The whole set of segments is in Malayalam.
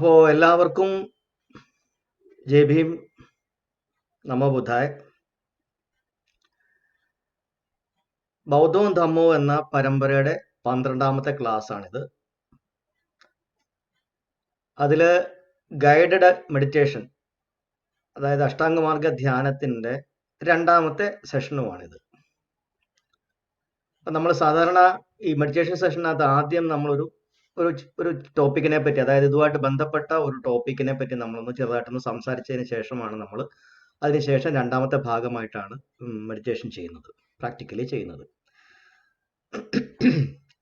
അപ്പോൾ എല്ലാവർക്കും ജയ് ഭീം, നമോ ബുദ്ധായ. ബൗദ്ധവും ധമ്മവും എന്ന പരമ്പരയുടെ 12ാമത്തെ ക്ലാസ് ആണിത്. അതിൽ ഗൈഡഡ് മെഡിറ്റേഷൻ, അതായത് അഷ്ടാംഗമാർഗ ധ്യാനത്തിൻ്റെ 2ാമത്തെ സെഷനുമാണിത്. അപ്പം നമ്മൾ സാധാരണ ഈ മെഡിറ്റേഷൻ സെഷനകത്ത് ആദ്യം നമ്മളൊരു ഒരു ടോപ്പിക്കിനെ പറ്റി, അതായത് ഇതുമായിട്ട് ബന്ധപ്പെട്ട ഒരു ടോപ്പിക്കിനെ പറ്റി നമ്മളൊന്ന് ചെറുതായിട്ടൊന്ന് സംസാരിച്ചതിന് ശേഷമാണ് നമ്മൾ അതിനുശേഷം 2ാമത്തെ ഭാഗമായിട്ടാണ് മെഡിറ്റേഷൻ ചെയ്യുന്നത്, പ്രാക്ടിക്കലി ചെയ്യുന്നത്.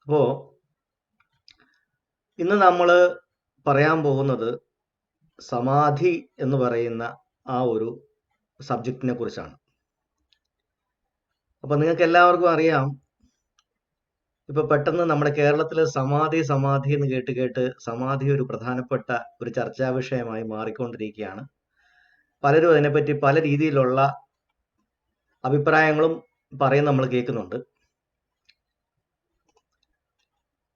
അപ്പോൾ ഇന്ന് നമ്മൾ പറയാൻ പോകുന്നത് സമാധി എന്ന് പറയുന്ന ആ ഒരു സബ്ജക്റ്റിനെ കുറിച്ചാണ്. അപ്പോൾ നിങ്ങൾക്ക് എല്ലാവർക്കും അറിയാം, ഇപ്പൊ പെട്ടെന്ന് നമ്മുടെ കേരളത്തിൽ സമാധി എന്ന് കേട്ട് സമാധി ഒരു പ്രധാനപ്പെട്ട ഒരു ചർച്ചാ വിഷയമായി മാറിക്കൊണ്ടിരിക്കുകയാണ്. പലരും അതിനെപ്പറ്റി പല രീതിയിലുള്ള അഭിപ്രായങ്ങളും പറയുന്ന നമ്മൾ കേൾക്കുന്നുണ്ട്.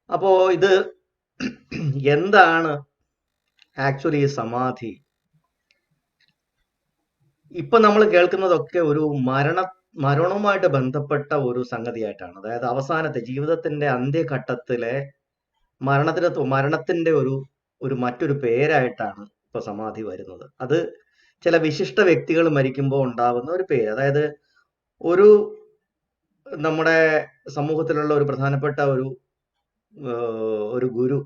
അപ്പോ ഇത് എന്താണ് ആക്ച്വലി സമാധി? ഇപ്പൊ നമ്മൾ കേൾക്കുന്നതൊക്കെ ഒരു മരണവുമായിട്ട് ബന്ധപ്പെട്ട ഒരു സംഗതിയായിട്ടാണ്. അതായത് അവസാനത്തെ ജീവിതത്തിന്റെ അന്ത്യഘട്ടത്തിലെ മരണത്തിന്റെ ഒരു മറ്റൊരു പേരായിട്ടാണ് ഇപ്പൊ സമാധി വരുന്നത്. അത് ചില വിശിഷ്ട വ്യക്തികൾ മരിക്കുമ്പോൾ ഉണ്ടാവുന്ന ഒരു പേര്. അതായത് നമ്മുടെ സമൂഹത്തിലുള്ള ഒരു പ്രധാനപ്പെട്ട ഒരു ഗുരു,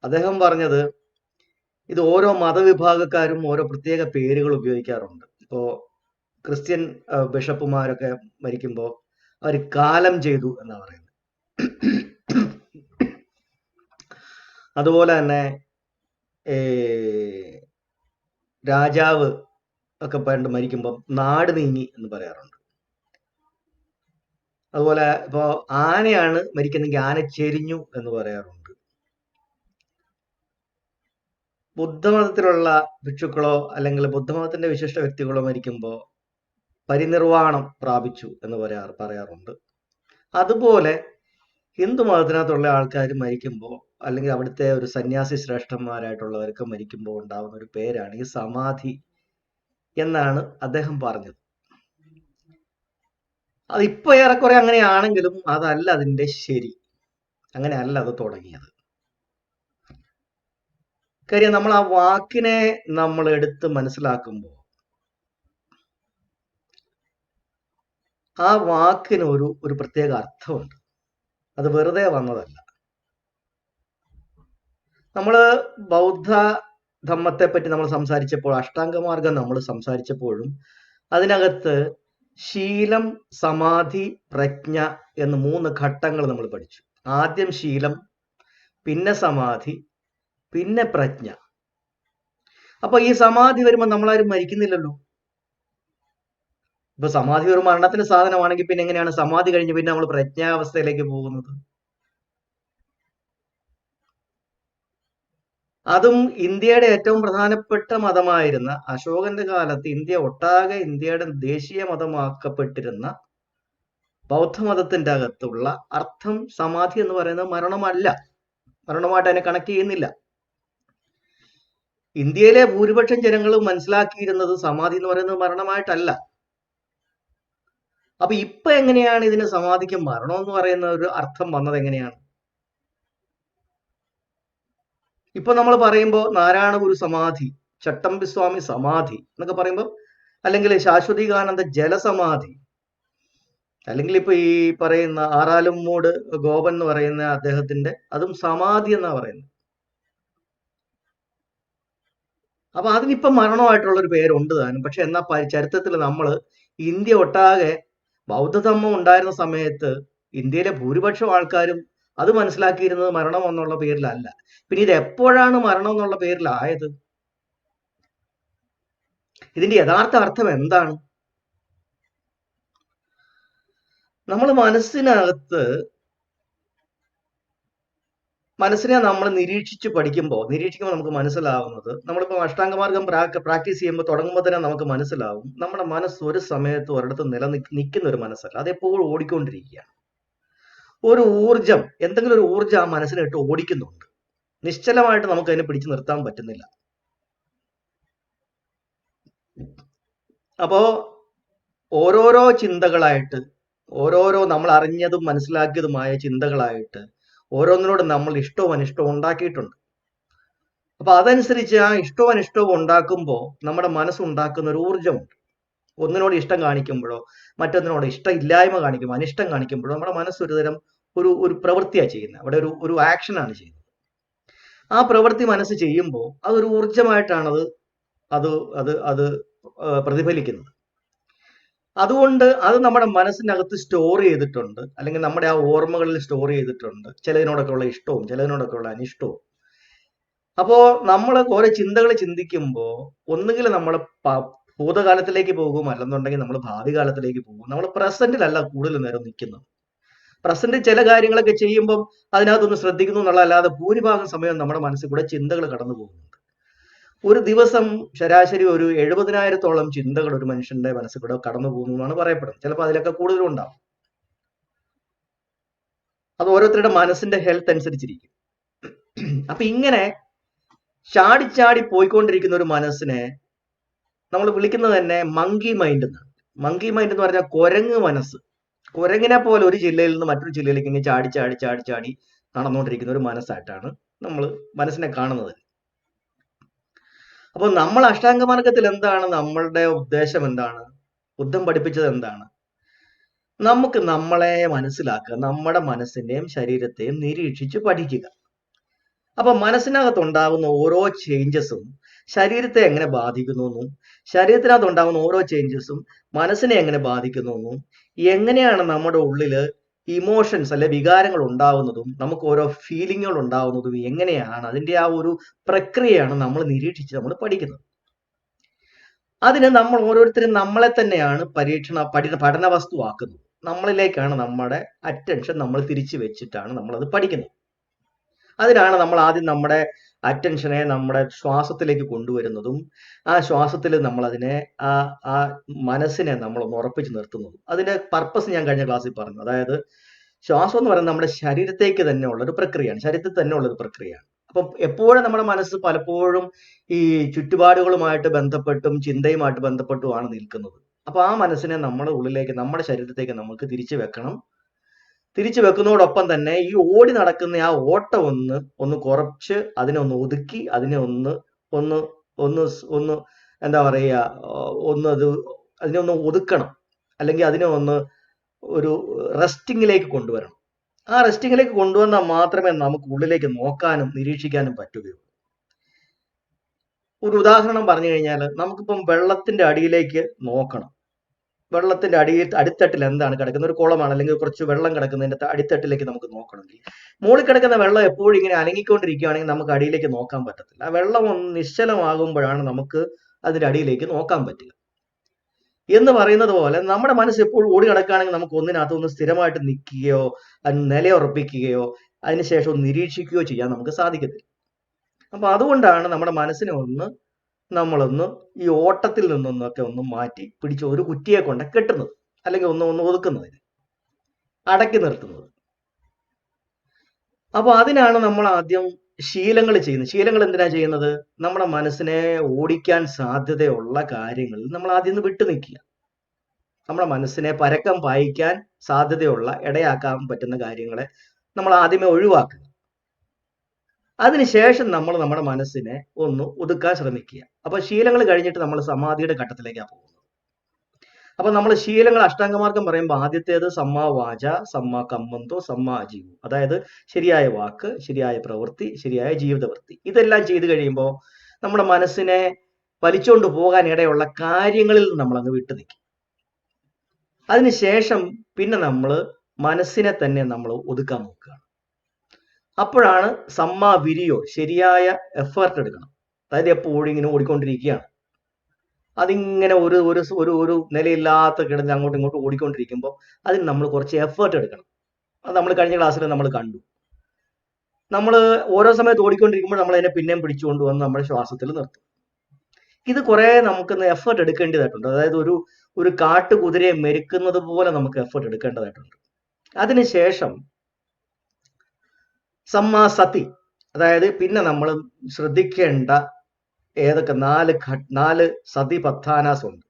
അദ്ദേഹം പറഞ്ഞത്, ഇത് ഓരോ മതവിഭാഗക്കാരും ഓരോ പ്രത്യേക പേരുകൾ ഉപയോഗിക്കാറുണ്ട്. ഇപ്പോ ക്രിസ്ത്യൻ ബിഷപ്പുമാരൊക്കെ മരിക്കുമ്പോൾ അവർ കാലം ചെയ്തു എന്നാ പറയുന്നത്. അതുപോലെ തന്നെ രാജാവ് ഒക്കെ പണ്ട് മരിക്കുമ്പോൾ നാട് നീങ്ങി എന്ന് പറയാറുണ്ട്. അതുപോലെ ഇപ്പോ ആനയാണ് മരിക്കുന്നെങ്കിൽ ആന ചെരിഞ്ഞു എന്ന് പറയാറുണ്ട്. ബുദ്ധമതത്തിലുള്ള ഭിക്ഷുക്കളോ അല്ലെങ്കിൽ ബുദ്ധമതത്തിന്റെ വിശിഷ്ട വ്യക്തികളോ മരിക്കുമ്പോൾ പരിനിർവാണം പ്രാപിച്ചു എന്ന് പറയാറുണ്ട്. അതുപോലെ ഹിന്ദു മതത്തിനകത്തുള്ള ആൾക്കാർ മരിക്കുമ്പോൾ, അല്ലെങ്കിൽ അവിടുത്തെ ഒരു സന്യാസി ശ്രേഷ്ഠന്മാരായിട്ടുള്ളവർക്ക് മരിക്കുമ്പോൾ ഉണ്ടാകുന്ന ഒരു പേരാണ് ഈ സമാധി എന്നാണ് അദ്ദേഹം പറഞ്ഞത്. അതിപ്പോ ഏറെക്കുറെ അങ്ങനെയാണെങ്കിലും അതല്ല അതിന്റെ ശരി, അങ്ങനെയല്ല അത് തുടങ്ങിയത്. കാര്യം നമ്മൾ ആ വാക്കിനെ നമ്മൾ എടുത്ത് മനസ്സിലാക്കുമ്പോൾ ആ വാക്കിന് ഒരു പ്രത്യേക അർത്ഥമുണ്ട്. അത് വെറുതെ വന്നതല്ല. നമ്മൾ ബൗദ്ധ ധമ്മത്തെ പറ്റി നമ്മൾ സംസാരിച്ചപ്പോൾ, അഷ്ടാംഗമാർഗം നമ്മൾ സംസാരിച്ചപ്പോഴും അതിനകത്ത് ശീലം, സമാധി, പ്രജ്ഞ എന്ന് 3 ഘട്ടങ്ങൾ നമ്മൾ പഠിച്ചു. ആദ്യം ശീലം, പിന്നെ സമാധി, പിന്നെ പ്രജ്ഞ. അപ്പൊ ഈ സമാധി വരുമ്പോൾ നമ്മളാരും മരിക്കുന്നില്ലല്ലോ. ഇപ്പൊ സമാധി ഒരു മരണത്തിന് സാധനമാണെങ്കിൽ പിന്നെ എങ്ങനെയാണ് സമാധി കഴിഞ്ഞ് പിന്നെ നമ്മൾ പ്രജ്ഞാവസ്ഥയിലേക്ക് പോകുന്നത്? അതും ഇന്ത്യയുടെ ഏറ്റവും പ്രധാനപ്പെട്ട മതമായിരുന്ന അശോകന്റെ കാലത്ത് ഇന്ത്യയുടെ ദേശീയ മതമാക്കപ്പെട്ടിരുന്ന ബൗദ്ധമതത്തിന്റെ അകത്തുള്ള അർത്ഥം സമാധി എന്ന് പറയുന്നത് മരണമല്ല, മരണമായിട്ട് അതിനെ കണക്ട് ചെയ്യുന്നില്ല. ഇന്ത്യയിലെ ഭൂരിപക്ഷം ജനങ്ങൾ മനസ്സിലാക്കിയിരുന്നത് സമാധി എന്ന് പറയുന്നത് മരണമായിട്ടല്ല. അപ്പൊ ഇപ്പൊ എങ്ങനെയാണ് ഇതിന് സമാധിക്ക് മരണം എന്ന് പറയുന്ന ഒരു അർത്ഥം വന്നത്? എങ്ങനെയാണ്? ഇപ്പൊ നമ്മൾ പറയുമ്പോൾ നാരായണ ഗുരു സമാധി, ചട്ടമ്പിസ്വാമി സമാധി എന്നൊക്കെ പറയുമ്പോൾ, അല്ലെങ്കിൽ ശാശ്വതികാനന്ദ ജലസമാധി, അല്ലെങ്കിൽ ഇപ്പൊ ഈ പറയുന്ന ആറാലുമൂട് ഗോപൻ എന്ന് പറയുന്ന അദ്ദേഹത്തിന്റെ അതും സമാധി എന്നാ പറയുന്നത്. അപ്പൊ അതിനിപ്പൊ മരണമായിട്ടുള്ള ഒരു പേരുണ്ട് താനും. പക്ഷെ എന്നാ ചരിത്രത്തിൽ നമ്മൾ ഇന്ത്യ ഒട്ടാകെ ബൗദ്ധധമ്മം ഉണ്ടായിരുന്ന സമയത്ത് ഇന്ത്യയിലെ ഭൂരിപക്ഷം ആൾക്കാരും അത് മനസ്സിലാക്കിയിരുന്നത് മരണം എന്നുള്ള പേരിലല്ല. പിന്നെ ഇത് എപ്പോഴാണ് മരണം എന്നുള്ള പേരിലായത്? ഇതിന്റെ യഥാർത്ഥ അർത്ഥം എന്താണ്? നമ്മൾ മനസ്സിനെ നമ്മൾ നിരീക്ഷിക്കുമ്പോൾ നമുക്ക് മനസ്സിലാവുന്നത്, നമ്മളിപ്പോ അഷ്ടാംഗമാർഗം പ്രാക്ടീസ് ചെയ്യുമ്പോൾ തുടങ്ങുമ്പോൾ തന്നെ നമുക്ക് മനസ്സിലാവും, നമ്മുടെ മനസ്സ് ഒരു സമയത്ത് ഒരിടത്ത് നിൽക്കുന്ന ഒരു മനസ്സല്ല, അതെപ്പോഴും ഓടിക്കൊണ്ടിരിക്കുകയാണ്. ഒരു ഊർജം, എന്തെങ്കിലും ഒരു ഊർജം ആ മനസ്സിനെ ഇട്ട് ഓടിക്കുന്നുണ്ട്. നിശ്ചലമായിട്ട് നമുക്ക് അതിനെ പിടിച്ചു നിർത്താൻ പറ്റുന്നില്ല. അപ്പോ ഓരോരോ ചിന്തകളായിട്ട്, ഓരോരോ നമ്മൾ അറിഞ്ഞതും മനസ്സിലാക്കിയതുമായ ചിന്തകളായിട്ട് ഓരോന്നിനോട് നമ്മൾ ഇഷ്ടവും അനിഷ്ടവും ഉണ്ടാക്കിയിട്ടുണ്ട്. അപ്പൊ അതനുസരിച്ച് ആ ഇഷ്ടവും അനിഷ്ടവും ഉണ്ടാക്കുമ്പോൾ നമ്മുടെ മനസ്സുണ്ടാക്കുന്ന ഒരു ഊർജ്ജമുണ്ട്. ഒന്നിനോട് ഇഷ്ടം കാണിക്കുമ്പോഴോ മറ്റൊന്നിനോട് ഇഷ്ടമില്ലായ്മ കാണിക്കുമ്പോൾ, അനിഷ്ടം കാണിക്കുമ്പോഴോ നമ്മുടെ മനസ്സ് ഒരു തരം ഒരു പ്രവൃത്തിയാണ് ചെയ്യുന്നത്. അവിടെ ഒരു ആക്ഷനാണ് ചെയ്യുന്നത്. ആ പ്രവൃത്തി മനസ്സ് ചെയ്യുമ്പോൾ അതൊരു ഊർജ്ജമായിട്ടാണ് അത് അത് അത് പ്രതിഫലിക്കുന്നത്. അതുകൊണ്ട് അത് നമ്മുടെ മനസ്സിനകത്ത് സ്റ്റോർ ചെയ്തിട്ടുണ്ട്, അല്ലെങ്കിൽ നമ്മുടെ ആ ഓർമ്മകളിൽ സ്റ്റോർ ചെയ്തിട്ടുണ്ട്, ചിലതിനോടൊക്കെ ഉള്ള ഇഷ്ടവും ചിലതിനോടൊക്കെ ഉള്ള അനിഷ്ടവും. അപ്പോ നമ്മൾ ഓരോ ചിന്തകൾ ചിന്തിക്കുമ്പോൾ ഒന്നുകിൽ നമ്മൾ ഭൂതകാലത്തിലേക്ക് പോകും, അല്ലെന്നുണ്ടെങ്കിൽ നമ്മൾ ഭാവി കാലത്തിലേക്ക് പോകും. നമ്മൾ പ്രസന്റിലല്ല കൂടുതൽ നേരം നിൽക്കുന്നത്. പ്രസന്റ് ചില കാര്യങ്ങളൊക്കെ ചെയ്യുമ്പോൾ അതിനകത്തൊന്ന് ശ്രദ്ധിക്കുന്നു എന്നുള്ളതല്ലാതെ ഭൂരിഭാഗം സമയം നമ്മുടെ മനസ്സിൽ കൂടെ ചിന്തകൾ കടന്നു പോകുന്നുണ്ട്. ഒരു ദിവസം ശരാശരി ഒരു 70,000-ഓളം ചിന്തകൾ ഒരു മനുഷ്യന്റെ മനസ്സിൽ കൂടെ കടന്നു പോകുന്നു എന്നാണ് പറയപ്പെടുന്നത്. ചിലപ്പോൾ അതിലൊക്കെ കൂടുതലും ഉണ്ടാവും. അത് ഓരോരുത്തരുടെ മനസ്സിന്റെ ഹെൽത്ത് അനുസരിച്ചിരിക്കും. അപ്പൊ ഇങ്ങനെ ചാടി പോയിക്കൊണ്ടിരിക്കുന്ന ഒരു മനസ്സിനെ നമ്മൾ വിളിക്കുന്നത് തന്നെ മങ്കി മൈൻഡ് എന്നാണ്. മങ്കി മൈൻഡ് എന്ന് പറഞ്ഞാൽ കുരങ്ങ് മനസ്സ്. കുരങ്ങിനെ പോലെ ഒരു ജില്ലയിൽ നിന്ന് മറ്റൊരു ജില്ലയിലേക്ക് ഇങ്ങനെ ചാടി നടന്നുകൊണ്ടിരിക്കുന്ന ഒരു മനസ്സായിട്ടാണ് നമ്മൾ മനസ്സിനെ കാണുന്നത്. അപ്പൊ നമ്മൾ അഷ്ടാംഗമാർഗത്തിൽ എന്താണ് നമ്മളുടെ ഉദ്ദേശം, എന്താണ് ബുദ്ധൻ പഠിപ്പിച്ചത്, എന്താണ്? നമുക്ക് നമ്മളെ മനസ്സിലാക്കുക, നമ്മുടെ മനസ്സിനെയും ശരീരത്തെയും നിരീക്ഷിച്ച് പഠിക്കുക. അപ്പൊ മനസ്സിനകത്തുണ്ടാകുന്ന ഓരോ ചേഞ്ചസും ശരീരത്തെ എങ്ങനെ ബാധിക്കുന്നു എന്നും, ശരീരത്തിനകത്ത് ഉണ്ടാകുന്ന ഓരോ ചേഞ്ചസും മനസ്സിനെ എങ്ങനെ ബാധിക്കുന്നു എന്നും, എങ്ങനെയാണ് നമ്മുടെ ഉള്ളില് ഇമോഷൻസ് അല്ലെ വികാരങ്ങൾ ഉണ്ടാവുന്നതും, നമുക്ക് ഓരോ ഫീലിങ്ങുകൾ ഉണ്ടാവുന്നതും എങ്ങനെയാണ്, അതിന്റെ ആ ഒരു പ്രക്രിയയാണ് നമ്മൾ നിരീക്ഷിച്ച് നമ്മൾ പഠിക്കുന്നത്. അതിന് നമ്മൾ ഓരോരുത്തരും നമ്മളെ തന്നെയാണ് പഠന വസ്തുവാക്കുന്നത്. നമ്മളിലേക്കാണ് നമ്മുടെ അറ്റൻഷൻ നമ്മൾ തിരിച്ചു വെച്ചിട്ടാണ് നമ്മളത് പഠിക്കുന്നത്. അതിനാണ് നമ്മൾ ആദ്യം നമ്മുടെ അറ്റൻഷനെ നമ്മുടെ ശ്വാസത്തിലേക്ക് കൊണ്ടുവരുന്നതും, ആ ശ്വാസത്തിൽ നമ്മൾ അതിനെ ആ മനസ്സിനെ നമ്മളൊന്ന് ഉറപ്പിച്ച് നിർത്തുന്നതും. അതിന്റെ പർപ്പസ് ഞാൻ കഴിഞ്ഞ ക്ലാസ്സിൽ പറഞ്ഞു. അതായത് ശ്വാസം എന്ന് പറയുന്നത് നമ്മുടെ ശരീരത്തേക്ക് തന്നെ ഉള്ള ഒരു പ്രക്രിയയാണ്, ശരീരത്തിൽ തന്നെ ഉള്ള ഒരു പ്രക്രിയയാണ്. അപ്പം എപ്പോഴും നമ്മുടെ മനസ്സ് പലപ്പോഴും ഈ ചുറ്റുപാടുകളുമായിട്ട് ബന്ധപ്പെട്ടും ചിന്തയുമായിട്ട് ബന്ധപ്പെട്ടുമാണ് നിൽക്കുന്നത്. അപ്പൊ ആ മനസ്സിനെ നമ്മുടെ ഉള്ളിലേക്ക്, നമ്മുടെ ശരീരത്തേക്ക് നമുക്ക് തിരിച്ചു വെക്കണം. തിരിച്ചു വെക്കുന്നതോടൊപ്പം തന്നെ ഈ ഓടി നടക്കുന്ന ആ ഓട്ടം ഒന്ന് കുറച്ച് അതിനെ ഒന്ന് ഒതുക്കി, അതിനെ ഒന്ന് ഒന്ന് ഒന്ന് ഒന്ന് എന്താ പറയുക, അതിനെ ഒന്ന് ഒതുക്കണം, അല്ലെങ്കിൽ അതിനെ ഒന്ന് ഒരു റെസ്റ്റിങ്ങിലേക്ക് കൊണ്ടുവരണം. ആ റെസ്റ്റിങ്ങിലേക്ക് കൊണ്ടുവന്നാൽ മാത്രമേ നമുക്ക് ഉള്ളിലേക്ക് നോക്കാനും നിരീക്ഷിക്കാനും പറ്റുകയുള്ളൂ. ഒരു ഉദാഹരണം പറഞ്ഞു കഴിഞ്ഞാൽ, നമുക്കിപ്പം വെള്ളത്തിന്റെ അടിയിലേക്ക് നോക്കണം. വെള്ളത്തിന്റെ അടിത്തട്ടിൽ എന്താണ് കിടക്കുന്ന, ഒരു കുളമാണ് അല്ലെങ്കിൽ കുറച്ച് വെള്ളം കിടക്കുന്നതിന്റെ അടിത്തട്ടിലേക്ക് നമുക്ക് നോക്കണമെങ്കിൽ, മുകളിൽ കിടക്കുന്ന വെള്ളം എപ്പോഴും ഇങ്ങനെ അനങ്ങിക്കൊണ്ടിരിക്കുകയാണെങ്കിൽ നമുക്ക് അടിയിലേക്ക് നോക്കാൻ പറ്റത്തില്ല. ആ വെള്ളം ഒന്ന് നിശ്ചലമാകുമ്പോഴാണ് നമുക്ക് അതിന്റെ അടിയിലേക്ക് നോക്കാൻ പറ്റുക. എന്ന് പറയുന്നത് പോലെ നമ്മുടെ മനസ്സ് എപ്പോഴും ഓടി കിടക്കുകയാണെങ്കിൽ നമുക്ക് ഒന്നിനകത്തൊന്ന് സ്ഥിരമായിട്ട് നിൽക്കുകയോ അതിന് നിലയുറപ്പിക്കുകയോ അതിനുശേഷം ഒന്ന് നിരീക്ഷിക്കുകയോ ചെയ്യാൻ നമുക്ക് സാധിക്കത്തില്ല. അപ്പൊ അതുകൊണ്ടാണ് നമ്മുടെ മനസ്സിനെ നമ്മളൊന്ന് ഈ ഓട്ടത്തിൽ നിന്നൊക്കെ ഒന്ന് മാറ്റി പിടിച്ച് ഒരു കുറ്റിയെ കൊണ്ട് കെട്ടുന്നത്, അല്ലെങ്കിൽ ഒന്ന് ഒതുക്കുന്നതിന്, അടക്കി നിർത്തുന്നത്. അപ്പൊ അതിനാണ് നമ്മൾ ആദ്യം ശീലങ്ങൾ ചെയ്യുന്നത്. ശീലങ്ങൾ എന്തിനാ ചെയ്യുന്നത്? നമ്മുടെ മനസ്സിനെ ഓടിക്കാൻ സാധ്യതയുള്ള കാര്യങ്ങളിൽ നമ്മൾ ആദ്യം ഒന്ന് വിട്ടു നിൽക്കുക. നമ്മുടെ മനസ്സിനെ പരക്കം പായിക്കാൻ സാധ്യതയുള്ള, ഇടയാക്കാൻ പറ്റുന്ന കാര്യങ്ങളെ നമ്മൾ ആദ്യമേ ഒഴിവാക്കുക. അതിനുശേഷം നമ്മൾ നമ്മുടെ മനസ്സിനെ ഒന്ന് ഒതുക്കാൻ ശ്രമിക്കുക. അപ്പൊ ശീലങ്ങൾ കഴിഞ്ഞിട്ട് നമ്മൾ സമാധിയുടെ ഘട്ടത്തിലേക്കാണ് പോകുന്നത്. അപ്പൊ നമ്മൾ ശീലങ്ങൾ അഷ്ടാംഗമാർഗം പറയുമ്പോൾ ആദ്യത്തേത് സമ്മാ വാച, സമ്മാ കമ്മന്തോ, സമ്മാ ആജീവം. അതായത് ശരിയായ വാക്ക്, ശരിയായ പ്രവൃത്തി, ശരിയായ ജീവിതവൃത്തി. ഇതെല്ലാം ചെയ്തു കഴിയുമ്പോൾ നമ്മുടെ മനസ്സിനെ വലിച്ചുകൊണ്ട് പോകാൻ ഇടയുള്ള കാര്യങ്ങളിൽ നമ്മൾ അങ്ങ് വിട്ടു നിൽക്കും. അതിനുശേഷം പിന്നെ നമ്മൾ മനസ്സിനെ തന്നെ നമ്മൾ ഒതുക്കാൻ നോക്കുകയാണ്. അപ്പോഴാണ് സമ്മാ വിരിയോ, ശരിയായ എഫേർട്ട് എടുക്കണം. അതായത് എപ്പോഴും ഇങ്ങനെ ഓടിക്കൊണ്ടിരിക്കുകയാണ്, അതിങ്ങനെ ഒരു ഒരു ഒരു നിലയില്ലാത്ത കിടന്ന് അങ്ങോട്ടും ഇങ്ങോട്ടും ഓടിക്കൊണ്ടിരിക്കുമ്പോൾ അതിന് നമ്മൾ കുറച്ച് എഫേർട്ട് എടുക്കണം. അത് നമ്മൾ കഴിഞ്ഞ ക്ലാസ്സിൽ നമ്മൾ കണ്ടു. നമ്മൾ ഓരോ സമയത്ത് ഓടിക്കൊണ്ടിരിക്കുമ്പോൾ നമ്മൾ അതിനെ പിന്നെയും പിടിച്ചുകൊണ്ട് വന്ന് നമ്മുടെ ശ്വാസത്തിൽ നിർത്തും. ഇത് കുറെ നമുക്കൊന്ന് എഫേർട്ട് എടുക്കേണ്ടതായിട്ടുണ്ട്. അതായത് ഒരു കാട്ടുകുതിരയെ മെരുക്കുന്നത് പോലെ നമുക്ക് എഫേർട്ട് എടുക്കേണ്ടതായിട്ടുണ്ട്. അതിനുശേഷം സമ്മാ സതി, അതായത് പിന്നെ നമ്മൾ ശ്രദ്ധിക്കേണ്ട ഏതൊക്കെ 4 സതിപത്ഥാനാസ് ഉണ്ട്.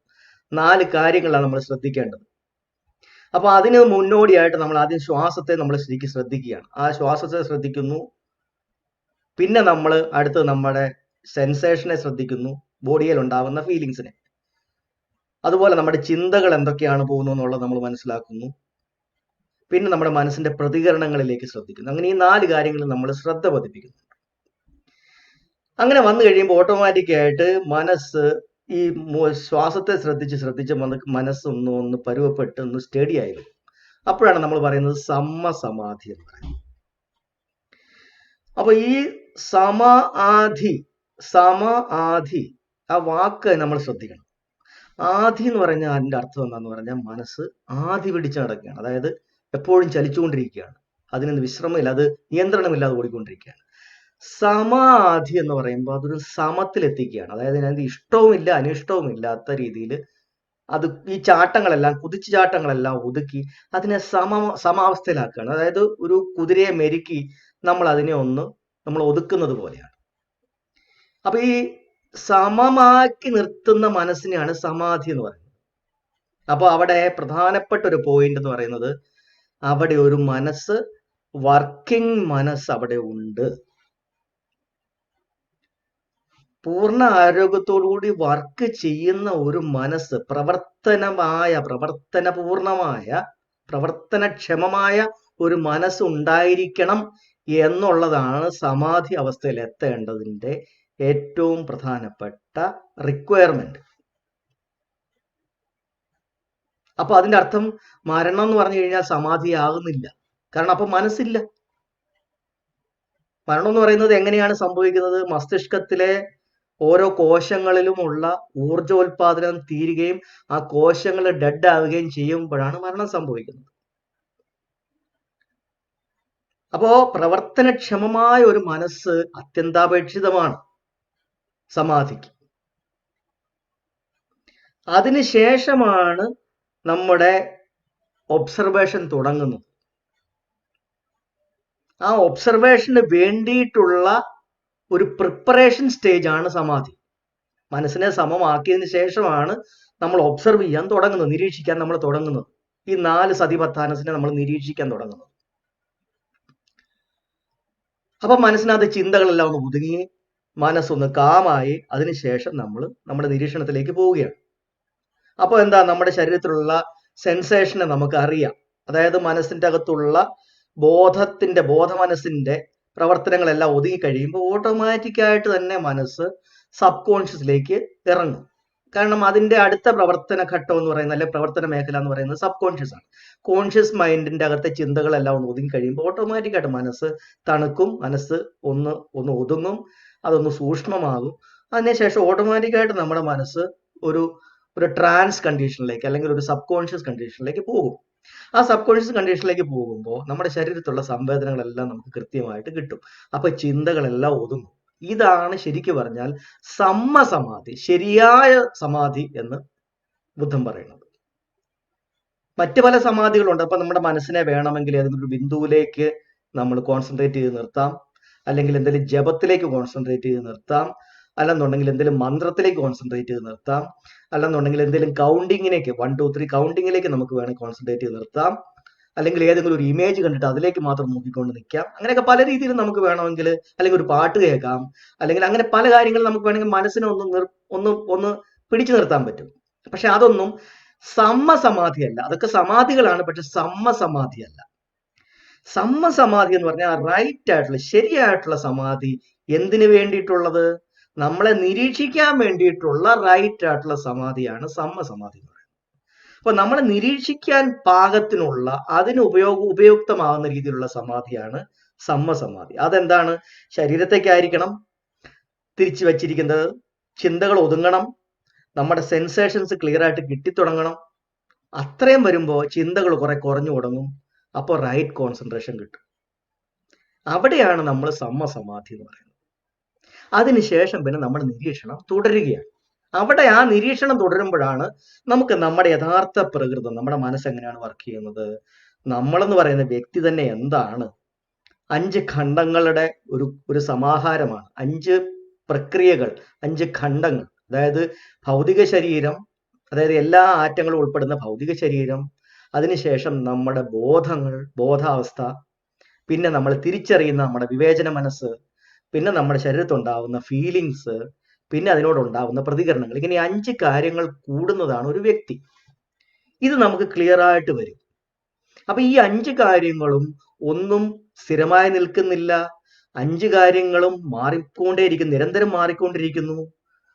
4 കാര്യങ്ങളാണ് നമ്മൾ ശ്രദ്ധിക്കേണ്ടത്. അപ്പൊ അതിന് മുന്നോടിയായിട്ട് നമ്മൾ ആദ്യം ശ്വാസത്തെ നമ്മൾ ശരിക്കും ശ്രദ്ധിക്കുകയാണ്. ആ ശ്വാസത്തെ ശ്രദ്ധിക്കുന്നു. പിന്നെ നമ്മൾ അടുത്ത് നമ്മുടെ സെൻസേഷനെ ശ്രദ്ധിക്കുന്നു, ബോഡിയിൽ ഉണ്ടാകുന്ന ഫീലിങ്സിനെ. അതുപോലെ നമ്മുടെ ചിന്തകൾ എന്തൊക്കെയാണ് പോകുന്നു എന്നുള്ളത് നമ്മൾ മനസ്സിലാക്കുന്നു. പിന്നെ നമ്മുടെ മനസ്സിന്റെ പ്രതികരണങ്ങളിലേക്ക് ശ്രദ്ധിക്കുന്നു. അങ്ങനെ ഈ 4 കാര്യങ്ങളിൽ നമ്മൾ ശ്രദ്ധ പതിപ്പിക്കുന്നു. അങ്ങനെ വന്നു കഴിയുമ്പോൾ ഓട്ടോമാറ്റിക്കായിട്ട് മനസ്സ് ഈ ശ്വാസത്തെ ശ്രദ്ധിച്ച് മനസ്സ് ഒന്ന് പരുവപ്പെട്ട് ഒന്ന് സ്റ്റഡി ആയി വരും. അപ്പോഴാണ് നമ്മൾ പറയുന്നത് സമ്മസമാധി എന്ന് പറയുന്നത്. അപ്പൊ ഈ സമ ആ വാക്ക് നമ്മൾ ശ്രദ്ധിക്കണം. ആധി എന്ന് പറഞ്ഞാൽ അതിന്റെ അർത്ഥം എന്താന്ന് പറഞ്ഞാൽ മനസ്സ് ആധി പിടിച്ച് നടക്കുകയാണ്. അതായത് എപ്പോഴും ചലിച്ചുകൊണ്ടിരിക്കുകയാണ്. അതിനൊന്നും വിശ്രമമില്ല, അത് നിയന്ത്രണമില്ലാതെ ഓടിക്കൊണ്ടിരിക്കുകയാണ്. സമാധി എന്ന് പറയുമ്പോൾ അതൊരു സമത്തിലെത്തിക്കുകയാണ്. അതായത് അതിന് ഇഷ്ടവുമില്ല അനിഷ്ടവും ഇല്ലാത്ത രീതിയിൽ അത് ഈ ചാട്ടങ്ങളെല്ലാം കുതിച്ചു ചാട്ടങ്ങളെല്ലാം ഒതുക്കി അതിനെ സമാവസ്ഥയിലാക്കുകയാണ്. അതായത് ഒരു കുതിരയെ മെരുക്കി നമ്മൾ അതിനെ നമ്മൾ ഒതുക്കുന്നത് പോലെയാണ്. അപ്പൊ ഈ സമമാക്കി നിർത്തുന്ന മനസ്സിനെയാണ് സമാധി എന്ന് പറയുന്നത്. അപ്പൊ അവിടെ പ്രധാനപ്പെട്ട ഒരു പോയിന്റ് എന്ന് പറയുന്നത് അവിടെ ഒരു മനസ്സ്, വർക്കിംഗ് മനസ്സ് അവിടെ ഉണ്ട്. പൂർണ്ണ ആരോഗ്യത്തോടുകൂടി വർക്ക് ചെയ്യുന്ന ഒരു മനസ്സ്, പ്രവർത്തനക്ഷമമായ ഒരു മനസ്സ് ഉണ്ടായിരിക്കണം എന്നുള്ളതാണ് സമാധി അവസ്ഥയിൽ എത്തേണ്ടതിന്റെ ഏറ്റവും പ്രധാനപ്പെട്ട റിക്വയർമെന്റ്. അപ്പൊ അതിന്റെ അർത്ഥം മരണം എന്ന് പറഞ്ഞു കഴിഞ്ഞാൽ സമാധിയാകുന്നില്ല. കാരണം അപ്പൊ മനസ്സില്ല. മരണം എന്ന് പറയുന്നത് എങ്ങനെയാണ് സംഭവിക്കുന്നത്? മസ്തിഷ്കത്തിലെ ഓരോ കോശങ്ങളിലുമുള്ള ഊർജോൽപാദനം തീരുകയും ആ കോശങ്ങൾ ഡെഡ് ആവുകയും ചെയ്യുമ്പോഴാണ് മരണം സംഭവിക്കുന്നത്. അപ്പോ പ്രവർത്തനക്ഷമമായ ഒരു മനസ്സ് അത്യന്താപേക്ഷിതമാണ് സമാധിക്ക്. അതിനുശേഷമാണ് നമ്മുടെ ഒബ്സർവേഷൻ തുടങ്ങുന്നത്. ആ ഒബ്സർവേഷന് വേണ്ടിയിട്ടുള്ള ഒരു പ്രിപ്പറേഷൻ സ്റ്റേജ് ആണ് സമാധി. മനസ്സിനെ സമമാക്കിയതിന് ശേഷമാണ് നമ്മൾ ഒബ്സർവ് ചെയ്യാൻ തുടങ്ങുന്നത്, നിരീക്ഷിക്കാൻ നമ്മൾ തുടങ്ങുന്നത്. ഈ 4 സതിപത്ഥാനസിനെ നമ്മൾ നിരീക്ഷിക്കാൻ തുടങ്ങുന്നത്. അപ്പൊ മനസ്സിനകത്ത് ചിന്തകളെല്ലാം ഒന്ന് ഒതുങ്ങി മനസ്സൊന്ന് കാമായി അതിനുശേഷം നമ്മൾ നമ്മുടെ നിരീക്ഷണത്തിലേക്ക് പോവുകയാണ്. അപ്പോൾ എന്താ, നമ്മുടെ ശരീരത്തിലുള്ള സെൻസേഷനെ നമുക്ക് അറിയാം. അതായത് മനസ്സിന്റെ അകത്തുള്ള ബോധമനസ്സിന്റെ പ്രവർത്തനങ്ങളെല്ലാം ഒതുങ്ങി കഴിയുമ്പോൾ ഓട്ടോമാറ്റിക്കായിട്ട് തന്നെ മനസ്സ് സബ് കോൺഷ്യസിലേക്ക് ഇറങ്ങും. കാരണം അതിന്റെ അടുത്ത പ്രവർത്തന ഘട്ടം എന്ന് പറയുന്നത്, അല്ലെ പ്രവർത്തന മേഖല എന്ന് പറയുന്നത് സബ് കോൺഷ്യസ് ആണ്. കോൺഷ്യസ് മൈൻഡിന്റെ അകത്തെ ചിന്തകളെല്ലാം ഒന്ന് ഒതുങ്ങി കഴിയുമ്പോൾ ഓട്ടോമാറ്റിക്കായിട്ട് മനസ്സ് തണുക്കും, മനസ്സ് ഒന്ന് ഒതുങ്ങും, അതൊന്ന് സൂക്ഷ്മമാകും. അതിനുശേഷം ഓട്ടോമാറ്റിക്കായിട്ട് നമ്മുടെ മനസ്സ് ഒരു ട്രാൻസ് കണ്ടീഷനിലേക്ക് അല്ലെങ്കിൽ ഒരു സബ് കോൺഷ്യസ് കണ്ടീഷനിലേക്ക് പോകും. ആ സബ് കോൺഷ്യസ് കണ്ടീഷനിലേക്ക് പോകുമ്പോൾ നമ്മുടെ ശരീരത്തിലുള്ള സംവേദനങ്ങളെല്ലാം നമുക്ക് കൃത്യമായിട്ട് കിട്ടും. അപ്പൊ ചിന്തകളെല്ലാം ഒതുങ്ങും. ഇതാണ് ശരിക്കു പറഞ്ഞാൽ സമ്മസമാധി, ശരിയായ സമാധി എന്ന് ബുദ്ധൻ പറയുന്നത്. മറ്റു പല സമാധികളുണ്ട്. അപ്പൊ നമ്മുടെ മനസ്സിനെ വേണമെങ്കിൽ ഏതെങ്കിലും ഒരു ബിന്ദുവിലേക്ക് നമ്മൾ കോൺസെൻട്രേറ്റ് ചെയ്ത് നിർത്താം, അല്ലെങ്കിൽ എന്തെങ്കിലും ജപത്തിലേക്ക് കോൺസെൻട്രേറ്റ് ചെയ്ത് നിർത്താം, അല്ലെന്നുണ്ടെങ്കിൽ എന്തെങ്കിലും മന്ത്രത്തിലേക്ക് കോൺസെൻട്രേറ്റ് ചെയ്ത് നിർത്താം, അല്ലെന്നുണ്ടെങ്കിൽ എന്തെങ്കിലും കൗണ്ടിങ്ങിലേക്ക് 1 2 3 കൗണ്ടിങ്ങിലേക്ക് നമുക്ക് വേണമെങ്കിൽ കോൺസെൻട്രേറ്റ് ചെയ്ത് നിർത്താം, അല്ലെങ്കിൽ ഏതെങ്കിലും ഒരു ഇമേജ് കണ്ടിട്ട് അതിലേക്ക് മാത്രം നോക്കിക്കൊണ്ട് നിൽക്കാം. അങ്ങനെയൊക്കെ പല രീതിയിൽ നമുക്ക് വേണമെങ്കിൽ, അല്ലെങ്കിൽ ഒരു പാട്ട് കേൾക്കാം, അല്ലെങ്കിൽ അങ്ങനെ പല കാര്യങ്ങൾ നമുക്ക് വേണമെങ്കിൽ മനസ്സിനെ ഒന്ന് പിടിച്ചു നിർത്താൻ പറ്റും. പക്ഷെ അതൊന്നും സമ്മസമാധിയല്ല. അതൊക്കെ സമാധികളാണ്, പക്ഷെ സമ്മസമാധിയല്ല. സമ്മസമാധി എന്ന് പറഞ്ഞാൽ റൈറ്റ് ആയിട്ടുള്ള, ശരിയായിട്ടുള്ള സമാധി. എന്തിനു വേണ്ടിയിട്ടുള്ളത്? നമ്മളെ നിരീക്ഷിക്കാൻ വേണ്ടിയിട്ടുള്ള റൈറ്റ് ആയിട്ടുള്ള സമാധിയാണ് സമ്മസമാധി എന്ന് പറയുന്നത്. അപ്പൊ നമ്മളെ നിരീക്ഷിക്കാൻ പാകത്തിനുള്ള, അതിന് ഉപയുക്തമാകുന്ന രീതിയിലുള്ള സമാധിയാണ് സമ്മസമാധി. അതെന്താണ്? ശരീരത്തേക്കായിരിക്കണം തിരിച്ചു വച്ചിരിക്കുന്നത്, ചിന്തകൾ ഒതുങ്ങണം, നമ്മുടെ സെൻസേഷൻസ് ക്ലിയർ ആയിട്ട് കിട്ടിത്തുടങ്ങണം. അത്രയും വരുമ്പോൾ ചിന്തകൾ കുറെ കുറഞ്ഞു തുടങ്ങും. അപ്പോൾ റൈറ്റ് കോൺസെൻട്രേഷൻ കിട്ടും. അവിടെയാണ് നമ്മൾ സമ്മസമാധി എന്ന് പറയുന്നത്. അതിനുശേഷം പിന്നെ നമ്മൾ നിരീക്ഷണം തുടരുകയാണ്. അവിടെ ആ നിരീക്ഷണം തുടരുമ്പോഴാണ് നമുക്ക് നമ്മുടെ യഥാർത്ഥ പ്രകൃതം, നമ്മുടെ മനസ്സ് എങ്ങനെയാണ് വർക്ക് ചെയ്യുന്നത്, നമ്മളെന്ന് പറയുന്ന വ്യക്തി തന്നെ എന്താണ്, 5 ഖണ്ഡങ്ങളുടെ ഒരു സമാഹാരമാണ്. 5 പ്രക്രിയകൾ, 5 ഖണ്ഡങ്ങൾ. അതായത് ഭൗതിക ശരീരം, അതായത് എല്ലാ ആറ്റങ്ങളും ഉൾപ്പെടുന്ന ഭൗതിക ശരീരം, അതിനുശേഷം നമ്മുടെ ബോധാവസ്ഥ, പിന്നെ നമ്മൾ തിരിച്ചറിയുന്ന നമ്മുടെ വിവേചന മനസ്സ്, പിന്നെ നമ്മുടെ ശരീരത്തുണ്ടാവുന്ന ഫീലിങ്സ്, പിന്നെ അതിനോടുണ്ടാവുന്ന പ്രതികരണങ്ങൾ. ഇങ്ങനെ 5 കാര്യങ്ങൾ കൂടുന്നതാണ് ഒരു വ്യക്തി. ഇത് നമുക്ക് ക്ലിയർ ആയിട്ട് വരും. അപ്പൊ ഈ 5 കാര്യങ്ങളും ഒന്നും സ്ഥിരമായി നിൽക്കുന്നില്ല. 5 കാര്യങ്ങളും മാറിക്കൊണ്ടേയിരിക്കുന്നു, നിരന്തരം മാറിക്കൊണ്ടിരിക്കുന്നു.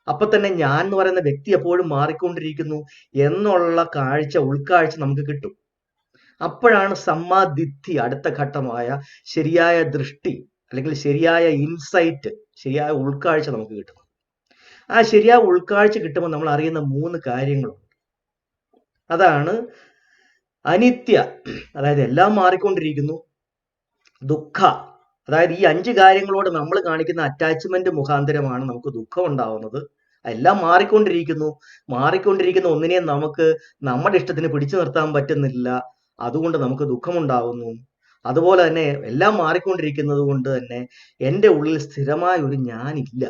അപ്പൊ തന്നെ ഞാൻ എന്ന് പറയുന്ന വ്യക്തി എപ്പോഴും മാറിക്കൊണ്ടിരിക്കുന്നു എന്നുള്ള ഉൾക്കാഴ്ച നമുക്ക് കിട്ടും. അപ്പോഴാണ് സമ്മാദിദ്ധി, അടുത്ത ഘട്ടമായ ശരിയായ ദൃഷ്ടി അല്ലെങ്കിൽ ശരിയായ ഇൻസൈറ്റ്, ശരിയായ ഉൾക്കാഴ്ച നമുക്ക് കിട്ടുന്നത്. ആ ശരിയായ ഉൾക്കാഴ്ച കിട്ടുമ്പോൾ നമ്മൾ അറിയുന്ന 3 കാര്യങ്ങളുണ്ട്. അതാണ് അനിത്യ, അതായത് എല്ലാം മാറിക്കൊണ്ടിരിക്കുന്നു. ദുഃഖ, അതായത് ഈ 5 കാര്യങ്ങളോട് നമ്മൾ കാണിക്കുന്ന അറ്റാച്ച്മെന്റ് മുഖാന്തരമാണ് നമുക്ക് ദുഃഖം ഉണ്ടാവുന്നത്. എല്ലാം മാറിക്കൊണ്ടിരിക്കുന്ന ഒന്നിനെയും നമുക്ക് നമ്മുടെ ഇഷ്ടത്തിന് പിടിച്ചു നിർത്താൻ പറ്റുന്നില്ല, അതുകൊണ്ട് നമുക്ക് ദുഃഖമുണ്ടാവുന്നു. അതുപോലെ തന്നെ എല്ലാം മാറിക്കൊണ്ടിരിക്കുന്നത് കൊണ്ട് തന്നെ എൻ്റെ ഉള്ളിൽ സ്ഥിരമായ ഒരു ഞാനില്ല.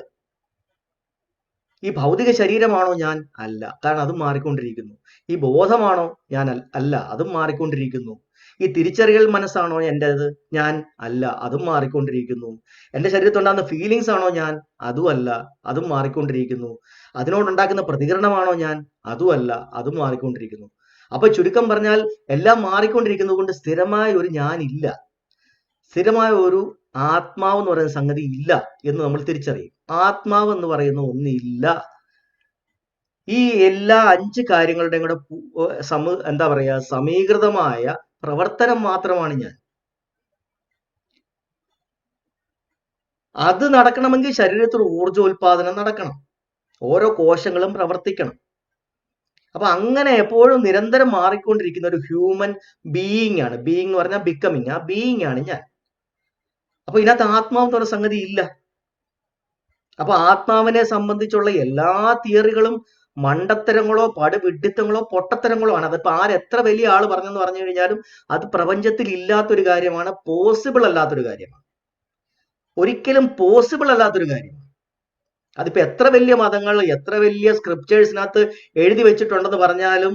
ഈ ഭൗതിക ശരീരമാണോ ഞാൻ? അല്ല, കാരണം അതും മാറിക്കൊണ്ടിരിക്കുന്നു. ഈ ബോധമാണോ ഞാൻ? അല്ല, അതും മാറിക്കൊണ്ടിരിക്കുന്നു. ഈ തിരിച്ചറിയൽ മനസ്സാണോ എൻ്റെത്? ഞാൻ അല്ല, അതും മാറിക്കൊണ്ടിരിക്കുന്നു. എൻ്റെ ശരീരത്തുണ്ടാകുന്ന ഫീലിങ്സ് ആണോ ഞാൻ? അതുമല്ല, അതും മാറിക്കൊണ്ടിരിക്കുന്നു. അതിനോടുണ്ടാക്കുന്ന പ്രതികരണമാണോ ഞാൻ? അതുമല്ല, അതും മാറിക്കൊണ്ടിരിക്കുന്നു. അപ്പൊ ചുരുക്കം പറഞ്ഞാൽ എല്ലാം മാറിക്കൊണ്ടിരിക്കുന്നത് കൊണ്ട് സ്ഥിരമായ ഒരു ഞാനില്ല, സ്ഥിരമായ ഒരു ആത്മാവ് എന്ന് പറയുന്ന സംഗതി ഇല്ല എന്ന് നമ്മൾ തിരിച്ചറിയും. ആത്മാവ് എന്ന് പറയുന്ന ഒന്നില്ല. ഈ എല്ലാ 5 കാര്യങ്ങളുടെയും കൂടെ എന്താ പറയാ, സമീകൃതമായ പ്രവർത്തനം മാത്രമാണ് ഞാൻ. അത് നടക്കണമെങ്കിൽ ശരീരത്തിൽ ഊർജോൽപാദനം നടക്കണം, ഓരോ കോശങ്ങളും പ്രവർത്തിക്കണം. അപ്പൊ അങ്ങനെ എപ്പോഴും നിരന്തരം മാറിക്കൊണ്ടിരിക്കുന്ന ഒരു ഹ്യൂമൻ ബീയിങ് ആണ്. ബീയിങ് എന്ന് പറഞ്ഞാൽ ബിക്കമിങ്. ആ ബീയിങ് ആണ് ഞാൻ. അപ്പൊ ഇതിനകത്ത് ആത്മാവ് എന്ന് പറയുന്ന സംഗതി ഇല്ല. അപ്പൊ ആത്മാവിനെ സംബന്ധിച്ചുള്ള എല്ലാ തിയറികളും മണ്ടത്തരങ്ങളോ പടുവിഡ്ഢിത്തങ്ങളോ പൊട്ടത്തരങ്ങളോ ആണ്. അതിപ്പോ ആരെത്ര വലിയ ആള് പറഞ്ഞെന്ന് പറഞ്ഞു കഴിഞ്ഞാലും അത് പ്രപഞ്ചത്തിൽ ഇല്ലാത്തൊരു കാര്യമാണ്, പോസിബിൾ അല്ലാത്തൊരു കാര്യമാണ്, ഒരിക്കലും പോസിബിൾ അല്ലാത്തൊരു കാര്യമാണ്. അതിപ്പോ എത്ര വലിയ മതങ്ങൾ, എത്ര വലിയ സ്ക്രിപ്റ്റേഴ്സിനകത്ത് എഴുതി വെച്ചിട്ടുണ്ടെന്ന് പറഞ്ഞാലും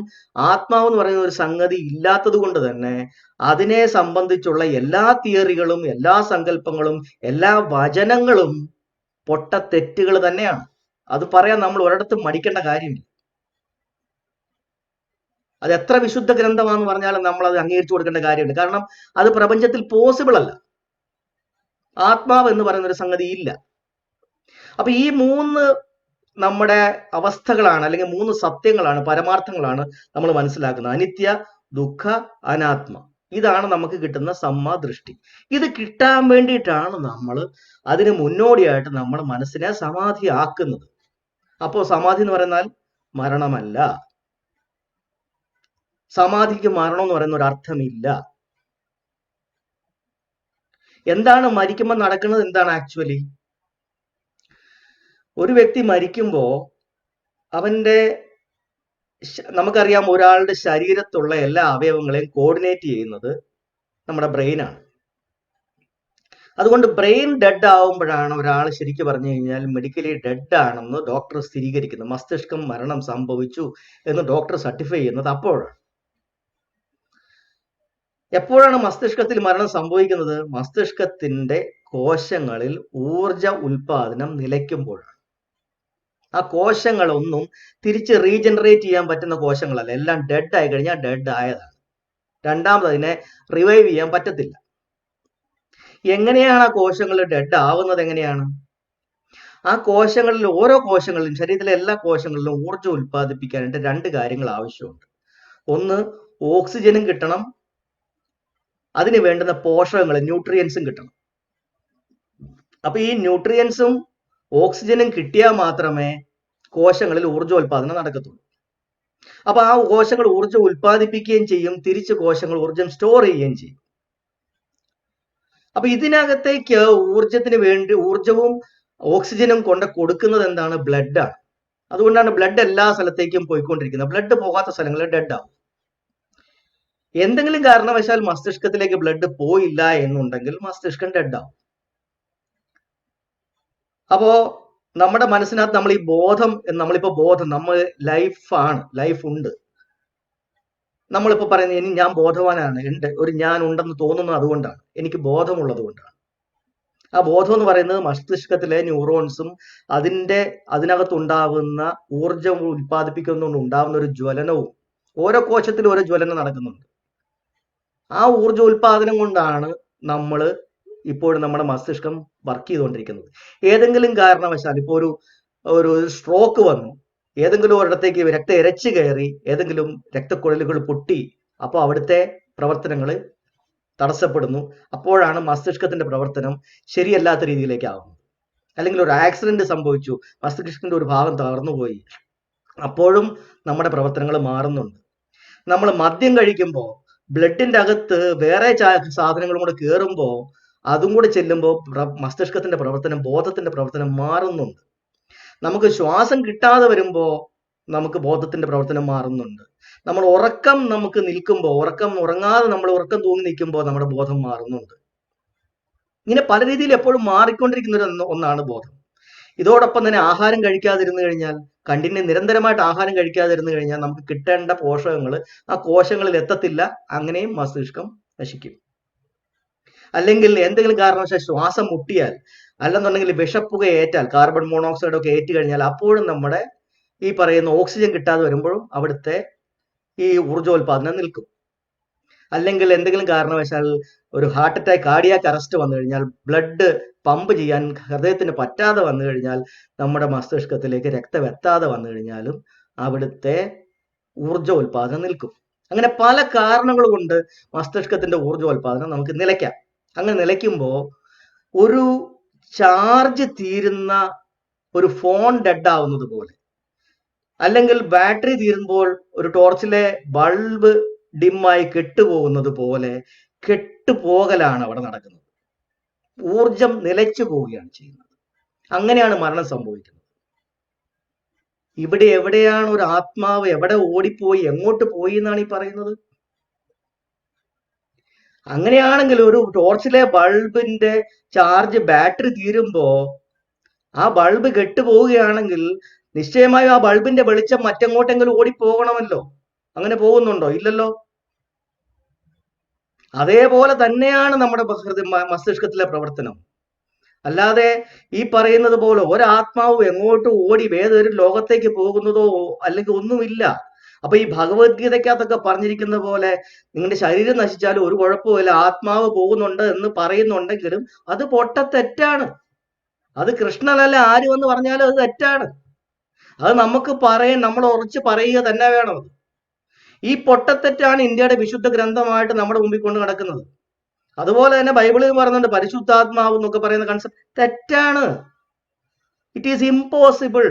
ആത്മാവ് എന്ന് പറയുന്ന ഒരു സംഗതി ഇല്ലാത്തത് കൊണ്ട് തന്നെ അതിനെ സംബന്ധിച്ചുള്ള എല്ലാ തിയറികളും, എല്ലാ സങ്കല്പങ്ങളും, എല്ലാ വചനങ്ങളും പൊട്ടത്തെറ്റുകൾ തന്നെയാണ്. അത് പറയാൻ നമ്മൾ ഒരിടത്തും മടിക്കേണ്ട കാര്യമില്ല. അത് എത്ര വിശുദ്ധ ഗ്രന്ഥമാണെന്ന് പറഞ്ഞാലും നമ്മൾ അത് അംഗീകരിച്ചു കൊടുക്കേണ്ട കാര്യമുണ്ട്. കാരണം അത് പ്രപഞ്ചത്തിൽ പോസിബിൾ അല്ല. ആത്മാവ് എന്ന് പറയുന്ന ഒരു സംഗതി ഇല്ല. അപ്പൊ ഈ 3 നമ്മുടെ അവസ്ഥകളാണ്, അല്ലെങ്കിൽ 3 സത്യങ്ങളാണ്, പരമാർത്ഥങ്ങളാണ് നമ്മൾ മനസ്സിലാക്കുന്നത്. അനിത്യ, ദുഃഖ, അനാത്മ. ഇതാണ് നമുക്ക് കിട്ടുന്ന സമ്മാദൃഷ്ടി. ഇത് കിട്ടാൻ വേണ്ടിയിട്ടാണ് നമ്മൾ അതിന് മുന്നോടിയായിട്ട് നമ്മൾ മനസ്സിനെ സമാധി ആക്കുന്നത്. അപ്പോ സമാധി എന്ന് പറയുന്നാൽ മരണമല്ല. സമാധിക്ക് മരണം എന്ന് പറയുന്ന ഒരു അർത്ഥമില്ല. എന്താണ് മരിക്കുമ്പോൾ നടക്കുന്നത്? എന്താണ് ആക്ച്വലി? ഒരു വ്യക്തി മരിക്കുമ്പോ നമുക്കറിയാം, ഒരാളുടെ ശരീരത്തുള്ള എല്ലാ അവയവങ്ങളെയും കോർഡിനേറ്റ് ചെയ്യുന്നത് നമ്മുടെ ബ്രെയിനാണ്. അതുകൊണ്ട് ബ്രെയിൻ ഡെഡ് ആവുമ്പോഴാണ് ഒരാൾ ശരിക്കും പറഞ്ഞു കഴിഞ്ഞാൽ മെഡിക്കലി ഡെഡ് ആണെന്ന് ഡോക്ടർ സ്ഥിരീകരിക്കുന്നത്. മസ്തിഷ്കം മരണം സംഭവിച്ചു എന്ന് ഡോക്ടർ സർട്ടിഫൈ ചെയ്യുന്നത് അപ്പോഴാണ്. എപ്പോഴാണ് മസ്തിഷ്കത്തിൽ മരണം സംഭവിക്കുന്നത്? മസ്തിഷ്കത്തിന്റെ കോശങ്ങളിൽ ഊർജ ഉൽപാദനം നിലയ്ക്കുമ്പോഴാണ്. ആ കോശങ്ങളൊന്നും തിരിച്ച് റീജനറേറ്റ് ചെയ്യാൻ പറ്റുന്ന കോശങ്ങളല്ല. എല്ലാം ഡെഡ് ആയി കഴിഞ്ഞാൽ ഡെഡ് ആയതാണ്. രണ്ടാമത് അതിനെ റിവൈവ് ചെയ്യാൻ പറ്റത്തില്ല. എങ്ങനെയാണ് ആ കോശങ്ങൾ ഡെഡ് ആവുന്നത്? എങ്ങനെയാണ്? ആ കോശങ്ങളിൽ, ഓരോ കോശങ്ങളിലും, ശരീരത്തിലെ എല്ലാ കോശങ്ങളിലും ഊർജ്ജം ഉൽപ്പാദിപ്പിക്കാനായിട്ട് 2 കാര്യങ്ങൾ ആവശ്യമുണ്ട്. ഒന്ന്, ഓക്സിജനും കിട്ടണം, അതിന് വേണ്ടുന്ന പോഷകങ്ങൾ, ന്യൂട്രിയൻസും കിട്ടണം. അപ്പൊ ഈ ന്യൂട്രിയൻസും ഓക്സിജനും കിട്ടിയാൽ മാത്രമേ കോശങ്ങളിൽ ഊർജ്ജോൽപാദനം നടക്കത്തുള്ളൂ. അപ്പൊ ആ കോശങ്ങൾ ഊർജ്ജം ഉൽപ്പാദിപ്പിക്കുകയും ചെയ്യും, തിരിച്ച് കോശങ്ങൾ ഊർജ്ജം സ്റ്റോർ ചെയ്യുകയും ചെയ്യും. അപ്പൊ ഇതിനകത്തേക്ക് ഊർജവും ഓക്സിജനും കൊണ്ട് കൊടുക്കുന്നത് എന്താണ്? ബ്ലഡാണ്. അതുകൊണ്ടാണ് ബ്ലഡ് എല്ലാ സ്ഥലത്തേക്കും പോയിക്കൊണ്ടിരിക്കുന്നത്. ബ്ലഡ് പോകാത്ത സ്ഥലങ്ങളിൽ ഡെഡ് ആവും. എന്തെങ്കിലും കാരണവശാൽ മസ്തിഷ്കത്തിലേക്ക് ബ്ലഡ് പോയില്ല എന്നുണ്ടെങ്കിൽ മസ്തിഷ്കം ഡെഡ് ആവും. അപ്പോ നമ്മുടെ മനസ്സിനകത്ത് നമ്മൾ ഈ ബോധം, നമ്മളിപ്പോ ബോധം, നമ്മൾ ലൈഫ് ഉണ്ട്. നമ്മളിപ്പോ പറയുന്നത് ഇനി ഞാൻ ബോധവാനാണ്, ഒരു ഞാൻ ഉണ്ടെന്ന് തോന്നുന്നത് അതുകൊണ്ടാണ്, എനിക്ക് ബോധമുള്ളത് കൊണ്ടാണ്. ആ ബോധം എന്ന് പറയുന്നത് മസ്തിഷ്കത്തിലെ ന്യൂറോൺസും അതിനകത്തുണ്ടാവുന്ന ഊർജം ഉൽപ്പാദിപ്പിക്കുന്നതുകൊണ്ട് ഉണ്ടാവുന്ന ഒരു ജ്വലനവും, ഓരോ കോശത്തിലും ഓരോ ജ്വലനം നടക്കുന്നുണ്ട്. ആ ഊർജോൽപാദനം കൊണ്ടാണ് നമ്മൾ ഇപ്പോഴും നമ്മുടെ മസ്തിഷ്കം വർക്ക് ചെയ്തുകൊണ്ടിരിക്കുന്നത്. ഏതെങ്കിലും കാരണവശാൽ ഇപ്പോൾ ഒരു സ്ട്രോക്ക് വന്നു, ഏതെങ്കിലും ഒരിടത്തേക്ക് രക്തം ഇരച്ചു കയറി, ഏതെങ്കിലും രക്തക്കുഴലുകൾ പൊട്ടി, അപ്പോൾ അവിടുത്തെ പ്രവർത്തനങ്ങൾ തടസ്സപ്പെടുന്നു. അപ്പോഴാണ് മസ്തിഷ്കത്തിന്റെ പ്രവർത്തനം ശരിയല്ലാത്ത രീതിയിലേക്ക് ആകുന്നത്. അല്ലെങ്കിൽ ഒരു ആക്സിഡന്റ് സംഭവിച്ചു, മസ്തിഷ്കത്തിന്റെ ഒരു ഭാഗം തകർന്നുപോയി, അപ്പോഴും നമ്മുടെ പ്രവർത്തനങ്ങൾ മാറുന്നുണ്ട്. നമ്മൾ മദ്യം കഴിക്കുമ്പോൾ ബ്ലഡിന്റെ അകത്ത് വേറെ സാധനങ്ങളും കൂടെ കയറുമ്പോൾ, അതും കൂടെ ചെല്ലുമ്പോൾ മസ്തിഷ്കത്തിന്റെ പ്രവർത്തനം, ബോധത്തിന്റെ പ്രവർത്തനം മാറുന്നുണ്ട്. നമുക്ക് ശ്വാസം കിട്ടാതെ വരുമ്പോൾ നമുക്ക് ബോധത്തിന്റെ പ്രവർത്തനം മാറുന്നുണ്ട്. നമ്മൾ നമുക്ക് നിൽക്കുമ്പോൾ, ഉറങ്ങാതെ നമ്മൾ ഉറക്കം തൂങ്ങി നിൽക്കുമ്പോൾ നമ്മുടെ ബോധം മാറുന്നുണ്ട്. ഇങ്ങനെ പല രീതിയിൽ എപ്പോഴും മാറിക്കൊണ്ടിരിക്കുന്ന ഒന്നാണ് ബോധം. ഇതോടൊപ്പം തന്നെ ആഹാരം കഴിക്കാതിരുന്നു കഴിഞ്ഞാൽ, നിരന്തരമായിട്ട് ആഹാരം കഴിക്കാതിരുന്നു കഴിഞ്ഞാൽ നമുക്ക് കിട്ടേണ്ട പോഷകങ്ങൾ ആ കോശങ്ങളിൽ എത്തത്തില്ല, അങ്ങനെയും മസ്തിഷ്കം നശിക്കും. അല്ലെങ്കിൽ എന്തെങ്കിലും കാരണവശാൽ ശ്വാസം മുട്ടിയാൽ, അല്ലെന്നുണ്ടെങ്കിൽ വിഷപ്പുക ഏറ്റാൽ, കാർബൺ മോണോക്സൈഡ് ഒക്കെ ഏറ്റ് കഴിഞ്ഞാൽ, അപ്പോഴും നമ്മുടെ ഈ പറയുന്ന ഓക്സിജൻ കിട്ടാതെ വരുമ്പോഴും അവിടുത്തെ ഈ ഊർജോൽപാദനം നിൽക്കും. അല്ലെങ്കിൽ എന്തെങ്കിലും കാരണവശാൽ ഒരു ഹാർട്ട് അറ്റാക്ക്, കാർഡിയാക് അറസ്റ്റ് വന്നു കഴിഞ്ഞാൽ, ബ്ലഡ് പമ്പ് ചെയ്യാൻ ഹൃദയത്തിന് പറ്റാതെ വന്നു കഴിഞ്ഞാൽ, നമ്മുടെ മസ്തിഷ്കത്തിലേക്ക് രക്തം എത്താതെ വന്നു കഴിഞ്ഞാലും അവിടുത്തെ ഊർജോൽപാദനം നിൽക്കും. അങ്ങനെ പല കാരണങ്ങൾ കൊണ്ട് മസ്തിഷ്കത്തിന്റെ ഊർജോൽപാദനം നമുക്ക് നിലയ്ക്കാം. അങ്ങനെ നിലയ്ക്കുമ്പോൾ ഒരു ചാർജ് തീരുന്ന ഒരു ഫോൺ ഡെഡ് ആവുന്നത് പോലെ, അല്ലെങ്കിൽ ബാറ്ററി തീരുമ്പോൾ ഒരു ടോർച്ചിലെ ബൾബ് ഡിമ്മായി കെട്ടുപോകുന്നത് പോലെ കെട്ടുപോകലാണ് അവിടെ നടക്കുന്നത്. ഊർജം നിലച്ചു പോവുകയാണ് ചെയ്യുന്നത്. അങ്ങനെയാണ് മരണം സംഭവിക്കുന്നത്. ഇവിടെ എവിടെയാണ് ഒരു ആത്മാവ്, എവിടെ ഓടിപ്പോയി, എങ്ങോട്ട് പോയി എന്നാണ് ഈ പറയുന്നത്? അങ്ങനെയാണെങ്കിൽ ഒരു ടോർച്ചിലെ ബൾബിന്റെ ചാർജ്, ബാറ്ററി തീരുമ്പോ ആ ബൾബ് കെട്ടുപോവുകയാണെങ്കിൽ നിശ്ചയമായും ആ ബൾബിന്റെ വെളിച്ചം മറ്റെങ്ങോട്ടെങ്കിലും ഓടിപ്പോകണമല്ലോ. അങ്ങനെ പോകുന്നുണ്ടോ? ഇല്ലല്ലോ. അതേപോലെ തന്നെയാണ് നമ്മുടെ മസ്തിഷ്കത്തിലെ പ്രവർത്തനം. അല്ലാതെ ഈ പറയുന്നത് പോലെ ഒരാത്മാവ് എങ്ങോട്ട് ഓടി വേറൊരു ലോകത്തേക്ക് പോകുന്നതോ അല്ലെങ്കിൽ ഒന്നുമില്ല. അപ്പൊ ഈ ഭഗവത്ഗീതയ്ക്കകത്തൊക്കെ പറഞ്ഞിരിക്കുന്ന പോലെ നിങ്ങളുടെ ശരീരം നശിച്ചാലും ഒരു കുഴപ്പമില്ല, ആത്മാവ് പോകുന്നുണ്ട് എന്ന് പറയുന്നുണ്ടെങ്കിലും അത് പൊട്ടത്തെറ്റാണ്. അത് കൃഷ്ണനല്ല ആര് വന്ന് പറഞ്ഞാലും അത് തെറ്റാണ്. അത് നമുക്ക് നമ്മൾ ഉറച്ച് പറയുക തന്നെ വേണം. ഈ പൊട്ടത്തെറ്റാണ് ഇന്ത്യയുടെ വിശുദ്ധ ഗ്രന്ഥമായിട്ട് നമ്മുടെ മുമ്പിൽ കൊണ്ട് നടക്കുന്നത്. അതുപോലെ തന്നെ ബൈബിളിൽ പറയുന്നുണ്ട് പരിശുദ്ധാത്മാവ് എന്നൊക്കെ പറയുന്ന കൺസെപ്റ്റ് തെറ്റാണ്. It is impossible.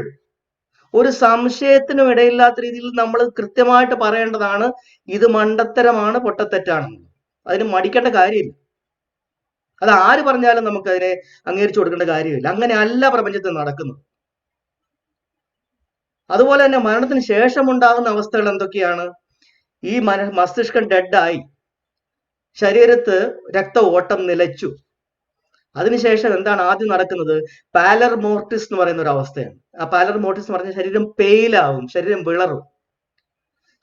ഒരു സംശയത്തിനും ഇടയില്ലാത്ത രീതിയിൽ നമ്മൾ കൃത്യമായിട്ട് പറയേണ്ടതാണ്, ഇത് മണ്ടത്തരമാണ്, പൊട്ടത്തെറ്റാണെന്ന്. അതിന് മടിക്കേണ്ട കാര്യമില്ല. അത് ആര് പറഞ്ഞാലും നമുക്ക് അതിനെ അംഗീകരിച്ചു കൊടുക്കേണ്ട കാര്യമില്ല. അങ്ങനെയല്ല പ്രപഞ്ചത്തിൽ നടക്കുന്നത്. അതുപോലെ തന്നെ മരണത്തിന് ശേഷം ഉണ്ടാകുന്ന അവസ്ഥകൾ എന്തൊക്കെയാണ്? ഈ മസ്തിഷ്കം ഡെഡായി, ശരീരത്ത് രക്ത ഓട്ടം നിലച്ചു. അതിനുശേഷം എന്താണ് ആദ്യം നടക്കുന്നത്? പാലർ മോർട്ടിസ് എന്ന് പറയുന്ന ഒരു അവസ്ഥയാണ്. ആ പാലർ മോർട്ടിസ് എന്ന് പറഞ്ഞാൽ ശരീരം പെയിലാവും, ശരീരം വിളറും.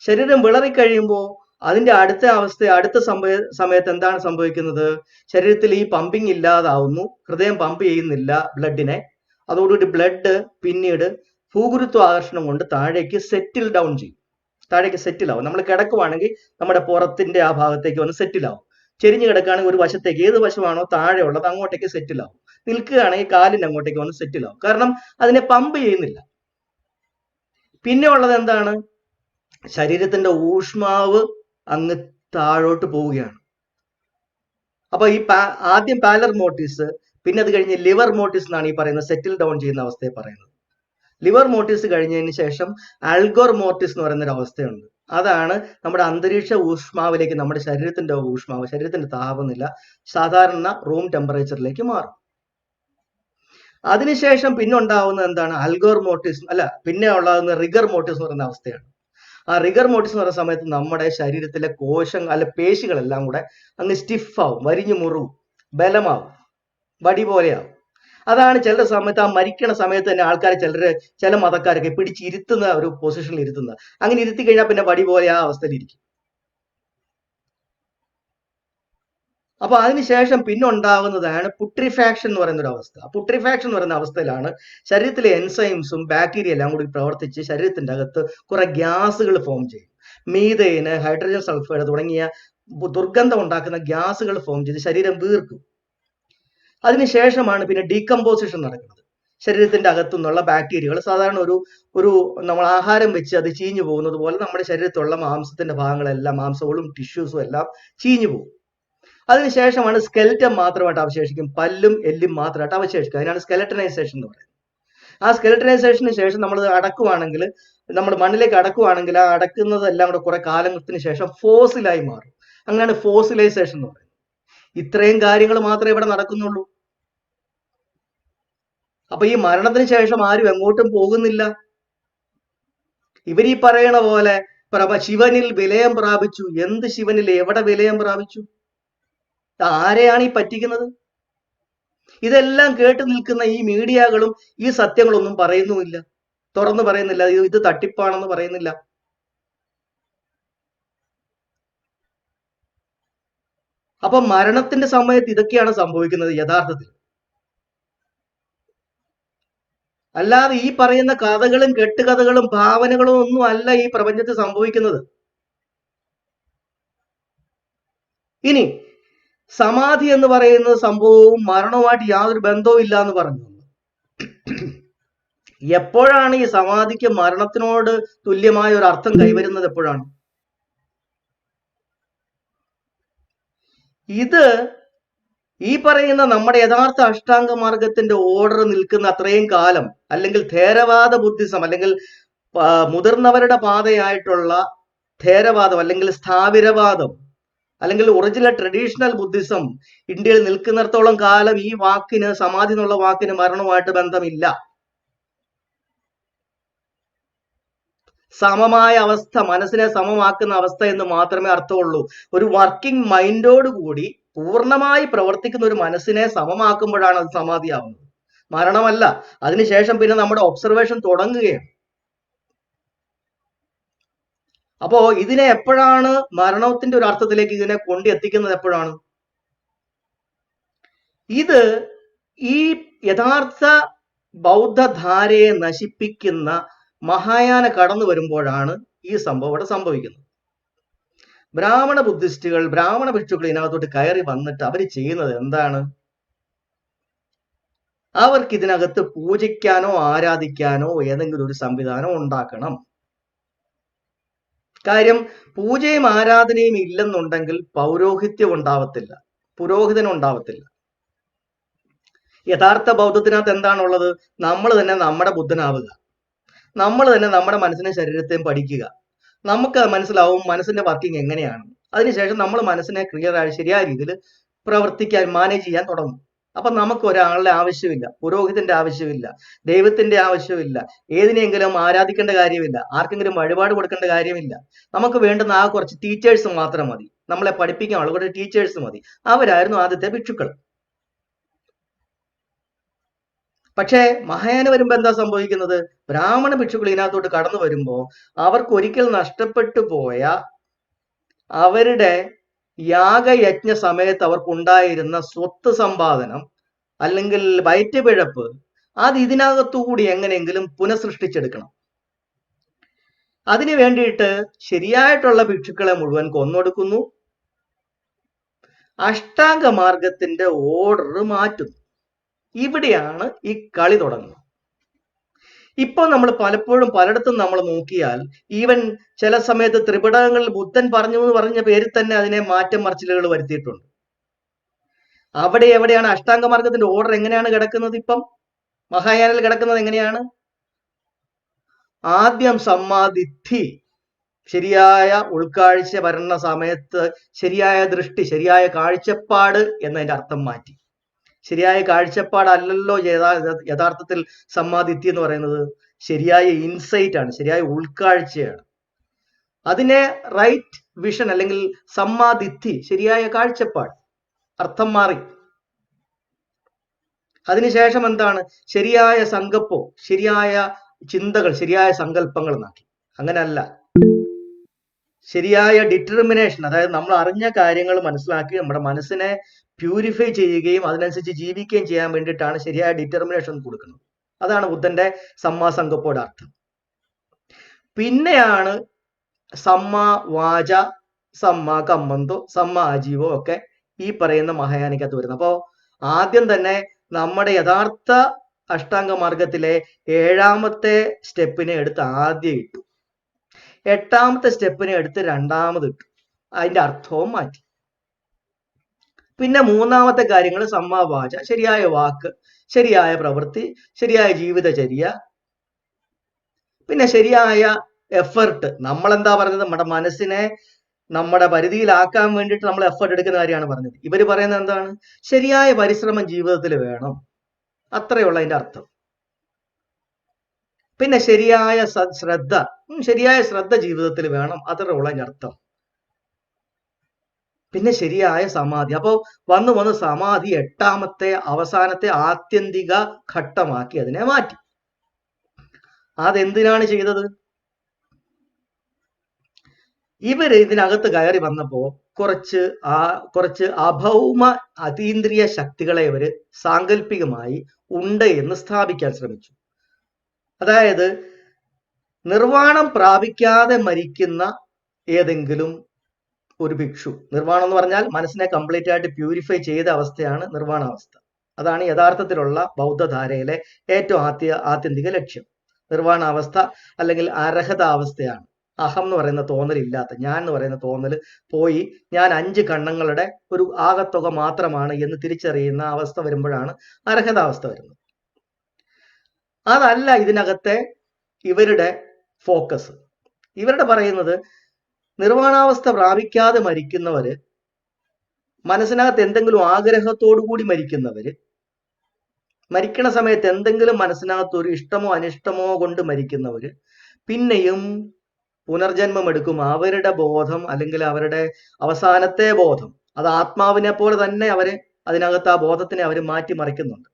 ശരീരം വിളറിക്കഴിയുമ്പോൾ അതിന്റെ അടുത്ത സമയത്ത് എന്താണ് സംഭവിക്കുന്നത്? ശരീരത്തിൽ ഈ പമ്പിങ് ഇല്ലാതാവുന്നു, ഹൃദയം പമ്പ് ചെയ്യുന്നില്ല ബ്ലഡിനെ. അതോടുകൂടി ബ്ലഡ് പിന്നീട് ഭൂഗുരുത്വ ആകർഷണം കൊണ്ട് താഴേക്ക് സെറ്റിൽ ഡൗൺ ചെയ്യും, താഴേക്ക് സെറ്റിൽ ആവും. നമ്മൾ കിടക്കുവാണെങ്കിൽ നമ്മുടെ പുറത്തിന്റെ ആ ഭാഗത്തേക്ക് വന്ന് സെറ്റിൽ ആവും. ചെരിഞ്ഞു കിടക്കുകയാണെങ്കിൽ ഒരു വശത്തേക്ക്, ഏത് വശമാണോ താഴെ ഉള്ളത് അങ്ങോട്ടേക്ക് സെറ്റിൽ ആവും. നിൽക്കുകയാണെങ്കിൽ കാലിന്റെ അങ്ങോട്ടേക്ക് വന്ന് സെറ്റിൽ ആവും. കാരണം അതിനെ പമ്പ് ചെയ്യുന്നില്ല. പിന്നെ ഉള്ളത് എന്താണ്? ശരീരത്തിന്റെ ഊഷ്മാവ് അങ്ങ് താഴോട്ട് പോവുകയാണ്. അപ്പൊ ഈ ആദ്യം പാലർ മോർട്ടിസ്, പിന്നെ അത് കഴിഞ്ഞ് ലിവർ മോർട്ടിസ് എന്നാണ് ഈ പറയുന്ന സെറ്റിൽ ഡൗൺ ചെയ്യുന്ന അവസ്ഥയെ പറയുന്നത്. ലിവർ മോർട്ടിസ് കഴിഞ്ഞതിന് ശേഷം ആൽഗോർ മോർട്ടിസ് എന്ന് പറയുന്ന ഒരു അവസ്ഥയുണ്ട്. അതാണ് നമ്മുടെ അന്തരീക്ഷ ഊഷ്മാവിലേക്ക്, നമ്മുടെ ശരീരത്തിന്റെ ഊഷ്മാവ്, ശരീരത്തിന്റെ താപനില സാധാരണ റൂം ടെമ്പറേച്ചറിലേക്ക് മാറും. അതിനുശേഷം പിന്നെ ഉണ്ടാവുന്നത് എന്താണ്? ആൽഗോർ മോർട്ടിസ് പിന്നെ ഉണ്ടാകുന്ന റിഗർ മോർട്ടിസ് എന്ന് പറയുന്ന അവസ്ഥയാണ്. ആ റിഗർ മോർട്ടിസ് എന്ന് പറയുന്ന സമയത്ത് നമ്മുടെ ശരീരത്തിലെ പേശികളെല്ലാം കൂടെ അങ്ങ് സ്റ്റിഫാവും, വരിഞ്ഞു മുറുവും, ബലമാവും, വടി പോലെയാവും. അതാണ് ചില സമയത്ത് ആ മരിക്കണ സമയത്ത് തന്നെ ആൾക്കാരെ ചില മതക്കാരൊക്കെ പിടിച്ചിരുത്തുന്ന ഒരു പൊസിഷനിൽ ഇരുത്തുന്നത്. അങ്ങനെ ഇരുത്തി കഴിഞ്ഞാൽ പിന്നെ വടി പോലെ ആ അവസ്ഥയിൽ ഇരിക്കും. അപ്പൊ അതിനുശേഷം പിന്നെ ഉണ്ടാകുന്നതാണ് പുട്രിഫാക്ഷൻ എന്ന് പറയുന്ന ഒരു അവസ്ഥ. പുട്രിഫാക്ഷൻ എന്ന് പറയുന്ന അവസ്ഥയിലാണ് ശരീരത്തിലെ എൻസൈംസും ബാക്ടീരിയ എല്ലാം കൂടി പ്രവർത്തിച്ച് ശരീരത്തിന്റെ അകത്ത് കുറെ ഗ്യാസുകൾ ഫോം ചെയ്യും. മീഥേന്, ഹൈഡ്രജൻ സൾഫൈഡ് തുടങ്ങിയ ദുർഗന്ധം ഉണ്ടാക്കുന്ന ഗ്യാസുകൾ ഫോം ചെയ്ത് ശരീരം വീർക്കും. അതിനുശേഷമാണ് പിന്നെ ഡീകമ്പോസിഷൻ നടക്കുന്നത്. ശരീരത്തിന്റെ അകത്തുനിന്നുള്ള ബാക്ടീരിയകൾ സാധാരണ ഒരു നമ്മൾ ആഹാരം വെച്ച് അത് ചീഞ്ഞു പോകുന്നത് പോലെ നമ്മുടെ ശരീരത്തിലുള്ള മാംസത്തിന്റെ ഭാഗങ്ങളെല്ലാം, മാംസങ്ങളും ടിഷ്യൂസും എല്ലാം ചീഞ്ഞു പോകും. അതിനുശേഷമാണ് സ്കെൽറ്റൻ മാത്രമായിട്ട് അവശേഷിക്കും, പല്ലും എല്ലും മാത്രമായിട്ട് അവശേഷിക്കും. അതിനാണ് സ്കെലറ്റനൈസേഷൻ എന്ന് പറയുന്നത്. ആ സ്കെലറ്റനൈസേഷന് ശേഷം നമ്മൾ അടക്കുവാണെങ്കിൽ, നമ്മൾ മണ്ണിലേക്ക് അടക്കുവാണെങ്കിൽ ആ അടക്കുന്നതെല്ലാം കൂടെ കുറെ കാലത്തിന് ശേഷം ഫോസിലായി മാറും. അങ്ങനെയാണ് ഫോസിലൈസേഷൻ എന്ന് പറയുന്നത്. ഇത്രയും കാര്യങ്ങൾ മാത്രമേ ഇവിടെ നടക്കുന്നുള്ളൂ. അപ്പൊ ഈ മരണത്തിന് ശേഷം ആരും എങ്ങോട്ടും പോകുന്നില്ല. ഇവരീ പറയണ പോലെ ശിവനിൽ വിലയം പ്രാപിച്ചു. എന്ത് ശിവനിൽ? എവിടെ വിലയം പ്രാപിച്ചു? ആരെയാണ് ഈ പറ്റിക്കുന്നത്? ഇതെല്ലാം കേട്ട് നിൽക്കുന്ന ഈ മീഡിയകളും ഈ സത്യങ്ങളൊന്നും പറയുന്നുമില്ല, തുറന്നു പറയുന്നില്ല. ഇത് തട്ടിപ്പാണെന്ന് പറയുന്നില്ല. അപ്പൊ മരണത്തിന്റെ സമയത്ത് ഇതൊക്കെയാണ് സംഭവിക്കുന്നത് യഥാർത്ഥത്തിൽ. അല്ലാതെ ഈ പറയുന്ന കഥകളും കെട്ടുകഥകളും ഭാവനകളും ഒന്നും അല്ല ഈ പ്രപഞ്ചത്തിൽ സംഭവിക്കുന്നത്. ഇനി സമാധി എന്ന് പറയുന്ന സംഭവവും മരണവുമായിട്ട് യാതൊരു ബന്ധവും ഇല്ല എന്ന് പറഞ്ഞു. എപ്പോഴാണ് ഈ സമാധിക്ക് മരണത്തിനോട് തുല്യമായ ഒരു അർത്ഥം കൈവരുന്നത്? എപ്പോഴാണ്? ഇത് ഈ പറയുന്ന നമ്മുടെ യഥാർത്ഥ അഷ്ടാംഗ മാർഗത്തിന്റെ ഓർഡർ നിൽക്കുന്ന അത്രയും കാലം, അല്ലെങ്കിൽ ഥേരവാദ ബുദ്ധിസം, അല്ലെങ്കിൽ മുതിർന്നവരുടെ പാതയായിട്ടുള്ള ഥേരവാദം, അല്ലെങ്കിൽ സ്ഥാവിരവാദം, അല്ലെങ്കിൽ ഒറിജിനൽ ട്രഡീഷണൽ ബുദ്ധിസം ഇന്ത്യയിൽ നിൽക്കുന്നിടത്തോളം കാലം ഈ വാക്കിന്, സമാധി എന്നുള്ള വാക്കിന് മരണവുമായിട്ട് ബന്ധമില്ല. സമമായ അവസ്ഥ, മനസ്സിനെ സമമാക്കുന്ന അവസ്ഥ എന്ന് മാത്രമേ അർത്ഥമുള്ളൂ. ഒരു വർക്കിംഗ് മൈൻഡോട് കൂടി പൂർണ്ണമായി പ്രവർത്തിക്കുന്ന ഒരു മനസ്സിനെ സമമാക്കുമ്പോഴാണ് അത് സമാധിയാവുന്നത്, മരണമല്ല. അതിനുശേഷം പിന്നെ നമ്മുടെ ഒബ്സർവേഷൻ തുടങ്ങുകയാണ്. അപ്പോ ഇതിനെ എപ്പോഴാണ് മരണത്തിന്റെ ഒരു അർത്ഥത്തിലേക്ക് ഇതിനെ കൊണ്ടെത്തിക്കുന്നത്? എപ്പോഴാണ്? ഇത് ഈ യഥാർത്ഥ ബൗദ്ധധാരയെ നശിപ്പിക്കുന്ന മഹായാന കടന്നു വരുമ്പോഴാണ് ഈ സംഭവം ഇവിടെ സംഭവിക്കുന്നത്. ബ്രാഹ്മണ ബുദ്ധിസ്റ്റുകൾ, ബ്രാഹ്മണ ഭിക്ഷുക്കൾ ഇതിനകത്തോട്ട് കയറി വന്നിട്ട് അവർ ചെയ്യുന്നത് എന്താണ്? അവർക്ക് ഇതിനകത്ത് പൂജിക്കാനോ ആരാധിക്കാനോ ഏതെങ്കിലും ഒരു സംവിധാനം ഉണ്ടാക്കണം. കാര്യം, പൂജയും ആരാധനയും ഇല്ലെന്നുണ്ടെങ്കിൽ പൗരോഹിത്യം ഉണ്ടാവത്തില്ല, പുരോഹിതനും ഉണ്ടാവത്തില്ല. യഥാർത്ഥ ബൗദ്ധത്തിനകത്ത് എന്താണുള്ളത്? നമ്മൾ തന്നെ നമ്മുടെ ബുദ്ധനാവുക, നമ്മൾ തന്നെ നമ്മുടെ മനസ്സിനെ ശരീരത്തെയും പഠിക്കുക. നമുക്ക് മനസ്സിലാവും മനസ്സിന്റെ വർക്കിംഗ് എങ്ങനെയാണ്. അതിനുശേഷം നമ്മൾ മനസ്സിനെ ശരിയായ രീതിയിൽ പ്രവർത്തിക്കാൻ, മാനേജ് ചെയ്യാൻ തുടങ്ങും. അപ്പൊ നമുക്ക് ഒരാളുടെ ആവശ്യമില്ല, പുരോഹിതന്റെ ആവശ്യമില്ല, ദൈവത്തിന്റെ ആവശ്യമില്ല, ഏതിനെങ്കിലും ആരാധിക്കേണ്ട കാര്യമില്ല, ആർക്കെങ്കിലും വഴിപാട് കൊടുക്കേണ്ട കാര്യമില്ല. നമുക്ക് വേണ്ടുന്ന ആ കുറച്ച് ടീച്ചേഴ്സ് മാത്രം മതി, നമ്മളെ പഠിപ്പിക്കാൻ ആളുകളുടെ ടീച്ചേഴ്സ് മതി. അവരായിരുന്നു ആദ്യത്തെ ഭിക്ഷുക്കൾ. പക്ഷേ മഹായാന വരുമ്പോ എന്താ സംഭവിക്കുന്നത്? ബ്രാഹ്മണ ഭിക്ഷുക്കൾ ഇതിനകത്തോട്ട് കടന്നു വരുമ്പോ അവർക്ക് ഒരിക്കൽ നഷ്ടപ്പെട്ടു പോയ അവരുടെ യാഗയജ്ഞ സമയത്ത് അവർക്കുണ്ടായിരുന്ന സ്വത്ത് സമ്പാദനം, അല്ലെങ്കിൽ വയറ്റുപിഴപ്പ്, അത് ഇതിനകത്തുകൂടി എങ്ങനെയെങ്കിലും പുനഃസൃഷ്ടിച്ചെടുക്കണം. അതിനു വേണ്ടിയിട്ട് ശരിയായിട്ടുള്ള ഭിക്ഷുക്കളെ മുഴുവൻ കൊന്നൊടുക്കുന്നു, അഷ്ടാംഗ മാർഗത്തിന്റെ ഓർഡർ മാറ്റുന്നു. ഇവിടെയാണ് ഈ കളി തുടങ്ങുന്നത്. ഇപ്പൊ നമ്മൾ പലപ്പോഴും പലയിടത്തും നമ്മൾ നോക്കിയാൽ, ഈവൻ ചില സമയത്ത് ത്രിപിടകങ്ങളിൽ ബുദ്ധൻ പറഞ്ഞു എന്ന് പറഞ്ഞ പേരിൽ തന്നെ അതിനെ മാറ്റം മറിച്ചിലുകൾ വരുത്തിയിട്ടുണ്ട്. അവിടെ എവിടെയാണ് അഷ്ടാംഗ മാർഗത്തിന്റെ ഓർഡർ എങ്ങനെയാണ് കിടക്കുന്നത്? ഇപ്പം മഹായാനിൽ കിടക്കുന്നത് എങ്ങനെയാണ്? ആദ്യം സമ്മാദിദ്ധി, ശരിയായ ഉൾക്കാഴ്ച വരുന്ന സമയത്ത് ശരിയായ ദൃഷ്ടി, ശരിയായ കാഴ്ചപ്പാട് എന്നതിന്റെ അർത്ഥം മാറ്റി. ശരിയായ കാഴ്ചപ്പാടല്ലല്ലോ യഥാർത്ഥത്തിൽ സമ്മാദിത്യം എന്ന് പറയുന്നത്. ശരിയായ ഇൻസൈറ്റ് ആണ്, ശരിയായ ഉൾക്കാഴ്ചയാണ്. അതിനെ റൈറ്റ് വിഷൻ അല്ലെങ്കിൽ സമ്മാദിത്തി, ശരിയായ കാഴ്ചപ്പാട്, അർത്ഥം മാറി. അതിനുശേഷം എന്താണ്? ശരിയായ സങ്കല്പം, ശരിയായ ചിന്തകൾ, ശരിയായ സങ്കല്പങ്ങൾ എന്നാക്കി. അങ്ങനല്ല, ശരിയായ ഡിറ്റർമിനേഷൻ, അതായത് നമ്മൾ അറിഞ്ഞ കാര്യങ്ങൾ മനസ്സിലാക്കി നമ്മുടെ മനസ്സിനെ പ്യൂരിഫൈ ചെയ്യുകയും അതിനനുസരിച്ച് ജീവിക്കുകയും ചെയ്യാൻ വേണ്ടിയിട്ടാണ് ശരിയായ ഡിറ്റർമിനേഷൻ കൊടുക്കുന്നത്. അതാണ് ബുദ്ധന്റെ സമ്മാ സങ്കല്പയുടെ അർത്ഥം. പിന്നെയാണ് സമ്മാ വാച, സമ്മാ കമ്മന്തോ, സമ്മാ ആജീവോ ഒക്കെ ഈ പറയുന്ന മഹായാനിക്കകത്ത് വരുന്നത്. അപ്പോൾ ആദ്യം തന്നെ നമ്മുടെ യഥാർത്ഥ അഷ്ടാംഗ മാർഗത്തിലെ 7ാമത്തെ സ്റ്റെപ്പിനെ എടുത്ത് ആദ്യം ഇട്ടു, 8ാമത്തെ സ്റ്റെപ്പിനെ എടുത്ത് 2ാമത് ഇട്ടു, അതിന്റെ അർത്ഥവും മാറ്റി. പിന്നെ 3ാമത്തെ കാര്യങ്ങൾ സമ്മാ വാച, ശരിയായ വാക്ക്, ശരിയായ പ്രവൃത്തി, ശരിയായ ജീവിതചര്യ, പിന്നെ ശരിയായ എഫർട്ട്. നമ്മൾ എന്താ പറഞ്ഞത്? നമ്മുടെ മനസ്സിനെ നമ്മുടെ പരിധിയിലാക്കാൻ വേണ്ടിയിട്ട് നമ്മൾ എഫർട്ട് എടുക്കുന്ന കാര്യമാണ് പറഞ്ഞത്. ഇവര് പറയുന്നത് എന്താണ്? ശരിയായ പരിശ്രമം ജീവിതത്തിൽ വേണം, അത്രയുള്ള അതിന്റെ അർത്ഥം. പിന്നെ ശരിയായ ശ്രദ്ധ, ശരിയായ ശ്രദ്ധ ജീവിതത്തിൽ വേണം, അത്രയുള്ള അതിന്റെ അർത്ഥം. പിന്നെ ശരിയായ സമാധി. അപ്പോ വന്ന് സമാധി 8ാമത്തെ അവസാനത്തെ ആത്യന്തിക ഘട്ടമാക്കി അതിനെ മാറ്റി. അതെന്തിനാണ് ചെയ്തത്? ഇവര് ഇതിനകത്ത് കയറി വന്നപ്പോ കുറച്ച് അഭൗമ അതീന്ദ്രിയ ശക്തികളെ ഇവര് സാങ്കല്പികമായി ഉണ്ട് എന്ന് സ്ഥാപിക്കാൻ ശ്രമിച്ചു. അതായത് നിർവാണം പ്രാപിക്കാതെ മരിക്കുന്ന ഏതെങ്കിലും ഒരു ഭിക്ഷു, നിർവാണം എന്ന് പറഞ്ഞാൽ മനസ്സിനെ കംപ്ലീറ്റ് ആയിട്ട് പ്യൂരിഫൈ ചെയ്ത അവസ്ഥയാണ് നിർവാണാവസ്ഥ. അതാണ് യഥാർത്ഥത്തിലുള്ള ബൗദ്ധധാരയിലെ ഏറ്റവും ആത്യന്തിക ലക്ഷ്യം. നിർവാണാവസ്ഥ അല്ലെങ്കിൽ അർഹതാവസ്ഥയാണ്. അഹം എന്ന് പറയുന്ന തോന്നലില്ലാത്ത, ഞാൻ എന്ന് പറയുന്ന തോന്നൽ പോയി ഞാൻ 5 കണ്ണങ്ങളുടെ ഒരു ആകത്തുക മാത്രമാണ് എന്ന് തിരിച്ചറിയുന്ന അവസ്ഥ വരുമ്പോഴാണ് അർഹതാവസ്ഥ വരുന്നത്. അതല്ല ഇതിനകത്തെ ഇവരുടെ ഫോക്കസ്. ഇവരുടെ പറയുന്നത് നിർവാണാവസ്ഥ പ്രാപിക്കാതെ മരിക്കുന്നവര്, മനസ്സിനകത്ത് എന്തെങ്കിലും ആഗ്രഹത്തോടു കൂടി മരിക്കുന്നവര്, മരിക്കണ സമയത്ത് എന്തെങ്കിലും മനസ്സിനകത്ത് ഒരു ഇഷ്ടമോ അനിഷ്ടമോ കൊണ്ട് മരിക്കുന്നവര് പിന്നെയും പുനർജന്മം എടുക്കും. അവരുടെ ബോധം അല്ലെങ്കിൽ അവരുടെ അവസാനത്തെ ബോധം അത് ആത്മാവിനെ പോലെ തന്നെ അവര് അതിനകത്ത് ആ ബോധത്തിനെ അവർ മാറ്റിമറിക്കുന്നുണ്ട്.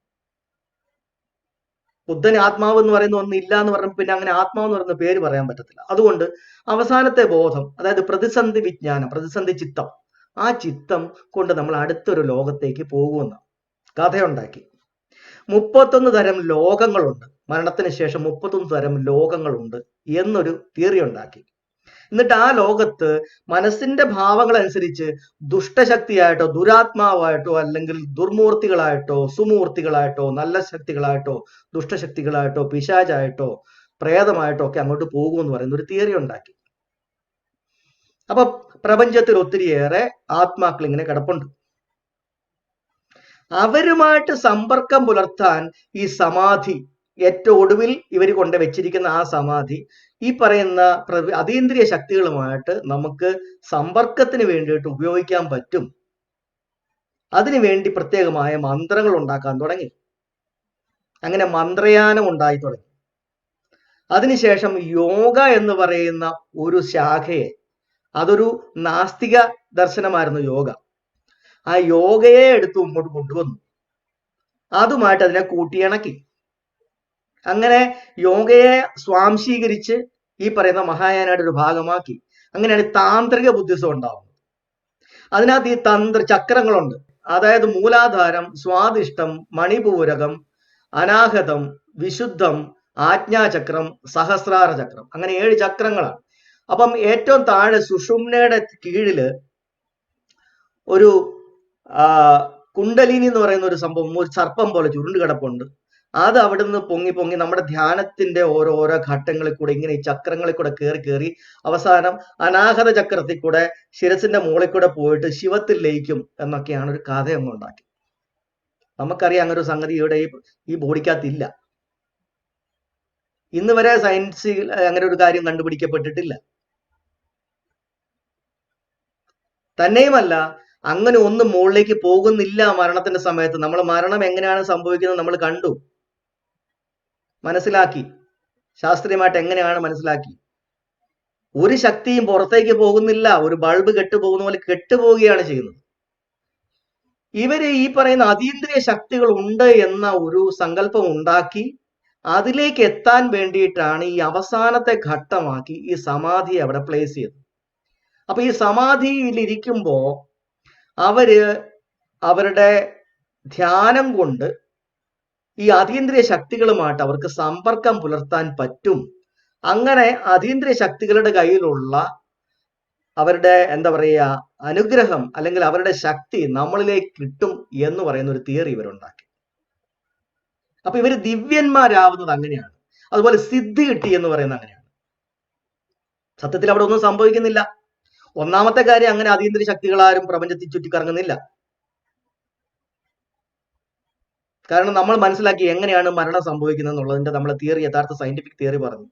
ബുദ്ധന് ആത്മാവ് എന്ന് പറയുന്ന ഒന്നില്ല എന്ന് പറഞ്ഞപ്പോൾ പിന്നെ അങ്ങനെ ആത്മാവ് എന്ന് പറയുന്ന പേര് പറയാൻ പറ്റത്തില്ല. അതുകൊണ്ട് അവസാനത്തെ ബോധം, അതായത് പ്രതിസന്ധി വിജ്ഞാനം, പ്രതിസന്ധി ചിത്തം, ആ ചിത്തം കൊണ്ട് നമ്മൾ അടുത്തൊരു ലോകത്തേക്ക് പോകുമെന്ന് കഥയുണ്ടാക്കി. 31 തരം ലോകങ്ങളുണ്ട്, മരണത്തിന് ശേഷം 31 തരം ലോകങ്ങളുണ്ട് എന്നൊരു തിയറി ഉണ്ടാക്കി. എന്നിട്ട് ആ ലോകത്ത് മനസ്സിന്റെ ഭാവങ്ങൾ അനുസരിച്ച് ദുഷ്ടശക്തിയായിട്ടോ ദുരാത്മാവായിട്ടോ അല്ലെങ്കിൽ ദുർമൂർത്തികളായിട്ടോ സുമൂർത്തികളായിട്ടോ നല്ല ശക്തികളായിട്ടോ ദുഷ്ടശക്തികളായിട്ടോ പിശാചായിട്ടോ പ്രേതമായിട്ടോ ഒക്കെ അങ്ങോട്ട് പോകുമെന്ന് പറയുന്ന ഒരു തിയറി ഉണ്ടാക്കി. അപ്പൊ പ്രപഞ്ചത്തിൽ ഒത്തിരിയേറെ ആത്മാക്കൾ ഇങ്ങനെ കിടപ്പുണ്ട്. അവരുമായിട്ട് സമ്പർക്കം പുലർത്താൻ ഈ സമാധി, ഏറ്റവും ഒടുവിൽ ഇവർ കൊണ്ട് വെച്ചിരിക്കുന്ന ആ സമാധി, ഈ പറയുന്ന അതീന്ദ്രിയ ശക്തികളുമായിട്ട് നമുക്ക് സമ്പർക്കത്തിന് വേണ്ടിയിട്ട് ഉപയോഗിക്കാൻ പറ്റും. അതിനുവേണ്ടി പ്രത്യേകമായ മന്ത്രങ്ങൾ ഉണ്ടാക്കാൻ തുടങ്ങി. അങ്ങനെ മന്ത്രയാനം ഉണ്ടായി തുടങ്ങി. അതിനുശേഷം യോഗ എന്ന് പറയുന്ന ഒരു ശാഖയെ, അതൊരു നാസ്തിക ദർശനമായിരുന്നു യോഗ, ആ യോഗയെ എടുത്ത് മുമ്പോട്ട് കൊണ്ടുവന്നു. അതുമായിട്ട് അതിനെ കൂട്ടിയിണക്കി. അങ്ങനെ യോഗയെ സ്വാംശീകരിച്ച് ഈ പറയുന്ന മഹായാനയുടെ ഒരു ഭാഗമാക്കി. അങ്ങനെയാണ് താന്ത്രിക ബുദ്ധിസം ഉണ്ടാവുന്നത്. അതിനകത്ത് ഈ ചക്രങ്ങളുണ്ട്. അതായത് മൂലാധാരം, സ്വാദിഷ്ടം, മണിപൂരകം, അനാഹതം, വിശുദ്ധം, ആജ്ഞാചക്രം, സഹസ്രാര ചക്രം, അങ്ങനെ 7 ചക്രങ്ങളാണ്. അപ്പം ഏറ്റവും താഴെ സുഷുമ്നയുടെ കീഴില് ഒരു കുണ്ടലിനി എന്ന് പറയുന്ന ഒരു സംഭവം, ഒരു സർപ്പം പോലെ ചുരുണ്ട് കിടപ്പുണ്ട്. അത് അവിടുന്ന് പൊങ്ങി പൊങ്ങി നമ്മുടെ ധ്യാനത്തിന്റെ ഓരോ ഘട്ടങ്ങളിൽ കൂടെ ഇങ്ങനെ ഈ ചക്രങ്ങളിൽ കൂടെ കയറി അവസാനം അനാഹത ചക്രത്തിൽ കൂടെ ശിരസിന്റെ മുകളിൽ കൂടെ പോയിട്ട് ശിവത്തിൽ ലയിക്കും എന്നൊക്കെയാണ് ഒരു കഥ ഉണ്ടാക്കി. നമുക്കറിയാം അങ്ങനെ ഒരു സംഗതി ഇവിടെ ഈ ബോഡിക്കകത്തില്ല. ഇന്ന് വരെ സയൻസിൽ അങ്ങനെ ഒരു കാര്യം കണ്ടുപിടിക്കപ്പെട്ടിട്ടില്ല. തന്നെയുമല്ല, അങ്ങനെ ഒന്നും മുകളിലേക്ക് പോകുന്നില്ല മരണത്തിന്റെ സമയത്ത്. നമ്മൾ മരണം എങ്ങനെയാണ് സംഭവിക്കുന്നത് നമ്മൾ കണ്ടു, മനസ്സിലാക്കി, ശാസ്ത്രീയമായിട്ട് എങ്ങനെയാണ് മനസ്സിലാക്കി. ഒരു ശക്തിയും പുറത്തേക്ക് പോകുന്നില്ല. ഒരു ബൾബ് കെട്ടുപോകുന്ന പോലെ കെട്ടുപോവുകയാണ് ചെയ്യുന്നത്. ഇവര് ഈ പറയുന്ന അതീന്ദ്രിയ ശക്തികൾ ഉണ്ട് എന്ന ഒരു സങ്കല്പം ഉണ്ടാക്കി അതിലേക്ക് എത്താൻ വേണ്ടിയിട്ടാണ് ഈ അവസാനത്തെ ഘട്ടമാക്കി ഈ സമാധിയെ അവിടെ പ്ലേസ് ചെയ്തത്. അപ്പൊ ഈ സമാധിയിൽ ഇരിക്കുമ്പോ അവര് അവരുടെ ധ്യാനം കൊണ്ട് ഈ അതീന്ദ്രിയ ശക്തികളുമായിട്ട് അവർക്ക് സമ്പർക്കം പുലർത്താൻ പറ്റും. അങ്ങനെ അതീന്ദ്രിയ ശക്തികളുടെ കയ്യിലുള്ള അവരുടെ എന്താ പറയുക അനുഗ്രഹം അല്ലെങ്കിൽ അവരുടെ ശക്തി നമ്മളിലേക്ക് കിട്ടും എന്ന് പറയുന്ന ഒരു തിയറി ഇവരുണ്ടാക്കി. അപ്പൊ ഇവര് ദിവ്യന്മാരാവുന്നത് അങ്ങനെയാണ്. അതുപോലെ സിദ്ധി കിട്ടി എന്ന് പറയുന്നത് അങ്ങനെയാണ്. സത്യത്തിൽ അവിടെ ഒന്നും സംഭവിക്കുന്നില്ല. ഒന്നാമത്തെ കാര്യം, അങ്ങനെ അതീന്ദ്രിയ ശക്തികളാരും പ്രപഞ്ചത്തിൽ ചുറ്റിക്കറങ്ങുന്നില്ല. കാരണം നമ്മൾ മനസ്സിലാക്കി എങ്ങനെയാണ് മരണം സംഭവിക്കുന്നത് എന്നുള്ളതിന്റെ നമ്മളെ തിയറി, യഥാർത്ഥ സയന്റിഫിക് തിയറി പറഞ്ഞു.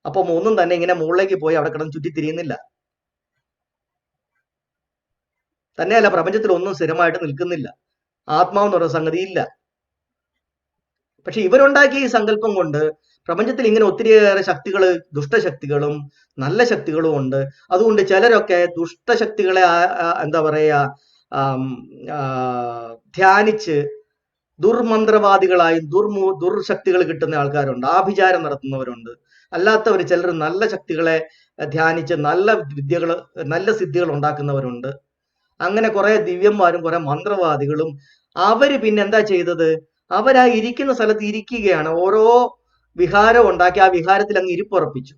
അപ്പം ഒന്നും തന്നെ ഇങ്ങനെ മുകളിലേക്ക് പോയി അവിടെ കിടന്ന് ചുറ്റിത്തിരിയുന്നില്ല. തന്നെയല്ല, പ്രപഞ്ചത്തിൽ ഒന്നും സ്ഥിരമായിട്ട് നിൽക്കുന്നില്ല. ആത്മാവെന്ന് പറയുന്ന സംഗതി ഇല്ല. പക്ഷെ ഇവരുണ്ടാക്കിയ ഈ സങ്കല്പം കൊണ്ട് പ്രപഞ്ചത്തിൽ ഇങ്ങനെ ഒത്തിരിയേറെ ശക്തികൾ, ദുഷ്ടശക്തികളും നല്ല ശക്തികളും ഉണ്ട്. അതുകൊണ്ട് ചിലരൊക്കെ ദുഷ്ടശക്തികളെ എന്താ പറയാ ധ്യാനിച്ച് ദുർമന്ത്രവാദികളായും ദുർശക്തികൾ കിട്ടുന്ന ആൾക്കാരുണ്ട്, ആഭിചാരം നടത്തുന്നവരുണ്ട്. അല്ലാത്തവർ ചിലർ നല്ല ശക്തികളെ ധ്യാനിച്ച് നല്ല വിദ്യകൾ, നല്ല സിദ്ധികൾ ഉണ്ടാക്കുന്നവരുണ്ട്. അങ്ങനെ കുറെ ദിവ്യന്മാരും കുറെ മന്ത്രവാദികളും. അവര് പിന്നെ എന്താ ചെയ്തത്, അവരാ ഇരിക്കുന്ന സ്ഥലത്ത് ഇരിക്കുകയാണ്. ഓരോ വിഹാരം ഉണ്ടാക്കി ആ വിഹാരത്തിൽ അങ്ങ് ഇരിപ്പുറപ്പിച്ചു,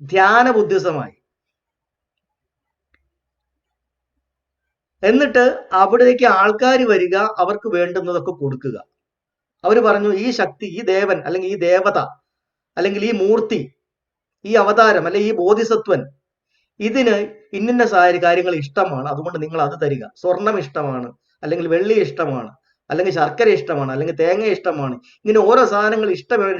ധ്യാന ബുദ്ധിസമായി. എന്നിട്ട് അവിടേക്ക് ആൾക്കാർ വരിക, അവർക്ക് വേണ്ടുന്നതൊക്കെ കൊടുക്കുക. അവർ പറഞ്ഞു, ഈ ശക്തി, ഈ ദേവൻ അല്ലെങ്കിൽ ഈ ദേവത അല്ലെങ്കിൽ ഈ മൂർത്തി, ഈ അവതാരം അല്ലെങ്കിൽ ഈ ബോധിസത്വൻ, ഇതിന് ഇന്നിന്ന കാര്യങ്ങൾ ഇഷ്ടമാണ്, അതുകൊണ്ട് നിങ്ങൾ അത് തരിക. സ്വർണം ഇഷ്ടമാണ്, അല്ലെങ്കിൽ വെള്ളി ഇഷ്ടമാണ്, അല്ലെങ്കിൽ ശർക്കര ഇഷ്ടമാണ്, അല്ലെങ്കിൽ തേങ്ങ ഇഷ്ടമാണ്. ഇങ്ങനെ ഓരോ സാധനങ്ങൾ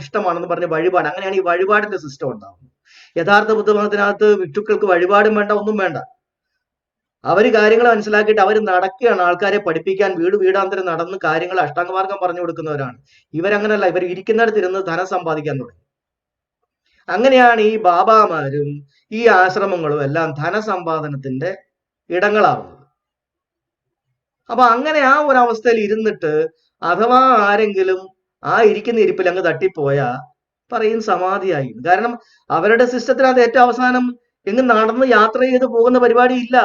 ഇഷ്ടമാണെന്ന് പറഞ്ഞ് വഴിപാട്. അങ്ങനെയാണ് ഈ വഴിപാടിന്റെ സിസ്റ്റം ഉണ്ടാവുന്നത്. യഥാർത്ഥ ബുദ്ധമതത്തിനകത്ത് ഭിക്ഷുക്കൾക്ക് വഴിപാടും വേണ്ട, ഒന്നും വേണ്ട. അവര് കാര്യങ്ങൾ മനസ്സിലാക്കിയിട്ട് അവർ നടക്കുകയാണ്, ആൾക്കാരെ പഠിപ്പിക്കാൻ വീട് വീടാന്തരം നടന്ന് കാര്യങ്ങൾ അഷ്ടാംഗമാർഗം പറഞ്ഞു കൊടുക്കുന്നവരാണ്. ഇവരങ്ങനല്ല, ഇവർ ഇരിക്കുന്നിടത്ത് ഇരുന്ന് ധനം സമ്പാദിക്കാൻ തുടങ്ങി. അങ്ങനെയാണ് ഈ ബാബാമാരും ഈ ആശ്രമങ്ങളും എല്ലാം ധനസമ്പാദനത്തിന്റെ ഇടങ്ങളാവുന്നത്. അപ്പൊ അങ്ങനെ ആ ഒരു അവസ്ഥയിൽ ഇരുന്നിട്ട് അഥവാ ആരെങ്കിലും ആ ഇരിക്കുന്ന ഇരിപ്പിൽ അങ്ങ് തട്ടിപ്പോയാ പറയും സമാധിയായി. കാരണം അവരുടെ സിസ്റ്റത്തിനകത്ത് ഏറ്റവും അവസാനം എങ്ങും നടന്ന് യാത്ര ചെയ്ത് പോകുന്ന പരിപാടി ഇല്ല,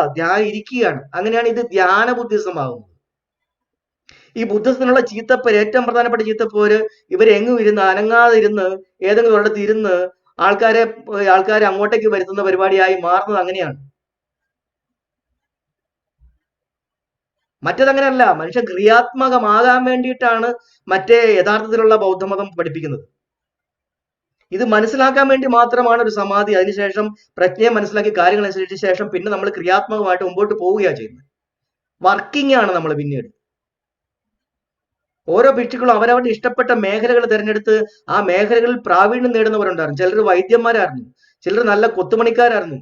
ഇരിക്കുകയാണ്. അങ്ങനെയാണ് ഇത് ധ്യാന ബുദ്ധിസമാകുന്നത്. ഈ ബുദ്ധിസത്തിനുള്ള ചീത്തപ്പേര്, ഏറ്റവും പ്രധാനപ്പെട്ട ചീത്തപ്പേര്, ഇവരെങ്ങും ഇരുന്ന് അനങ്ങാതെ ഇരുന്ന് ഏതെങ്കിലും ഒരിടത്ത് ഇരുന്ന് ആൾക്കാരെ അങ്ങോട്ടേക്ക് വരുത്തുന്ന പരിപാടിയായി മാറുന്നത് അങ്ങനെയാണ്. മറ്റേതങ്ങനെയല്ല. മനുഷ്യൻ ക്രിയാത്മകമാകാൻ വേണ്ടിയിട്ടാണ് മറ്റേ യഥാർത്ഥത്തിലുള്ള ബൗദ്ധമതം പഠിപ്പിക്കുന്നത്. ഇത് മനസ്സിലാക്കാൻ വേണ്ടി മാത്രമാണ് ഒരു സമാധി. അതിനുശേഷം പ്രജ്ഞയെ മനസ്സിലാക്കി കാര്യങ്ങൾ അനുസരിച്ച ശേഷം പിന്നെ നമ്മൾ ക്രിയാത്മകമായിട്ട് മുമ്പോട്ട് പോവുകയാണ് ചെയ്യുന്നത്. വർക്കിംഗ് ആണ് നമ്മൾ പിന്നീട്. ഓരോ ഭിക്ഷുക്കളും അവരവരുടെ ഇഷ്ടപ്പെട്ട മേഖലകൾ തിരഞ്ഞെടുത്ത് ആ മേഖലകളിൽ പ്രാവീണ്യം നേടുന്നവരുണ്ടായിരുന്നു. ചിലർ വൈദ്യന്മാരായിരുന്നു, ചിലർ നല്ല കൊത്തുപണിക്കാരായിരുന്നു,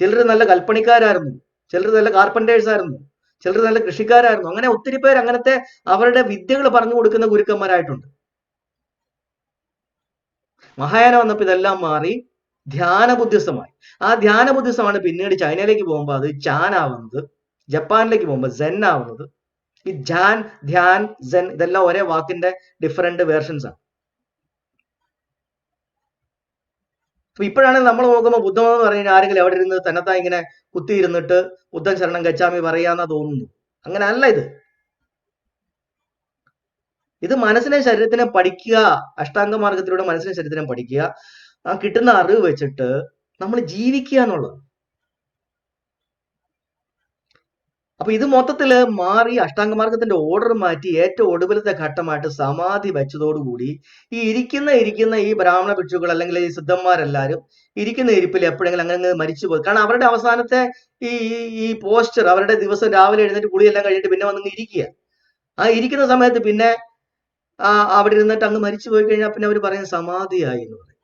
ചിലർ നല്ല കൽപ്പണിക്കാരായിരുന്നു, ചിലർ നല്ല കാർപ്പന്റേഴ്സ് ആയിരുന്നു, ചിലർ നല്ല കൃഷിക്കാരായിരുന്നു. അങ്ങനെ ഒത്തിരി പേര് അങ്ങനത്തെ അവരുടെ വിദ്യകൾ പറഞ്ഞു കൊടുക്കുന്ന ഗുരുക്കന്മാരായിട്ടുണ്ട്. മഹായാന വന്നപ്പോൾ ഇതെല്ലാം മാറി ധ്യാന ബുദ്ധിസമായി. ആ ധ്യാന ബുദ്ധിസമാണ് പിന്നീട് ചൈനയിലേക്ക് പോകുമ്പോൾ അത് ചാൻ ആവുന്നത്, ജപ്പാനിലേക്ക് പോകുമ്പോൾ സെൻ ആവുന്നത്. ഈ ധ്യാൻ, സെൻ ഇതെല്ലാം ഒരേ വാക്കിന്റെ ഡിഫറെന്റ് വേർഷൻസ് ആണ്. അപ്പൊ ഇപ്പോഴാണ് നമ്മൾ നോക്കുമ്പോൾ ബുദ്ധമതം എന്ന് പറഞ്ഞാൽ ആരെങ്കിലും എവിടെ ഇരുന്ന് തന്നെത്താ ഇങ്ങനെ കുത്തിയിരുന്നിട്ട് ബുദ്ധൻ ശരണം ഗച്ഛാമി പറയാന്നാ തോന്നുന്നു. അങ്ങനെ അല്ല ഇത്. ഇത് മനസ്സിനെ ശരീരത്തിനെ പഠിക്കുക, അഷ്ടാംഗമാർഗത്തിലൂടെ മനസ്സിനെ ശരീരത്തിനെ പഠിക്കുക, ആ കിട്ടുന്ന അറിവ് വെച്ചിട്ട് നമ്മൾ ജീവിക്കുക എന്നുള്ളത്. അപ്പൊ ഇത് മൊത്തത്തില് മാറി അഷ്ടാംഗമാർഗത്തിന്റെ ഓർഡർ മാറ്റി ഏറ്റവും ഒടുവിലത്തെ ഘട്ടമായിട്ട് സമാധി വെച്ചതോടുകൂടി ഈ ഇരിക്കുന്ന ഈ ബ്രാഹ്മണ ഭിക്ഷുക്കൾ അല്ലെങ്കിൽ ഈ സിദ്ധന്മാരെല്ലാരും ഇരിക്കുന്ന ഇരിപ്പിൽ എപ്പോഴെങ്കിലും അങ്ങനെ മരിച്ചു പോയി. കാരണം അവരുടെ അവസാനത്തെ ഈ ഈ പോസ്ചർ, അവരുടെ ദിവസം രാവിലെ എഴുന്നേറ്റ് കുളിയെല്ലാം കഴിഞ്ഞിട്ട് പിന്നെ വന്നിങ്ങ് ഇരിക്കുക. ആ ഇരിക്കുന്ന സമയത്ത് പിന്നെ അവിടെ ഇരുന്നിട്ട് അങ്ങ് മരിച്ചു പോയി കഴിഞ്ഞാൽ പിന്നെ അവർ പറയും സമാധിയായി എന്ന് പറയും.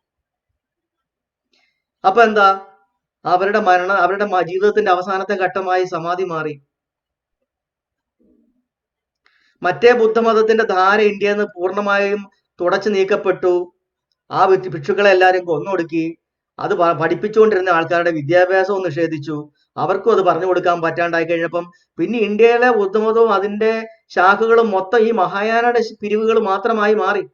അപ്പൊ എന്താ, അവരുടെ ജീവിതത്തിന്റെ അവസാനത്തെ ഘട്ടമായി സമാധി മാറി. മറ്റേ ബുദ്ധമതത്തിന്റെ ധാര ഇന്ത്യയിൽ നിന്ന് പൂർണ്ണമായും തുടച്ചു നീക്കപ്പെട്ടു. ആ ഭിക്ഷുക്കളെ എല്ലാവരും കൊന്നൊടുക്കി. അത് പഠിപ്പിച്ചുകൊണ്ടിരുന്ന ആൾക്കാരുടെ വിദ്യാഭ്യാസവും നിഷേധിച്ചു. അവർക്കും അത് പറഞ്ഞു കൊടുക്കാൻ പറ്റാണ്ടായി കഴിഞ്ഞപ്പം പിന്നെ ഇന്ത്യയിലെ ബുദ്ധമതവും അതിന്റെ ശാഖകളും മൊത്തം ഈ മഹായാനയുടെ പിരിവുകൾ മാത്രമായി മാറി.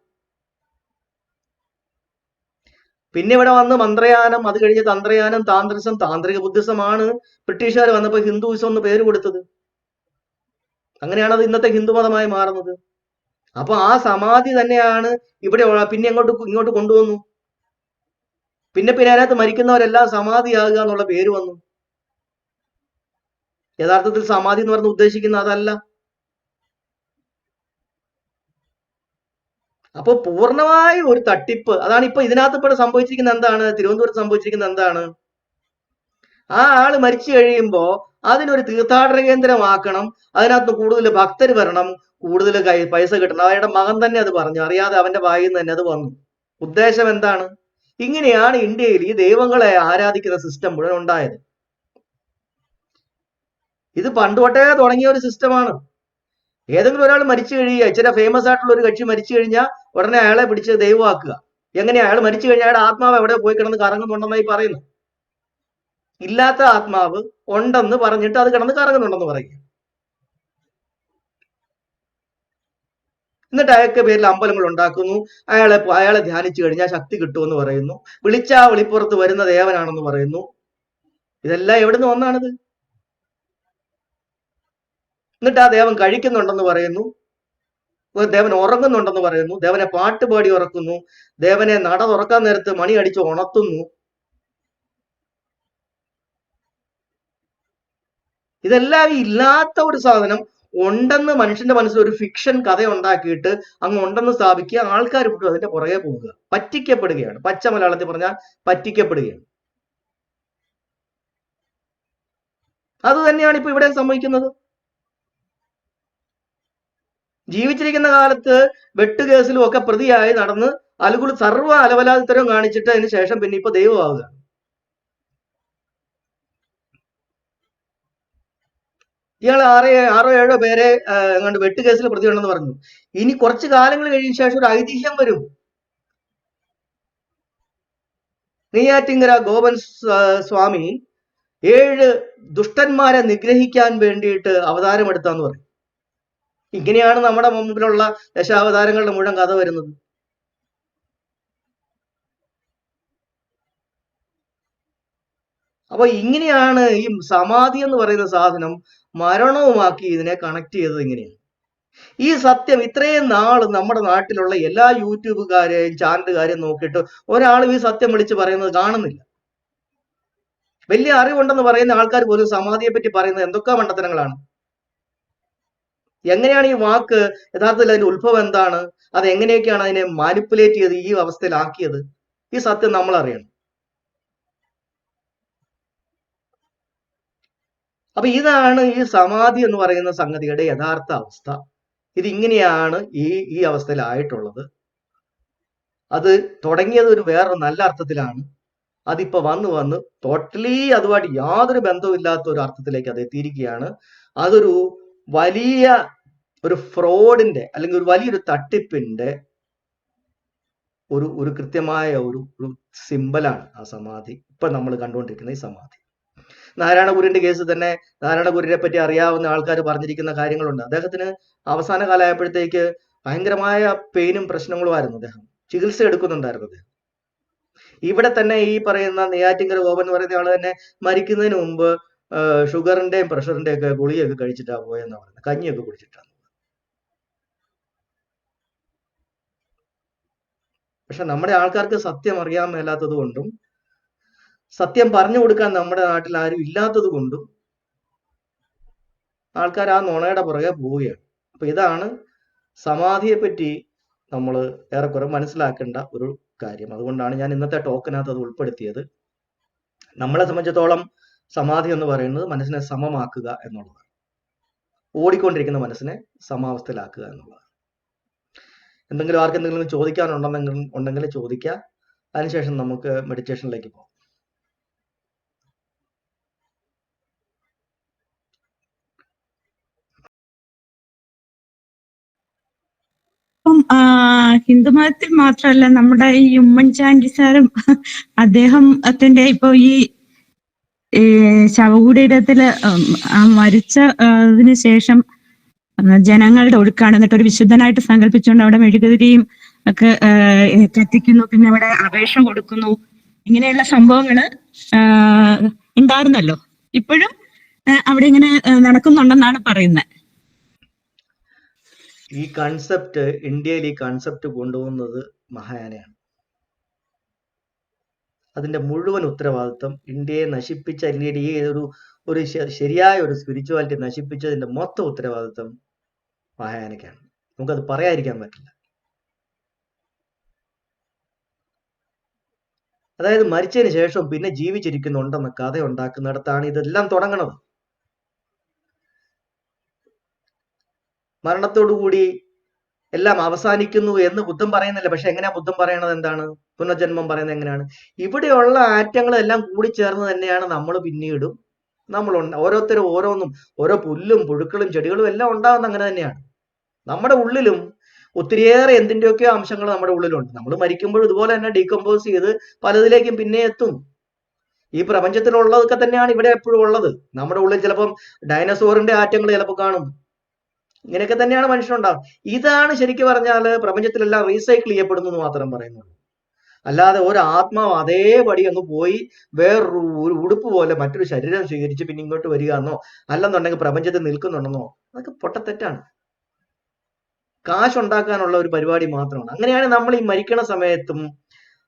പിന്നെ ഇവിടെ വന്ന് മന്ത്രയാനം, അത് കഴിഞ്ഞ് തന്ത്രയാനം, താന്ത്രിസം, താന്ത്രിക ബുദ്ധിസമാണ് ബ്രിട്ടീഷുകാർ വന്നപ്പോൾ ഹിന്ദുയിസം എന്ന് പേര് കൊടുത്തത്. അങ്ങനെയാണ് അത് ഇന്നത്തെ ഹിന്ദുമതമായി മാറുന്നത്. അപ്പൊ ആ സമാധി തന്നെയാണ് ഇവിടെ പിന്നെ ഇങ്ങോട്ട് കൊണ്ടുവന്നു. പിന്നെ അതിനകത്ത് മരിക്കുന്നവരെല്ലാം സമാധിയാകുക എന്നുള്ള പേര് വന്നു. യഥാർത്ഥത്തിൽ സമാധി എന്ന് പറഞ്ഞ് ഉദ്ദേശിക്കുന്ന അതല്ല. അപ്പൊ പൂർണ്ണമായ ഒരു തട്ടിപ്പ്. അതാണ് ഇപ്പൊ ഇതിനകത്ത് ഇപ്പോൾ സംഭവിച്ചിരിക്കുന്നത്. എന്താണ് തിരുവനന്തപുരത്ത് സംഭവിച്ചിരിക്കുന്നത്? എന്താണ്, ആ ആള് മരിച്ചു കഴിയുമ്പോ അതിനൊരു തീർത്ഥാടന കേന്ദ്രമാക്കണം, അതിനകത്ത് കൂടുതൽ ഭക്തർ വരണം, കൂടുതൽ പൈസ കിട്ടണം. അവരുടെ മകൻ തന്നെ അത് പറഞ്ഞു, അറിയാതെ അവന്റെ വായിൽ നിന്ന് തന്നെ അത് വന്നു. ഉദ്ദേശം എന്താണ്? ഇങ്ങനെയാണ് ഇന്ത്യയിൽ ഈ ദൈവങ്ങളെ ആരാധിക്കുന്ന സിസ്റ്റം മുഴുവൻ ഉണ്ടായത്. ഇത് പണ്ടുതൊട്ടേ തുടങ്ങിയ ഒരു സിസ്റ്റമാണ്. ഏതെങ്കിലും ഒരാൾ മരിച്ചു കഴിയുക, ഇച്ചിരി ഫേമസ് ആയിട്ടുള്ള ഒരു കക്ഷി മരിച്ചു കഴിഞ്ഞാൽ ഉടനെ അയാളെ പിടിച്ച് ദൈവമാക്കുക. എങ്ങനെയാ? അയാൾ മരിച്ചു കഴിഞ്ഞാൽ അയാളുടെ ആത്മാവ് എവിടെ പോയി കിടന്ന് കറങ്ങുന്നുണ്ടെന്നായി പറയുന്നു. ഇല്ലാത്ത ആത്മാവ് ഉണ്ടെന്ന് പറഞ്ഞിട്ട് അത് കിടന്ന് കറങ്ങുന്നുണ്ടെന്ന് പറയും. എന്നിട്ട് അയാൾക്ക് പേരിൽ അമ്പലങ്ങൾ ഉണ്ടാക്കുന്നു. അയാളെ ധ്യാനിച്ചു കഴിഞ്ഞാൽ ശക്തി കിട്ടുമെന്ന് പറയുന്നു. വിളിച്ചാ വിളിപ്പുറത്ത് വരുന്ന ദേവനാണെന്ന് പറയുന്നു. ഇതെല്ലാം എവിടുന്ന് വന്നാണിത്? എന്നിട്ട് ആ ദേവൻ കഴിക്കുന്നുണ്ടെന്ന് പറയുന്നു, ദേവൻ ഉറങ്ങുന്നുണ്ടെന്ന് പറയുന്നു, ദേവനെ പാട്ട് പാടി ഉറക്കുന്നു, ദേവനെ നട തുറക്കാൻ നേരത്ത് മണി അടിച്ച് ഉണർത്തുന്നു. ഇതെല്ലാം ഇല്ലാത്ത ഒരു സാധനം ഉണ്ടെന്ന് മനുഷ്യന്റെ മനസ്സിൽ ഒരു ഫിക്ഷൻ കഥ ഉണ്ടാക്കിയിട്ട് അങ്ങ് ഉണ്ടെന്ന് സ്ഥാപിക്കുക. ആൾക്കാർ മുഴുവൻ അതിന്റെ പുറകെ പോവുക, പറ്റിക്കപ്പെടുകയാണ്. പച്ച മലയാളത്തിൽ പറഞ്ഞാൽ പറ്റിക്കപ്പെടുകയാണ്. അത് തന്നെയാണ് ഇപ്പൊ ഇവിടെ സംഭവിക്കുന്നത്. ജീവിച്ചിരിക്കുന്ന കാലത്ത് വെട്ടുകേസിലും ഒക്കെ പ്രതിയായി നടന്ന് സർവ്വ അലവലാതിത്തരവും കാണിച്ചിട്ട് അതിന് ശേഷം പിന്നെ ഇപ്പൊ ദൈവമാവുക. ഇയാൾ ആറോ ഏഴോ പേരെ എങ്ങാണ്ട് വെട്ടുകേസിൽ പ്രതിയുണ്ടെന്ന് പറഞ്ഞു. ഇനി കുറച്ചു കാലങ്ങൾ കഴിഞ്ഞ ശേഷം ഒരു ഐതിഹ്യം വരും. നെയ്യാറ്റിങ്കര ഗോപൻ സ്വാമി 7 ദുഷ്ടന്മാരെ നിഗ്രഹിക്കാൻ വേണ്ടിയിട്ട് അവതാരമെടുത്താന്ന് പറയും. ഇങ്ങനെയാണ് നമ്മുടെ മുമ്പിലുള്ള ദശാവതാരങ്ങളുടെ മുഴുവൻ കഥ വരുന്നത്. അപ്പൊ ഇങ്ങനെയാണ് ഈ സമാധി എന്ന് പറയുന്ന സാധനം മരണവുമാക്കി ഇതിനെ കണക്ട് ചെയ്തത്. ഇങ്ങനെയാണ് ഈ സത്യം ഇത്രയും നാൾ നമ്മുടെ നാട്ടിലുള്ള എല്ലാ യൂട്യൂബുകാരെയും ചാനലുകാരെയും നോക്കിയിട്ട് ഒരാളും ഈ സത്യം വിളിച്ച് പറയുന്നത് കാണുന്നില്ല. വലിയ അറിവുണ്ടെന്ന് പറയുന്ന ആൾക്കാർ പോലും സമാധിയെ പറ്റി പറയുന്നത് എന്തൊക്കെ മണ്ടത്തരങ്ങളാണ്. എങ്ങനെയാണ് ഈ വാക്ക് യഥാർത്ഥത്തിൽ അതിന്റെ ഉത്ഭവം എന്താണ്, അത് എങ്ങനെയൊക്കെയാണ് അതിനെ മാനിപ്പുലേറ്റ് ചെയ്ത് ഈ അവസ്ഥയിലാക്കിയത്, ഈ സത്യം നമ്മൾ അറിയണം. അപ്പൊ ഇതാണ് ഈ സമാധി എന്ന് പറയുന്ന സംഗതിയുടെ യഥാർത്ഥ അവസ്ഥ. ഇതിങ്ങനെയാണ് ഈ അവസ്ഥയിലായിട്ടുള്ളത്. അത് തുടങ്ങിയത് ഒരു വേറൊരു നല്ല അർത്ഥത്തിലാണ്. അതിപ്പോ വന്ന് ടോട്ടലി അതുമായിട്ട് യാതൊരു ബന്ധവുമില്ലാത്ത ഒരു അർത്ഥത്തിലേക്ക് അത് എത്തിയിരിക്കുകയാണ്. അതൊരു വലിയ ഒരു ഫ്രോഡിന്റെ അല്ലെങ്കിൽ ഒരു വലിയൊരു തട്ടിപ്പിന്റെ ഒരു കൃത്യമായ ഒരു സിമ്പലാണ് ആ സമാധി. ഇപ്പൊ നമ്മൾ കണ്ടുകൊണ്ടിരിക്കുന്ന ഈ സമാധി. നാരായണഗുരുവിന്റെ കേസ് തന്നെ, നാരായണഗുരുവിനെ പറ്റി അറിയാവുന്ന ആൾക്കാർ പറഞ്ഞിരിക്കുന്ന കാര്യങ്ങളുണ്ട്. അദ്ദേഹത്തിന് അവസാന കാലമായപ്പോഴത്തേക്ക് ഭയങ്കരമായ പെയിനും പ്രശ്നങ്ങളുമായിരുന്നു. അദ്ദേഹം ചികിത്സ എടുക്കുന്നുണ്ടായിരുന്നു. അദ്ദേഹം ഇവിടെ തന്നെ ഈ പറയുന്ന നെയ്യാറ്റിങ്കര ഗോപൻ എന്ന് പറയുന്ന ആള് തന്നെ മരിക്കുന്നതിന് മുമ്പ് ഷുഗറിന്റെയും പ്രഷറിന്റെയും ഒക്കെ ഗുളികയൊക്കെ കഴിച്ചിട്ടാ പോയെന്നാ പറയുന്നത്, കഞ്ഞിയൊക്കെ കുടിച്ചിട്ടാണ്. പക്ഷെ നമ്മുടെ ആൾക്കാർക്ക് സത്യം അറിയാൻ മേലാത്തത് കൊണ്ടും സത്യം പറഞ്ഞു കൊടുക്കാൻ നമ്മുടെ നാട്ടിൽ ആരും ഇല്ലാത്തത് കൊണ്ടും ആൾക്കാർ ആ നുണയുടെ പുറകെ പോവുകയാണ്. അപ്പൊ ഇതാണ് സമാധിയെ പറ്റി നമ്മൾ ഏറെക്കുറെ മനസ്സിലാക്കേണ്ട ഒരു കാര്യം. അതുകൊണ്ടാണ് ഞാൻ ഇന്നത്തെ ടോക്കിനകത്ത് അത് ഉൾപ്പെടുത്തിയത്. നമ്മളെ സംബന്ധിച്ചിടത്തോളം സമാധി എന്ന് പറയുന്നത് മനസ്സിനെ സമമാക്കുക എന്നുള്ളതാണ്. ഓടിക്കൊണ്ടിരിക്കുന്ന മനസ്സിനെ സമാവസ്ഥയിലാക്കുക എന്നുള്ളതാണ്. എന്തെങ്കിലും ആർക്കെന്തെങ്കിലും ചോദിക്കാനുണ്ടെങ്കിൽ ചോദിക്കുക. അതിനുശേഷം നമുക്ക് മെഡിറ്റേഷനിലേക്ക് പോകാം. ഹിന്ദുമതത്തിൽ മാത്രമല്ല, നമ്മുടെ ഈ ഉമ്മൻചാണ്ടി സാറും അദ്ദേഹത്തിന്റെ ഇപ്പൊ ഈ ശവകുടീരത്തില് മരിച്ച അതിന് ശേഷം ജനങ്ങളുടെ ഒഴുക്കാണ്. എന്നിട്ട് ഒരു വിശുദ്ധനായിട്ട് സങ്കല്പിച്ചുകൊണ്ട് അവിടെ മെഴുകുതിരിയും ഒക്കെ കത്തിക്കുന്നു, പിന്നെ അവിടെ അപേക്ഷ കൊടുക്കുന്നു. ഇങ്ങനെയുള്ള സംഭവങ്ങള് ഉണ്ടായിരുന്നല്ലോ. ഇപ്പോഴും അവിടെ ഇങ്ങനെ നടക്കുന്നുണ്ടെന്നാണ് പറയുന്നത്. ഈ കൺസെപ്റ്റ്, ഇന്ത്യയിൽ ഈ കൺസെപ്റ്റ് കൊണ്ടുപോകുന്നത് മഹായാനയാണ്. അതിന്റെ മുഴുവൻ ഉത്തരവാദിത്വം ഇന്ത്യയെ നശിപ്പിച്ച, ഇന്ത്യയുടെ ഈ ഒരു ശരിയായ ഒരു സ്പിരിച്വാലിറ്റി നശിപ്പിച്ചതിന്റെ മൊത്തം ഉത്തരവാദിത്വം മഹായാനയ്ക്കാണ്. നമുക്കത് പറയാതിരിക്കാൻ പറ്റില്ല. അതായത് മരിച്ചതിന് ശേഷം പിന്നെ ജീവിച്ചിരിക്കുന്നുണ്ടെന്ന കഥ ഉണ്ടാക്കുന്നിടത്താണ് ഇതെല്ലാം തുടങ്ങണത്. മരണത്തോടുകൂടി എല്ലാം അവസാനിക്കുന്നു എന്ന് ബുദ്ധൻ പറയുന്നില്ല. പക്ഷെ എങ്ങനെയാ ബുദ്ധൻ പറയണത്? എന്താണ് പുനർജന്മം പറയുന്നത്? എങ്ങനെയാണ്? ഇവിടെയുള്ള ആറ്റങ്ങളെല്ലാം കൂടിച്ചേർന്ന് തന്നെയാണ് നമ്മൾ പിന്നീടും നമ്മൾ ഓരോരുത്തരും ഓരോന്നും, ഓരോ പുല്ലും പുഴുക്കളും ചെടികളും എല്ലാം ഉണ്ടാകുന്ന അങ്ങനെ തന്നെയാണ്. നമ്മുടെ ഉള്ളിലും ഒത്തിരിയേറെ എന്തിൻ്റെയൊക്കെയോ അംശങ്ങൾ നമ്മുടെ ഉള്ളിലുണ്ട്. നമ്മൾ മരിക്കുമ്പോൾ ഇതുപോലെ തന്നെ ഡീകമ്പോസ് ചെയ്ത് പലതിലേക്കും പിന്നെ എത്തും. ഈ പ്രപഞ്ചത്തിലുള്ളതൊക്കെ തന്നെയാണ് ഇവിടെ എപ്പോഴും ഉള്ളത്. നമ്മുടെ ഉള്ളിൽ ചിലപ്പം ഡൈനസോറിന്റെ ആറ്റങ്ങൾ ചിലപ്പോൾ കാണും. ഇങ്ങനെയൊക്കെ തന്നെയാണ് മനുഷ്യനുണ്ടാവും. ഇതാണ് ശരിക്കും പറഞ്ഞാൽ പ്രപഞ്ചത്തിലെല്ലാം റീസൈക്കിൾ ചെയ്യപ്പെടുന്നു എന്ന് മാത്രം പറയുന്നുള്ളൂ. അല്ലാതെ ഒരു ആത്മാവ് അതേപടി അങ്ങ് പോയി വേറൊരു ഉടുപ്പ് പോലെ മറ്റൊരു ശരീരം സ്വീകരിച്ച് പിന്നെ ഇങ്ങോട്ട് വരിക എന്നോ അല്ലെന്നുണ്ടെങ്കിൽ പ്രപഞ്ചത്തിൽ നിൽക്കുന്നുണ്ടെന്നോ, അതൊക്കെ പൊട്ടത്തെറ്റാണ്. കാശുണ്ടാക്കാനുള്ള ഒരു പരിപാടി മാത്രമാണ്. അങ്ങനെയാണ് നമ്മൾ ഈ മരിക്കണ സമയത്തും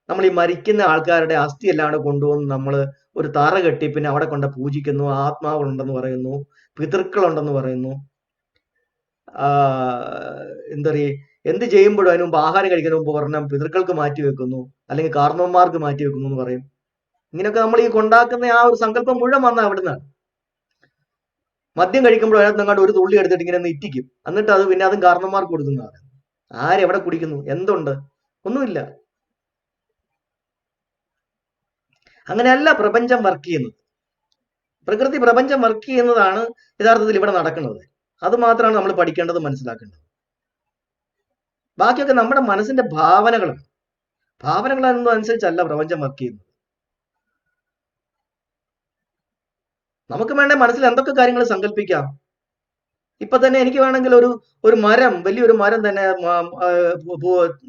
നമ്മൾ ഈ മരിക്കുന്ന ആൾക്കാരുടെ അസ്ഥി എല്ലാം കൊണ്ടുവന്ന് നമ്മൾ ഒരു തറ കെട്ടി പിന്നെ അവിടെ കൊണ്ട് പൂജിക്കുന്നു. ആത്മാവുണ്ടെന്ന് പറയുന്നു, പിതൃക്കളുണ്ടെന്ന് പറയുന്നു. എന്താ പറയുക, എന്ത് ചെയ്യുമ്പോഴും അതിന് മുമ്പ് ആഹാരം കഴിക്കുന്ന മുമ്പ് പറഞ്ഞാൽ പിതൃക്കൾക്ക് മാറ്റി വെക്കുന്നു, അല്ലെങ്കിൽ കാർന്നവന്മാർക്ക് മാറ്റി വെക്കുന്നു എന്ന് പറയും. ഇങ്ങനെയൊക്കെ നമ്മൾ ഈ കൊണ്ടാക്കുന്ന ആ ഒരു സങ്കല്പം മുഴുവൻ വന്ന അവിടുന്നാണ്. മദ്യം കഴിക്കുമ്പോൾ അതിനകത്ത് അങ്ങോട്ട് ഒരു തുള്ളി എടുത്തിട്ട് ഇങ്ങനെ ഒന്ന് ഇറ്റിക്കും, എന്നിട്ട് അത് പിന്നെ അതും കാർന്നവന്മാർക്ക് കൊടുക്കുന്നതാണ്. ആരെവിടെ കുടിക്കുന്നു? എന്തുണ്ട്? ഒന്നുമില്ല. അങ്ങനെയല്ല പ്രപഞ്ചം വർക്ക് ചെയ്യുന്നത്. പ്രകൃതി പ്രപഞ്ചം വർക്ക് ചെയ്യുന്നതാണ് യഥാർത്ഥത്തിൽ ഇവിടെ നടക്കുന്നത്. അത് മാത്രമാണ് നമ്മൾ പഠിക്കേണ്ടത്, മനസ്സിലാക്കേണ്ടത്. ബാക്കിയൊക്കെ നമ്മുടെ മനസ്സിന്റെ ഭാവനകളാണ്. ഭാവനകളൊന്നും അനുസരിച്ചല്ല പ്രപഞ്ചം വർക്ക് ചെയ്യുന്നത്. നമുക്ക് വേണ്ട മനസ്സിൽ എന്തൊക്കെ കാര്യങ്ങൾ സങ്കല്പിക്കാം. ഇപ്പൊ തന്നെ എനിക്ക് വേണമെങ്കിൽ ഒരു മരം, വലിയൊരു മരം തന്നെ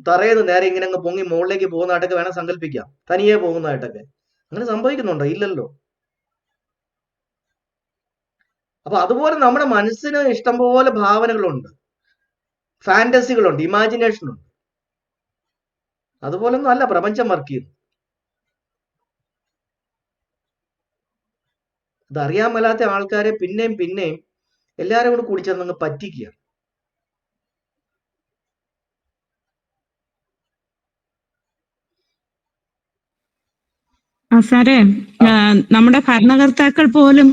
തറയെന്ന് നേരെ ഇങ്ങനെ അങ്ങ് പൊങ്ങി മുകളിലേക്ക് പോകുന്നതായിട്ടൊക്കെ വേണം സങ്കല്പിക്കാം, തനിയെ പോകുന്നതായിട്ടൊക്കെ. അങ്ങനെ സംഭവിക്കുന്നുണ്ടോ? ഇല്ലല്ലോ. അപ്പൊ അതുപോലെ നമ്മുടെ മനസ്സിന് ഇഷ്ടംപോലെ ഭാവനകളുണ്ട്, ഫാന്റസികളുണ്ട്, ഇമാജിനേഷൻ ഉണ്ട്. അതുപോലൊന്നും അല്ല പ്രപഞ്ചം വർക്ക് ചെയ്യുന്നത്. അതറിയാൻ മേലാത്ത ആൾക്കാരെ പിന്നെയും പിന്നെയും എല്ലാരും കൂടി കൂടിച്ചേർന്ന് പറ്റിക്കുക. സാറേ, നമ്മുടെ ഭരണകർത്താക്കൾ പോലും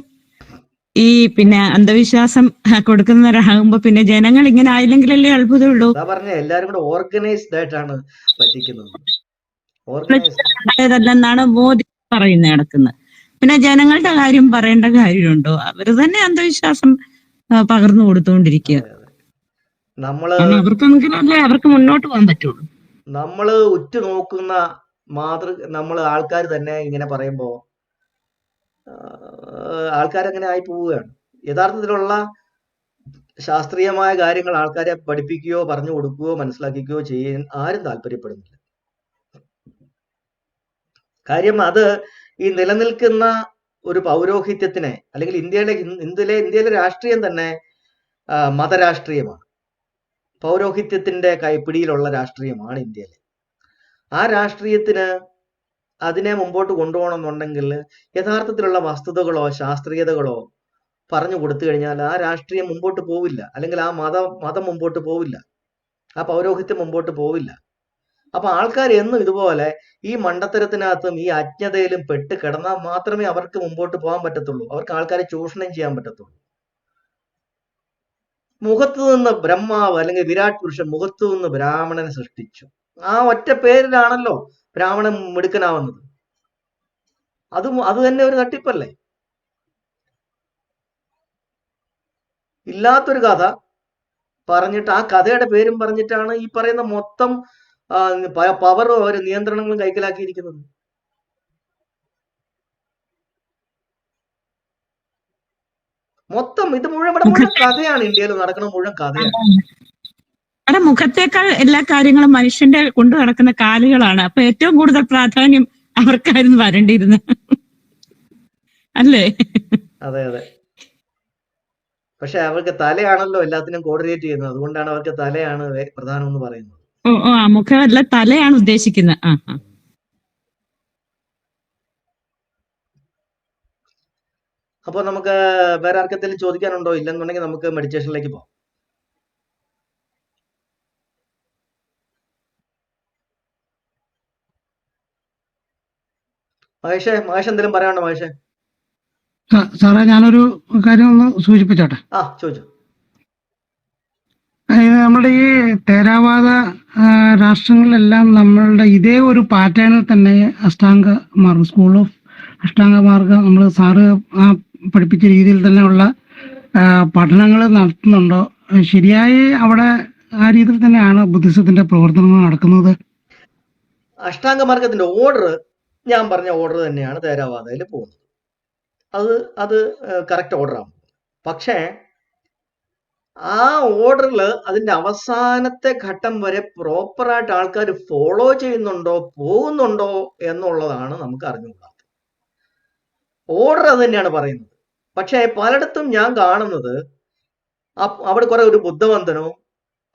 ഈ പിന്നെ അന്ധവിശ്വാസം കൊടുക്കുന്നവരാകുമ്പോ പിന്നെ ജനങ്ങൾ ഇങ്ങനെ ആയില്ലെങ്കിലല്ലേ അത്ഭുതമുള്ളൂ. പറഞ്ഞ എല്ലാരും കൂടെ ഓർഗനൈസ്ഡ് ആയിട്ടാണ് പറ്റിക്കുന്നത്. അതല്ലെന്നാണ് മോദി പറയുന്നത് നടക്കുന്നത്. പിന്നെ ജനങ്ങളുടെ കാര്യം പറയേണ്ട കാര്യമുണ്ടോ? അവര് തന്നെ അന്ധവിശ്വാസം പകർന്നു കൊടുത്തുകൊണ്ടിരിക്കുക. അവർക്കെങ്കിലല്ലേ അവർക്ക് മുന്നോട്ട് പോകാൻ പറ്റുള്ളൂ. നമ്മള് ഉറ്റുനോക്കുന്ന നമ്മൾ ആൾക്കാർ തന്നെ ഇങ്ങനെ പറയുമ്പോ ആൾക്കാരങ്ങനെ ആയി പോവുകയാണ്. യഥാർത്ഥത്തിലുള്ള ശാസ്ത്രീയമായ കാര്യങ്ങൾ ആൾക്കാരെ പഠിപ്പിക്കുകയോ പറഞ്ഞു കൊടുക്കുകയോ മനസ്സിലാക്കുകയോ ചെയ്യാൻ ആരും താല്പര്യപ്പെടുന്നില്ല. കാര്യം അത് ഈ നിലനിൽക്കുന്ന ഒരു പൗരോഹിത്യത്തിനെ, അല്ലെങ്കിൽ ഇന്ത്യയിലെ രാഷ്ട്രീയം തന്നെ മതരാഷ്ട്രീയമാണ്. പൗരോഹിത്യത്തിന്റെ കൈപ്പിടിയിലുള്ള രാഷ്ട്രീയമാണ് ഇന്ത്യയിലെ. ആ രാഷ്ട്രീയത്തിന് അതിനെ മുമ്പോട്ട് കൊണ്ടുപോകണമെന്നുണ്ടെങ്കിൽ യഥാർത്ഥത്തിലുള്ള വസ്തുതകളോ ശാസ്ത്രീയതകളോ പറഞ്ഞു കൊടുത്തു കഴിഞ്ഞാൽ ആ രാഷ്ട്രീയം മുമ്പോട്ട് പോവില്ല, അല്ലെങ്കിൽ ആ മതം മുമ്പോട്ട് പോവില്ല, ആ പൗരോഹിത്യം മുമ്പോട്ട് പോവില്ല. അപ്പൊ ആൾക്കാർ എന്നും ഇതുപോലെ ഈ മണ്ടത്തരത്തിനകത്തും ഈ അജ്ഞതയിലും പെട്ട് കിടന്നാൽ മാത്രമേ അവർക്ക് മുമ്പോട്ട് പോകാൻ പറ്റത്തുള്ളൂ. അവർക്ക് ആൾക്കാരെ ചൂഷണം ചെയ്യാൻ പറ്റത്തുള്ളൂ. മുഖത്തു നിന്ന് ബ്രഹ്മാവ് അല്ലെങ്കിൽ വിരാട് പുരുഷൻ മുഖത്തു നിന്ന് ബ്രാഹ്മണനെ സൃഷ്ടിച്ചു. ആ ഒറ്റ പേരിലാണല്ലോ ബ്രാഹ്മണൻ മിടുക്കനാവുന്നത്. അത് തന്നെ ഒരു തട്ടിപ്പല്ലേ? ഇല്ലാത്തൊരു കഥ പറഞ്ഞിട്ട് ആ കഥയുടെ പേരും പറഞ്ഞിട്ടാണ് ഈ പറയുന്ന മൊത്തം പവറും അവർ നിയന്ത്രണങ്ങളും കൈക്കലാക്കിയിരിക്കുന്നത്. മൊത്തം ഇത് മുഴുവൻ കഥയാണ്. ഇന്ത്യയിൽ നടക്കുന്ന മുഴുവൻ കഥയാണ്. അവിടെ മുഖത്തേക്കാൾ എല്ലാ കാര്യങ്ങളും മനുഷ്യന്റെ കൊണ്ടു നടക്കുന്ന കാലുകളാണ്. അപ്പൊ ഏറ്റവും കൂടുതൽ പ്രാധാന്യം അവർക്കായിരുന്നു വരേണ്ടിയിരുന്നത്, അല്ലേ? അതെ അതെ. പക്ഷെ അവർക്ക് തലയാണല്ലോ എല്ലാത്തിനും കോർഡിനേറ്റ് ചെയ്യുന്നത്. അതുകൊണ്ടാണ് അവർക്ക് തലയാണ് പ്രധാനം എന്ന് പറയുന്നത്. ഓ ആ മുഖമല്ല, തലയാണ് ഉദ്ദേശിക്കുന്നത്. അപ്പൊ നമുക്ക് വേറെ ആർക്കെന്തെങ്കിലും ചോദിക്കാനുണ്ടോ? ഇല്ലെന്നുണ്ടെങ്കിൽ നമുക്ക് മെഡിറ്റേഷനിലേക്ക് പോകാം. മഹേഷ് എന്തെങ്കിലും പറയാനുണ്ടോ മഹേഷ്? സാറേ, ഞാനൊരു കാര്യം ഒന്ന് സൂചിപ്പിച്ചോട്ടെ. ചോദിച്ചു. നമ്മുടെ ഈ തേരാവാദ രാഷ്ട്രങ്ങളിലെല്ലാം നമ്മളുടെ ഇതേ ഒരു പാറ്റേണിൽ തന്നെ അഷ്ടാംഗ മാർഗം, സ്കൂൾ ഓഫ് അഷ്ടാംഗ മാർഗം നമ്മൾ സാറ് പഠിപ്പിച്ച രീതിയിൽ തന്നെയുള്ള പഠനങ്ങൾ നടത്തുന്നുണ്ടോ? ശരിയായി അവിടെ ആ രീതിയിൽ തന്നെയാണ് ബുദ്ധിസത്തിന്റെ പ്രവർത്തനങ്ങൾ നടക്കുന്നത്? അഷ്ടാംഗ മാർഗത്തിന്റെ ഓർഡർ ഞാൻ പറഞ്ഞ ഓർഡർ തന്നെയാണ് തേരാവാദയിൽ പോകുന്നത്. അത് കറക്റ്റ് ഓർഡറാണ്. പക്ഷേ ആ ഓർഡറിൽ അതിന്റെ അവസാനത്തെ ഘട്ടം വരെ പ്രോപ്പറായിട്ട് ആൾക്കാർ ഫോളോ ചെയ്യുന്നുണ്ടോ, പോകുന്നുണ്ടോ എന്നുള്ളതാണ് നമുക്ക് അറിഞ്ഞുകൂടാത്തത്. ഓർഡർ അത് തന്നെയാണ് പറയുന്നത്. പക്ഷേ പലയിടത്തും ഞാൻ കാണുന്നത് അവിടെ കുറെ ഒരു ബുദ്ധവന്ദനവും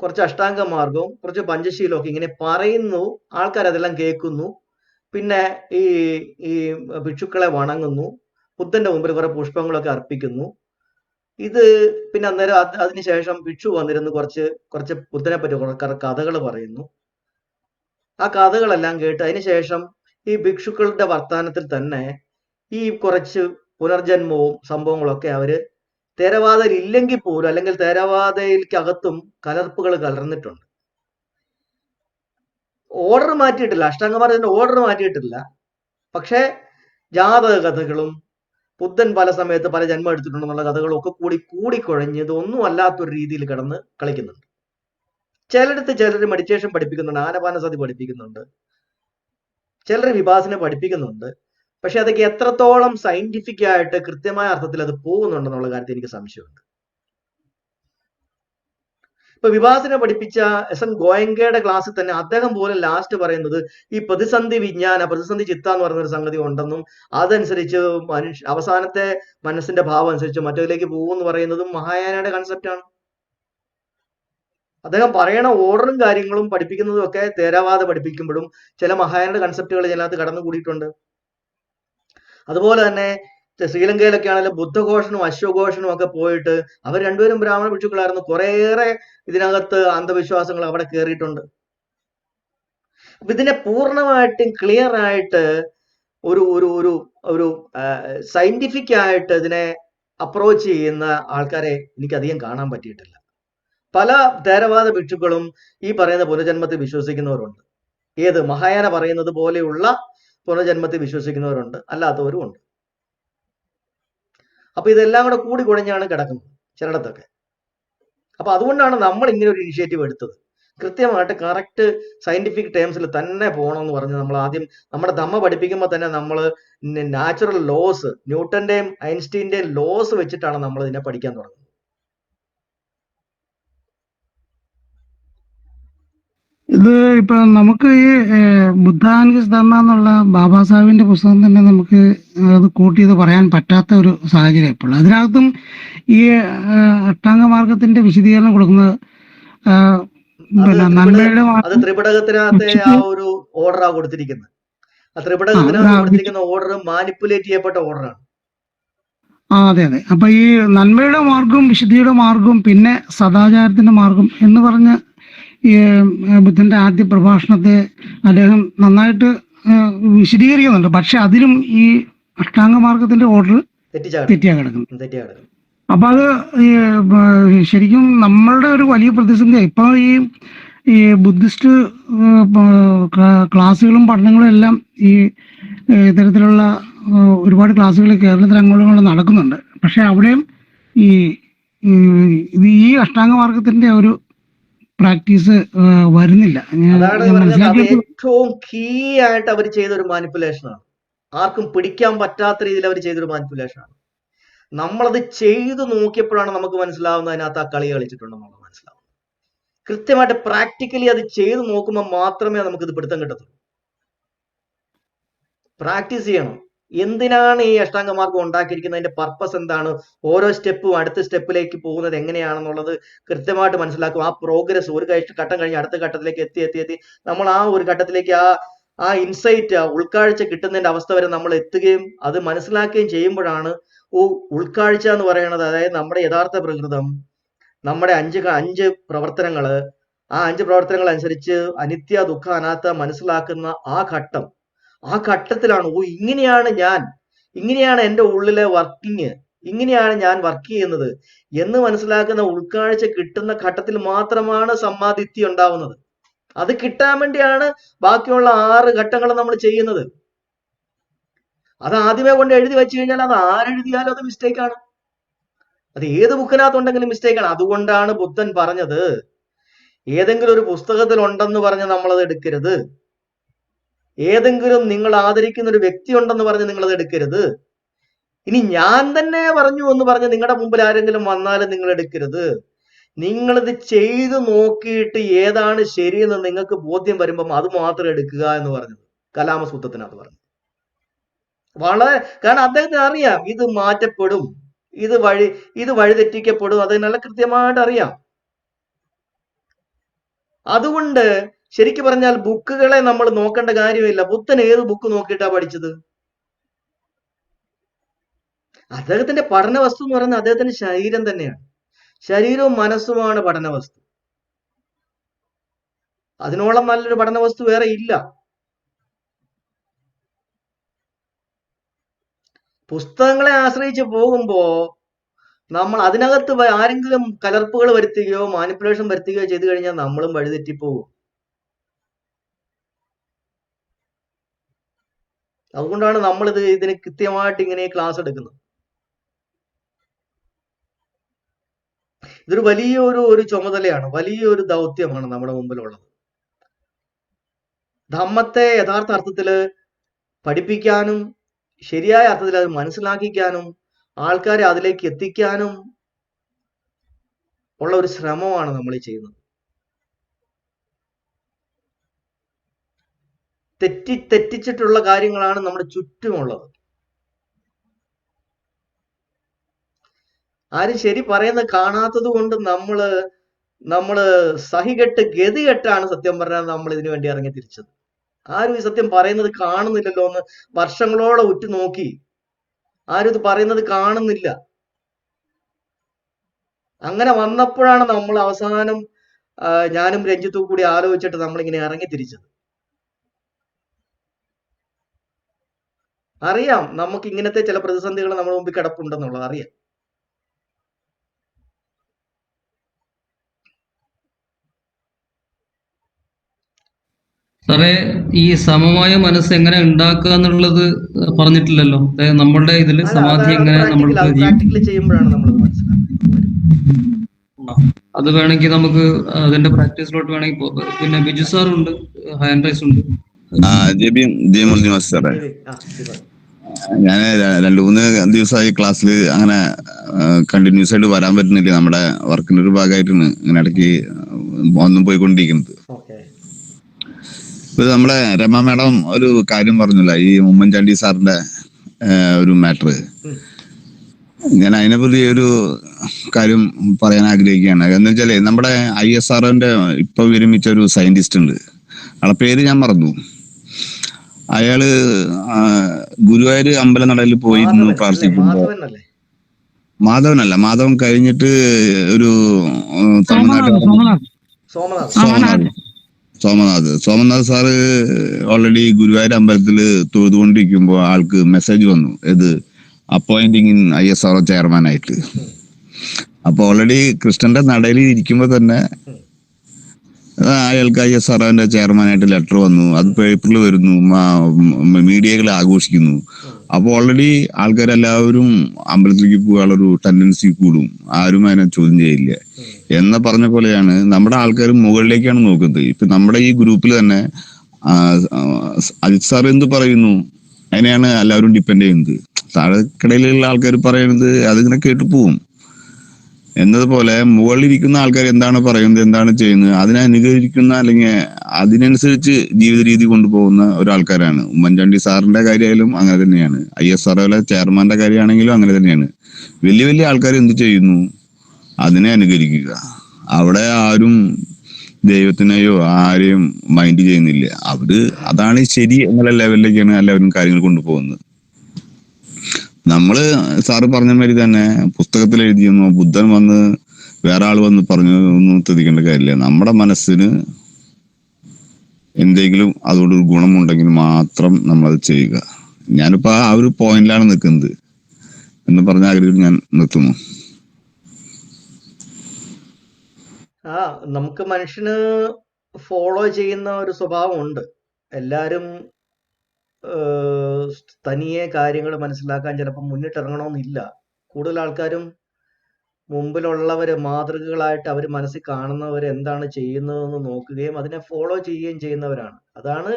കുറച്ച് അഷ്ടാംഗ മാർഗവും കുറച്ച് പഞ്ചശീലവും ഒക്കെ ഇങ്ങനെ പറയുന്നു. ആൾക്കാർ അതെല്ലാം കേൾക്കുന്നു. പിന്നെ ഈ ഭിക്ഷുക്കളെ വണങ്ങുന്നു, ബുദ്ധന്റെ മുമ്പിൽ കുറെ പുഷ്പങ്ങളൊക്കെ അർപ്പിക്കുന്നു. ഇത് പിന്നെ അന്നേരം അതിനുശേഷം ഭിക്ഷു വന്നിരുന്ന് കുറച്ച് ബുദ്ധനെ പറ്റി കഥകൾ പറയുന്നു. ആ കഥകളെല്ലാം കേട്ട് അതിനുശേഷം ഈ ഭിക്ഷുക്കളുടെ വർത്തമാനത്തിൽ തന്നെ ഈ കുറച്ച് പുനർജന്മവും സംഭവങ്ങളൊക്കെ അവര് തേരവാദയിൽ ഇല്ലെങ്കിൽ പോലും, അല്ലെങ്കിൽ തേരവാദയിലേക്കകത്തും കലർപ്പുകൾ കലർന്നിട്ടുണ്ട്. Order മാറ്റിയിട്ടില്ല, അഷ്ടാംഗമാർഗത്തിന്റെ order മാറ്റിയിട്ടില്ല. പക്ഷെ ജാതക കഥകളും ബുദ്ധൻ പല സമയത്ത് പല ജന്മം എടുത്തിട്ടുണ്ടെന്നുള്ള കഥകളും ഒക്കെ കൂടിക്കുഴഞ്ഞ് ഇതൊന്നും അല്ലാത്തൊരു രീതിയിൽ കിടന്ന് കളിക്കുന്നുണ്ട്. ചിലർ മെഡിറ്റേഷൻ പഠിപ്പിക്കുന്നുണ്ട്, ആനപാനസതി പഠിപ്പിക്കുന്നുണ്ട്, ചിലർ വിപാസന പഠിപ്പിക്കുന്നുണ്ട്. പക്ഷെ അതൊക്കെ എത്രത്തോളം സയന്റിഫിക് ആയിട്ട് കൃത്യമായ അർത്ഥത്തിൽ അത് പോകുന്നുണ്ടെന്നുള്ള കാര്യത്തിൽ എനിക്ക് സംശയമുണ്ട്. ഇപ്പൊ വിപാസന പഠിപ്പിച്ച എസ്.എൻ. ഗോയങ്കയുടെ ക്ലാസ്സിൽ തന്നെ അദ്ദേഹം പോലും ലാസ്റ്റ് പറയുന്നത് ഈ പ്രതിസന്ധി ചിത്ത എന്ന് പറയുന്ന ഒരു സംഗതി ഉണ്ടെന്നും അതനുസരിച്ച് അവസാനത്തെ മനസ്സിന്റെ ഭാവം അനുസരിച്ച് മറ്റതിലേക്ക് പോകുമെന്ന് പറയുന്നതും മഹായാനയുടെ കൺസെപ്റ്റാണ്. അദ്ദേഹം പറയണ ഓർഡറും കാര്യങ്ങളും പഠിപ്പിക്കുന്നതും ഒക്കെ തേരവാദ പഠിപ്പിക്കുമ്പോഴും ചില മഹായാനയുടെ കൺസെപ്റ്റുകൾ ഇതിനകത്ത് കടന്നുകൂടിയിട്ടുണ്ട്. അതുപോലെ തന്നെ ശ്രീലങ്കയിലൊക്കെ ആണെങ്കിലും ബുദ്ധഘോഷനും അശ്വഘോഷനും ഒക്കെ പോയിട്ട് അവർ രണ്ടുപേരും ബ്രാഹ്മണ ഭിക്ഷുക്കളായിരുന്നു. കുറേയേറെ ഇതിനകത്ത് അന്ധവിശ്വാസങ്ങൾ അവിടെ കയറിയിട്ടുണ്ട്. അപ്പൊ ഇതിനെ പൂർണ്ണമായിട്ടും ക്ലിയർ ആയിട്ട് ഒരു ഒരു ഒരു ഒരു സയന്റിഫിക് ആയിട്ട് ഇതിനെ അപ്രോച്ച് ചെയ്യുന്ന ആൾക്കാരെ എനിക്കധികം കാണാൻ പറ്റിയിട്ടില്ല. പല തേരവാദ ഭിക്ഷുക്കളും ഈ പറയുന്ന പുനർജന്മത്തിൽ വിശ്വസിക്കുന്നവരുണ്ട്. ഏത് മഹായാന പറയുന്നത് പോലെയുള്ള പുനർജന്മത്തിൽ വിശ്വസിക്കുന്നവരുണ്ട്, അല്ലാത്തവരും ഉണ്ട്. അപ്പൊ ഇതെല്ലാം കൂടെ കൂടി കുഴഞ്ഞാണ് കിടക്കുന്നത് ചിലയിടത്തൊക്കെ. അപ്പൊ അതുകൊണ്ടാണ് നമ്മൾ ഇങ്ങനെ ഒരു ഇനിഷ്യേറ്റീവ് എടുത്തത്. കൃത്യമായിട്ട് കറക്റ്റ് സയന്റിഫിക് ടേംസിൽ തന്നെ പോകണമെന്ന് പറഞ്ഞ് നമ്മൾ ആദ്യം നമ്മുടെ ധമ്മ പഠിപ്പിക്കുമ്പോൾ തന്നെ നമ്മൾ നാച്ചുറൽ ലോസ്, ന്യൂട്ടന്റെയും ഐൻസ്റ്റീന്റെയും ലോസ് വെച്ചിട്ടാണ് നമ്മൾ ഇതിനെ പഠിക്കാൻ തുടങ്ങുന്നത്. ഇത് ഇപ്പൊ നമുക്ക് ഈ ബുദ്ധാനിസ് ധർമ്മ എന്നുള്ള ബാബാ സാഹിബിന്റെ പുസ്തകം തന്നെ നമുക്ക് അത് കൂട്ടി ചെയ്ത് പറയാൻ പറ്റാത്ത ഒരു സാഹചര്യം ഇപ്പോൾ. അതിനകത്തും ഈ അഷ്ടാംഗ മാർഗത്തിന്റെ വിശദീകരണം കൊടുക്കുന്നത് ത്രിപിടകത്തിനകത്തെ ആ ഒരു ഓർഡറാ കൊടുത്തിരിക്കുന്നത്. ആ ത്രിപിടകത്തിനകത്ത് കൊടുത്തിരിക്കുന്ന ഓർഡർ മാനിപ്പുലേറ്റ് ചെയ്യപ്പെട്ട ഓർഡറാണ്. അതെ. അപ്പൊ ഈ നന്മയുടെ മാർഗവും വിശുദ്ധിയുടെ മാർഗവും പിന്നെ സദാചാരത്തിന്റെ മാർഗം എന്ന് പറഞ്ഞ ഈ ബുദ്ധന്റെ ആദ്യ പ്രഭാഷണത്തെ അദ്ദേഹം നന്നായിട്ട് വിശദീകരിക്കുന്നുണ്ട്. പക്ഷെ അതിലും ഈ അഷ്ടാംഗ മാർഗത്തിന്റെ ഓർഡർ തെറ്റിയാ കിടക്കുന്നത്. അപ്പൊ അത് ശരിക്കും നമ്മളുടെ ഒരു വലിയ പ്രതിസന്ധി. ഇപ്പൊ ഈ ബുദ്ധിസ്റ്റ് ക്ലാസ്സുകളും പഠനങ്ങളും എല്ലാം ഈ ഇത്തരത്തിലുള്ള ഒരുപാട് ക്ലാസ്സുകൾ കേരളത്തിൽ അങ്ങോട്ടും നടക്കുന്നുണ്ട്. പക്ഷെ അവിടെയും ഈ ഇത് ഈ അഷ്ടാംഗമാർഗത്തിന്റെ ഒരു പ്രാക്ടീസ് വരുന്നില്ല. അതാണ് ഞാൻ പറഞ്ഞത്, അത് മനസ്സിലാക്കിയപ്പോൾ ഏറ്റവും കീ ആയിട്ട് അവർ ചെയ്തൊരു മാനിപ്പുലേഷനാണ്. ആർക്കും പിടിക്കാൻ പറ്റാത്ത രീതിയിൽ അവർ ചെയ്തൊരു മാനിപ്പുലേഷനാണ്. നമ്മളത് ചെയ്തു നോക്കിയപ്പോഴാണ് നമുക്ക് മനസ്സിലാവുന്നത് അതിനകത്ത് ആ കളി കളിച്ചിട്ടുണ്ടെന്നുള്ളത് മനസ്സിലാവും. കൃത്യമായിട്ട് പ്രാക്ടിക്കലി അത് ചെയ്തു നോക്കുമ്പോൾ മാത്രമേ നമുക്കിത് പിടുത്തം കിട്ടത്തുള്ളൂ. പ്രാക്ടീസ് ചെയ്യണം. എന്തിനാണ് ഈ അഷ്ടാംഗമാർഗം ഉണ്ടാക്കിയിരിക്കുന്നത്, അതിന്റെ പർപ്പസ് എന്താണ്, ഓരോ സ്റ്റെപ്പും അടുത്ത സ്റ്റെപ്പിലേക്ക് പോകുന്നത് എങ്ങനെയാണെന്നുള്ളത് കൃത്യമായിട്ട് മനസ്സിലാക്കും. ആ പ്രോഗ്രസ് ഒരു ഘട്ടം കഴിഞ്ഞ് അടുത്ത ഘട്ടത്തിലേക്ക് എത്തി നമ്മൾ ആ ഒരു ഘട്ടത്തിലേക്ക് ആ ഇൻസൈറ്റ്, ഉൾക്കാഴ്ച കിട്ടുന്നതിന്റെ അവസ്ഥ വരെ നമ്മൾ എത്തുകയും അത് മനസ്സിലാക്കുകയും ചെയ്യുമ്പോഴാണ് ഉൾക്കാഴ്ച എന്ന് പറയുന്നത്. അതായത് നമ്മുടെ യഥാർത്ഥ പ്രകൃതം, നമ്മുടെ അഞ്ച് പ്രവർത്തനങ്ങള്, ആ 5 പ്രവർത്തനങ്ങൾ അനുസരിച്ച് അനിത്യ ദുഃഖ അനാത്ത മനസ്സിലാക്കുന്ന ആ ഘട്ടത്തിലാണ് ഇങ്ങനെയാണ് എൻ്റെ ഉള്ളിലെ വർക്കിങ്, ഇങ്ങനെയാണ് ഞാൻ വർക്ക് ചെയ്യുന്നത് എന്ന് മനസ്സിലാക്കുന്ന ഉൾക്കാഴ്ച കിട്ടുന്ന ഘട്ടത്തിൽ മാത്രമാണ് സമ്മാദിത്യം ഉണ്ടാവുന്നത്. അത് കിട്ടാൻ വേണ്ടിയാണ് ബാക്കിയുള്ള 6 ഘട്ടങ്ങൾ നമ്മൾ ചെയ്യുന്നത്. അത് ആദ്യമേ കൊണ്ട് എഴുതി വെച്ച് കഴിഞ്ഞാൽ അത് ആരെഴുതിയാലും അത് മിസ്റ്റേക്കാണ്. അത് ഏത് ബുക്കിനകത്തുണ്ടെങ്കിലും മിസ്റ്റേക്കാണ്. അതുകൊണ്ടാണ് ബുദ്ധൻ പറഞ്ഞത്, ഏതെങ്കിലും ഒരു പുസ്തകത്തിൽ ഉണ്ടെന്ന് പറഞ്ഞ് നമ്മളത് എടുക്കരുത്, ഏതെങ്കിലും നിങ്ങൾ ആദരിക്കുന്ന ഒരു വ്യക്തി ഉണ്ടെന്ന് പറഞ്ഞ് നിങ്ങളത് എടുക്കരുത്, ഇനി ഞാൻ തന്നെ പറഞ്ഞു എന്ന് പറഞ്ഞ് നിങ്ങളുടെ മുമ്പിൽ ആരെങ്കിലും വന്നാലും നിങ്ങൾ എടുക്കരുത്. നിങ്ങളിത് ചെയ്തു നോക്കിയിട്ട് ഏതാണ് ശരിയെന്ന് നിങ്ങൾക്ക് ബോധ്യം വരുമ്പം അത് മാത്രം എടുക്കുക എന്ന് പറഞ്ഞത് കലാമസൂത്രത്തിനകത്ത് പറഞ്ഞു. കാരണം അദ്ദേഹത്തിന് അറിയാം ഇത് മാറ്റപ്പെടും, ഇത് വഴിതെറ്റിക്കപ്പെടും, അത് നല്ല കൃത്യമായിട്ട് അറിയാം. അതുകൊണ്ട് ശരിക്കും പറഞ്ഞാൽ ബുക്കുകളെ നമ്മൾ നോക്കേണ്ട കാര്യമില്ല. ബുദ്ധൻ ഏത് ബുക്ക് നോക്കിയിട്ടാ പഠിച്ചത്? അദ്ദേഹത്തിന്റെ പഠന വസ്തു എന്ന് പറയുന്നത് അദ്ദേഹത്തിന്റെ ശരീരം തന്നെയാണ്. ശരീരവും മനസ്സുമാണ് പഠന വസ്തു. അതിനോളം നല്ലൊരു പഠന വസ്തു വേറെ ഇല്ല. പുസ്തകങ്ങളെ ആശ്രയിച്ച് പോകുമ്പോ നമ്മൾ അതിനകത്ത് ആരെങ്കിലും കലർപ്പുകൾ വരുത്തുകയോ മാനിപ്പുലേഷൻ വരുത്തുകയോ ചെയ്തു കഴിഞ്ഞാൽ നമ്മളും വഴിതെറ്റിപ്പോകും. അതുകൊണ്ടാണ് നമ്മൾ ഇതിന് കൃത്യമായിട്ട് ഇങ്ങനെ ക്ലാസ് എടുക്കുന്നത്. ഇതൊരു വലിയൊരു ചുമതലയാണ്, വലിയൊരു ദൗത്യമാണ് നമ്മുടെ മുമ്പിലുള്ളത്. ധമ്മത്തെ യഥാർത്ഥ അർത്ഥത്തില് പഠിപ്പിക്കാനും ശരിയായ അർത്ഥത്തിൽ അത് മനസ്സിലാക്കിക്കാനും ആൾക്കാരെ അതിലേക്ക് എത്തിക്കാനും ഉള്ള ഒരു ശ്രമമാണ് നമ്മൾ ചെയ്യുന്നത്. തെറ്റിച്ചിട്ടുള്ള കാര്യങ്ങളാണ് നമ്മുടെ ചുറ്റുമുള്ളത്. ആരും ശരി പറയുന്നത് കാണാത്തത് കൊണ്ട് നമ്മള് ഗതികെട്ടാണ് സത്യം പറഞ്ഞാൽ നമ്മൾ ഇതിനു വേണ്ടി ഇറങ്ങി തിരിച്ചത്. ആരും ഈ സത്യം പറയുന്നത് കാണുന്നില്ലല്ലോ എന്ന് വർഷങ്ങളോളം ഉറ്റുനോക്കി ആരും ഇത് പറയുന്നത് കാണുന്നില്ല. അങ്ങനെ വന്നപ്പോഴാണ് നമ്മൾ അവസാനം ഞാനും രഞ്ജിത്തും കൂടി ആലോചിച്ചിട്ട് നമ്മളിങ്ങനെ ഇറങ്ങി തിരിച്ചത്. അറിയാം നമുക്ക് ഇങ്ങനത്തെ ചില പ്രതിസന്ധികൾ നമ്മുടെ മുമ്പിൽ കിടപ്പുണ്ടെന്നുള്ളത് അറിയാം. സാറേ, ഈ സമമായ മനസ്സ് എങ്ങനെ ഉണ്ടാക്കുക എന്നുള്ളത് പറഞ്ഞിട്ടില്ലല്ലോ. നമ്മളുടെ ഇതില് സമാധി എങ്ങനെ പ്രാക്ടിക്കലി ചെയ്യുമ്പോഴാണ് നമ്മൾ മനസ്സിലാക്കുന്നത്. അത് വേണമെങ്കിൽ നമുക്ക് അതിന്റെ പ്രാക്ടീസിലോട്ട് വേണമെങ്കിൽ പിന്നെ ബിജു സാറുണ്ട്, ഹാൻഡ് റൈസ് ഉണ്ട്. സാറേ, ഞാൻ 2-3 ദിവസമായി ക്ലാസ്സിൽ അങ്ങനെ കണ്ടിന്യൂസ് ആയിട്ട് വരാൻ പറ്റുന്നില്ല. നമ്മുടെ വർക്കിന്റെ ഒരു ഭാഗമായിട്ടാണ് ഇങ്ങനെ ഇടയ്ക്ക് ഒന്നും പോയിക്കൊണ്ടിരിക്കുന്നത്. ഇപ്പൊ നമ്മളെ രമ മാഡം ഒരു കാര്യം പറഞ്ഞില്ല, ഈ ഉമ്മൻചാണ്ടി സാറിന്റെ ഒരു മാറ്റർ. ഞാൻ അതിനെപ്പറ്റി ഒരു കാര്യം പറയാൻ ആഗ്രഹിക്കുകയാണ്. എന്ന് വെച്ചാല് നമ്മുടെ ISROന്റെ ഇപ്പൊ വിരമിച്ച ഒരു സയന്റിസ്റ്റ് ഉണ്ട്, ആളെ പേര് ഞാൻ മറന്നു. അയാള് ഗുരുവായൂർ അമ്പലനടയിൽ പോയിരുന്നു പ്രാർത്ഥിക്കുമ്പോ, മാധവൻ കഴിഞ്ഞിട്ട് ഒരു സോമനാഥ് സാറ് ഓൾറെഡി ഗുരുവായൂർ അമ്പലത്തില് തൊഴുതുകൊണ്ടിരിക്കുമ്പോ ആൾക്ക് മെസ്സേജ് വന്നു, ഇത് അപ്പോയിന്റിങ് ഇൻ ISRO ചെയർമാനായിട്ട്. അപ്പൊ ഓൾറെഡി കൃഷ്ണന്റെ നടയിൽ ഇരിക്കുമ്പോ തന്നെ അയാൾക്ക് ISROന്റെ ചെയർമാനായിട്ട് ലെറ്റർ വന്നു. അത് പേപ്പറിൽ വരുന്നു, മീഡിയകൾ ആഘോഷിക്കുന്നു. അപ്പൊ ഓൾറെഡി ആൾക്കാരെല്ലാവരും അമ്പലത്തിലേക്ക് പോകാനുള്ളൊരു ടെൻഡൻസി കൂടും. ആരും അതിനെ ചോദ്യം ചെയ്യില്ല. ഉം. എന്ന പറഞ്ഞ പോലെയാണ് നമ്മുടെ ആൾക്കാർ മുകളിലേക്കാണ് നോക്കുന്നത്. ഇപ്പൊ നമ്മുടെ ഈ ഗ്രൂപ്പിൽ തന്നെ ആ, ആ, അജിത് സാർ എന്ത് പറയുന്നു അതിനെയാണ് എല്ലാവരും ഡിപ്പെൻഡ് ചെയ്യുന്നത്. താഴെക്കിടയിലുള്ള ആൾക്കാർ പറയുന്നത് അതിങ്ങനെ കേട്ടു പോവും. എന്നതുപോലെ മുകളിലിരിക്കുന്ന ആൾക്കാർ എന്താണ് പറയുന്നത്, എന്താണ് ചെയ്യുന്നത്, അതിനെ അനുകരിക്കുന്ന അല്ലെങ്കിൽ അതിനനുസരിച്ച് ജീവിത രീതി കൊണ്ടുപോകുന്ന ഒരാൾക്കാരാണ്. ഉമ്മൻചാണ്ടി സാറിന്റെ കാര്യമായാലും അങ്ങനെ തന്നെയാണ്. ISRO ചെയർമാന്റെ കാര്യമാണെങ്കിലും അങ്ങനെ തന്നെയാണ്. വലിയ വലിയ ആൾക്കാർ എന്ത് ചെയ്യുന്നു അതിനെ അനുകരിക്കുക. അവിടെ ആരും ദൈവത്തിനെയോ ആരെയും മൈൻഡ് ചെയ്യുന്നില്ല. അതാണ് ശരി എന്നുള്ള ലെവലിലേക്കാണ് എല്ലാവരും കാര്യങ്ങൾ കൊണ്ടുപോകുന്നത്. നമ്മള് സാറ് പറഞ്ഞ മാതിരി തന്നെ പുസ്തകത്തിൽ എഴുതിയെന്നോ ബുദ്ധൻ വന്ന് വേറെ ആൾ വന്ന് പറഞ്ഞു ഒന്നും ശ്രദ്ധിക്കേണ്ട കാര്യമില്ല. നമ്മുടെ മനസ്സിന് എന്തെങ്കിലും അതുകൊണ്ട് ഒരു ഗുണമുണ്ടെങ്കിൽ മാത്രം നമ്മളത് ചെയ്യുക. ഞാനിപ്പോ ആ ഒരു പോയിന്റിലാണ് നിൽക്കുന്നത് എന്ന് പറഞ്ഞ ആഗ്രഹം ഞാൻ നിർത്തുന്നു. നമുക്ക് മനുഷ്യന് ഫോളോ ചെയ്യുന്ന ഒരു സ്വഭാവമുണ്ട്. എല്ലാരും തനിയെ കാര്യങ്ങൾ മനസ്സിലാക്കാൻ ചിലപ്പോൾ മുന്നിട്ടിറങ്ങണമെന്നില്ല. കൂടുതൽ ആൾക്കാരും മുമ്പിലുള്ളവര് മാതൃകകളായിട്ട് അവർ മനസ്സിൽ കാണുന്നവർ എന്താണ് ചെയ്യുന്നതെന്ന് നോക്കുകയും അതിനെ ഫോളോ ചെയ്യുകയും ചെയ്യുന്നവരാണ്. അതാണ്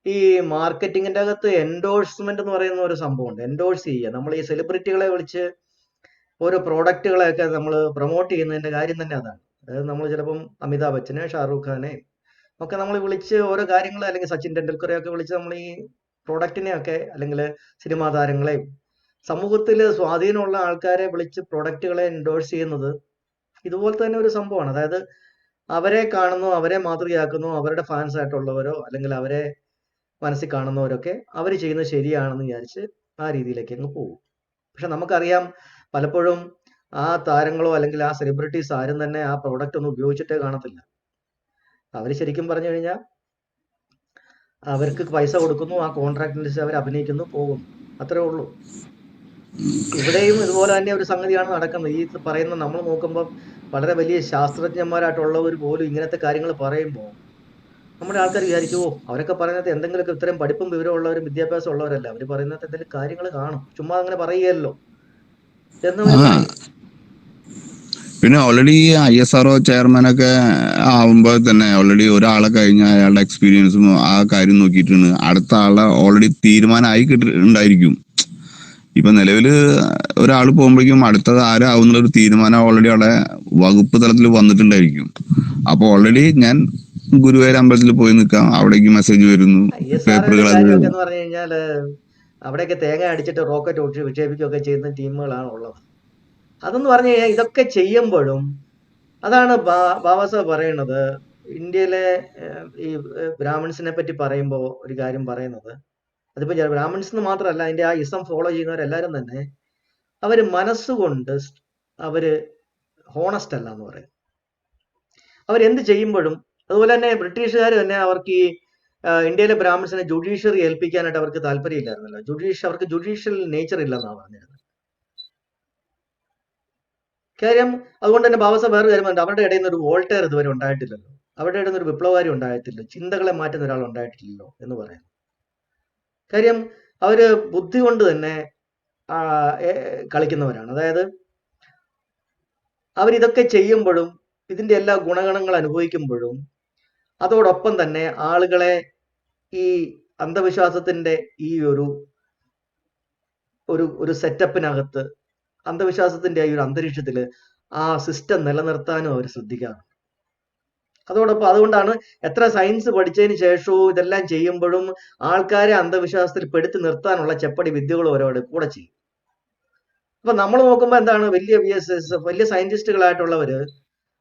ഈ മാർക്കറ്റിങ്ങിന്റെ അകത്ത് എൻഡോഴ്സ്മെന്റ് എന്ന് പറയുന്ന ഒരു സംഭവമുണ്ട്. എൻഡോഴ്സ് ചെയ്യുക. നമ്മൾ ഈ സെലിബ്രിറ്റികളെ വിളിച്ച് ഓരോ പ്രോഡക്റ്റുകളെയൊക്കെ നമ്മൾ പ്രൊമോട്ട് ചെയ്യുന്നതിന്റെ കാര്യം തന്നെ അതാണ്. അതായത് നമ്മൾ ചിലപ്പം അമിതാഭ് ബച്ചനെ, ഷാറൂഖ് ഖാനെ ഒക്കെ നമ്മൾ വിളിച്ച് ഓരോ കാര്യങ്ങൾ, അല്ലെങ്കിൽ സച്ചിൻ ടെണ്ടുൽക്കറെ ഒക്കെ വിളിച്ച് നമ്മൾ ഈ പ്രോഡക്റ്റിനെയൊക്കെ അല്ലെങ്കിൽ സിനിമാ താരങ്ങളെയും സമൂഹത്തിൽ സ്വാധീനമുള്ള ആൾക്കാരെ വിളിച്ച് പ്രൊഡക്റ്റുകളെ എൻഡോഴ്സ് ചെയ്യുന്നത് ഇതുപോലെ തന്നെ ഒരു സംഭവമാണ്. അതായത് അവരെ കാണുന്നു, അവരെ മാതൃകയാക്കുന്നു, അവരുടെ ഫാൻസ് ആയിട്ടുള്ളവരോ അല്ലെങ്കിൽ അവരെ മനസ്സിൽ കാണുന്നവരൊക്കെ അവർ ചെയ്യുന്നത് ശരിയാണെന്ന് വിചാരിച്ച് ആ രീതിയിലേക്ക് അങ്ങ് പോകും. പക്ഷെ നമുക്കറിയാം പലപ്പോഴും ആ താരങ്ങളോ അല്ലെങ്കിൽ ആ സെലിബ്രിറ്റീസ് ആരും തന്നെ ആ പ്രോഡക്റ്റ് ഒന്നും ഉപയോഗിച്ചിട്ടേ കാണത്തില്ല. അവർ ശരിക്കും പറഞ്ഞു കഴിഞ്ഞാൽ അവർക്ക് പൈസ കൊടുക്കുന്നു, ആ കോൺട്രാക്ടിനനുസരിച്ച് അവർ അഭിനയിക്കുന്നു, പോകുന്നു, അത്രേ ഉള്ളൂ. ഇവിടെയും ഇതുപോലെ തന്നെ ഒരു സംഗതിയാണ് നടക്കുന്നത്. ഈ പറയുന്ന നമ്മൾ നോക്കുമ്പോൾ വളരെ വലിയ ശാസ്ത്രജ്ഞന്മാരായിട്ടുള്ളവർ പോലും ഇങ്ങനത്തെ കാര്യങ്ങൾ പറയുമ്പോൾ നമ്മുടെ ആൾക്കാർ വിചാരിക്കുമോ അവരൊക്കെ പറയുന്നത് എന്തെങ്കിലുമൊക്കെ ഇത്രയും പഠിപ്പും വിവരമുള്ളവരും വിദ്യാഭ്യാസം ഉള്ളവരല്ല, അവർ പറയുന്നത് എന്തെങ്കിലും കാര്യങ്ങൾ കാണും, ചുമ്മാ അങ്ങനെ പറയുകയല്ലോ എന്നവർ ആ പറയും. പിന്നെ ഓൾറെഡി ISRO ചെയർമാനൊക്കെ ആവുമ്പോൾ തന്നെ ഓൾറെഡി ഒരാളെ കഴിഞ്ഞ അയാളുടെ എക്സ്പീരിയൻസും ആ കാര്യം നോക്കിയിട്ടാണ് അടുത്ത ആളെ ഓൾറെഡി തീരുമാനമായി ഉണ്ടായിരിക്കും. ഇപ്പൊ നിലവില് ഒരാൾ പോകുമ്പോഴേക്കും അടുത്തത് ആരാവുന്നുള്ള ഒരു തീരുമാനം ഓൾറെഡി അവിടെ വകുപ്പ് തലത്തിൽ വന്നിട്ടുണ്ടായിരിക്കും. അപ്പൊ ഓൾറെഡി ഞാൻ ഗുരുവായൂർ അമ്പലത്തിൽ പോയി നിൽക്കാം, അവിടേക്ക് മെസ്സേജ് വരുന്നു, ISROയുടെ പേപ്പറുകൾ അത് കാര്യമൊക്കെ എന്ന് പറഞ്ഞു കഴിഞ്ഞാൽ അവിടെയൊക്കെ തേങ്ങ അടിച്ചിട്ട് റോക്കറ്റ് വിക്ഷേപിക്കുകയൊക്കെ ചെയ്യുന്ന ടീമുകളാണ് ഉള്ളത്. അതെന്ന് പറഞ്ഞു കഴിഞ്ഞാൽ ഇതൊക്കെ ചെയ്യുമ്പോഴും അതാണ് ബാബാസാഹബ് പറയുന്നത്. ഇന്ത്യയിലെ ഈ ബ്രാഹ്മിൺസിനെ പറ്റി പറയുമ്പോൾ ഒരു കാര്യം പറയുന്നത്, അതിപ്പോ ബ്രാഹ്മിൺസ് എന്ന് മാത്രമല്ല, അതിന്റെ ആ ഇസം ഫോളോ ചെയ്യുന്നവരെല്ലാരും തന്നെ അവര് മനസ്സുകൊണ്ട് അവര് ഹോണസ്റ്റ് അല്ല എന്ന് പറയും. അവരെന്ത് ചെയ്യുമ്പോഴും അതുപോലെ തന്നെ ബ്രിട്ടീഷുകാർ തന്നെ അവർക്ക് ഈ ഇന്ത്യയിലെ ബ്രാഹ്മിൺസിനെ ജുഡീഷ്യറി ഏൽപ്പിക്കാനായിട്ട് അവർക്ക് താല്പര്യമില്ലായിരുന്നല്ലോ. അവർക്ക് ജുഡീഷ്യൽ നേച്ചർ ഇല്ലെന്നാണ് പറഞ്ഞിരുന്നത്. കാര്യം അതുകൊണ്ട് തന്നെ ബാബാസാഹബ് വേറെ കാര്യമുണ്ട്, അവരുടെ ഇടയിൽ നിന്ന് ഒരു വോൾട്ടയർ ഇതുവരെ ഉണ്ടായിട്ടില്ലല്ലോ, അവരുടെ ഇടയിൽ നിന്ന് ഒരു വിപ്ലവകാരി ഉണ്ടായിട്ടില്ല, ചിന്തകളെ മാറ്റുന്ന ഒരാൾ ഉണ്ടായിട്ടില്ലല്ലോ എന്ന് പറയാം. കാര്യം അവര് ബുദ്ധി കൊണ്ട് തന്നെ കളിക്കുന്നവരാണ്. അതായത് അവരിതൊക്കെ ചെയ്യുമ്പോഴും ഇതിന്റെ എല്ലാ ഗുണഗണങ്ങൾ അനുഭവിക്കുമ്പോഴും അതോടൊപ്പം തന്നെ ആളുകളെ ഈ അന്ധവിശ്വാസത്തിന്റെ ഈ ഒരു ഒരു സെറ്റപ്പിനകത്ത്, അന്ധവിശ്വാസത്തിന്റെ ഈ ഒരു അന്തരീക്ഷത്തിൽ ആ സിസ്റ്റം നിലനിർത്താനും അവർ ശ്രദ്ധിക്കാറുണ്ട്. അതോടൊപ്പം അതുകൊണ്ടാണ് എത്ര സയൻസ് പഠിച്ചതിന് ശേഷവും ഇതെല്ലാം ചെയ്യുമ്പോഴും ആൾക്കാരെ അന്ധവിശ്വാസത്തിൽ പെടുത്തി നിർത്താനുള്ള ചെപ്പടി വിദ്യകളും അവരോട് കൂടെ ചെയ്യും. അപ്പൊ നമ്മൾ നോക്കുമ്പോൾ എന്താണ്, വലിയ സയന്റിസ്റ്റുകളായിട്ടുള്ളവര്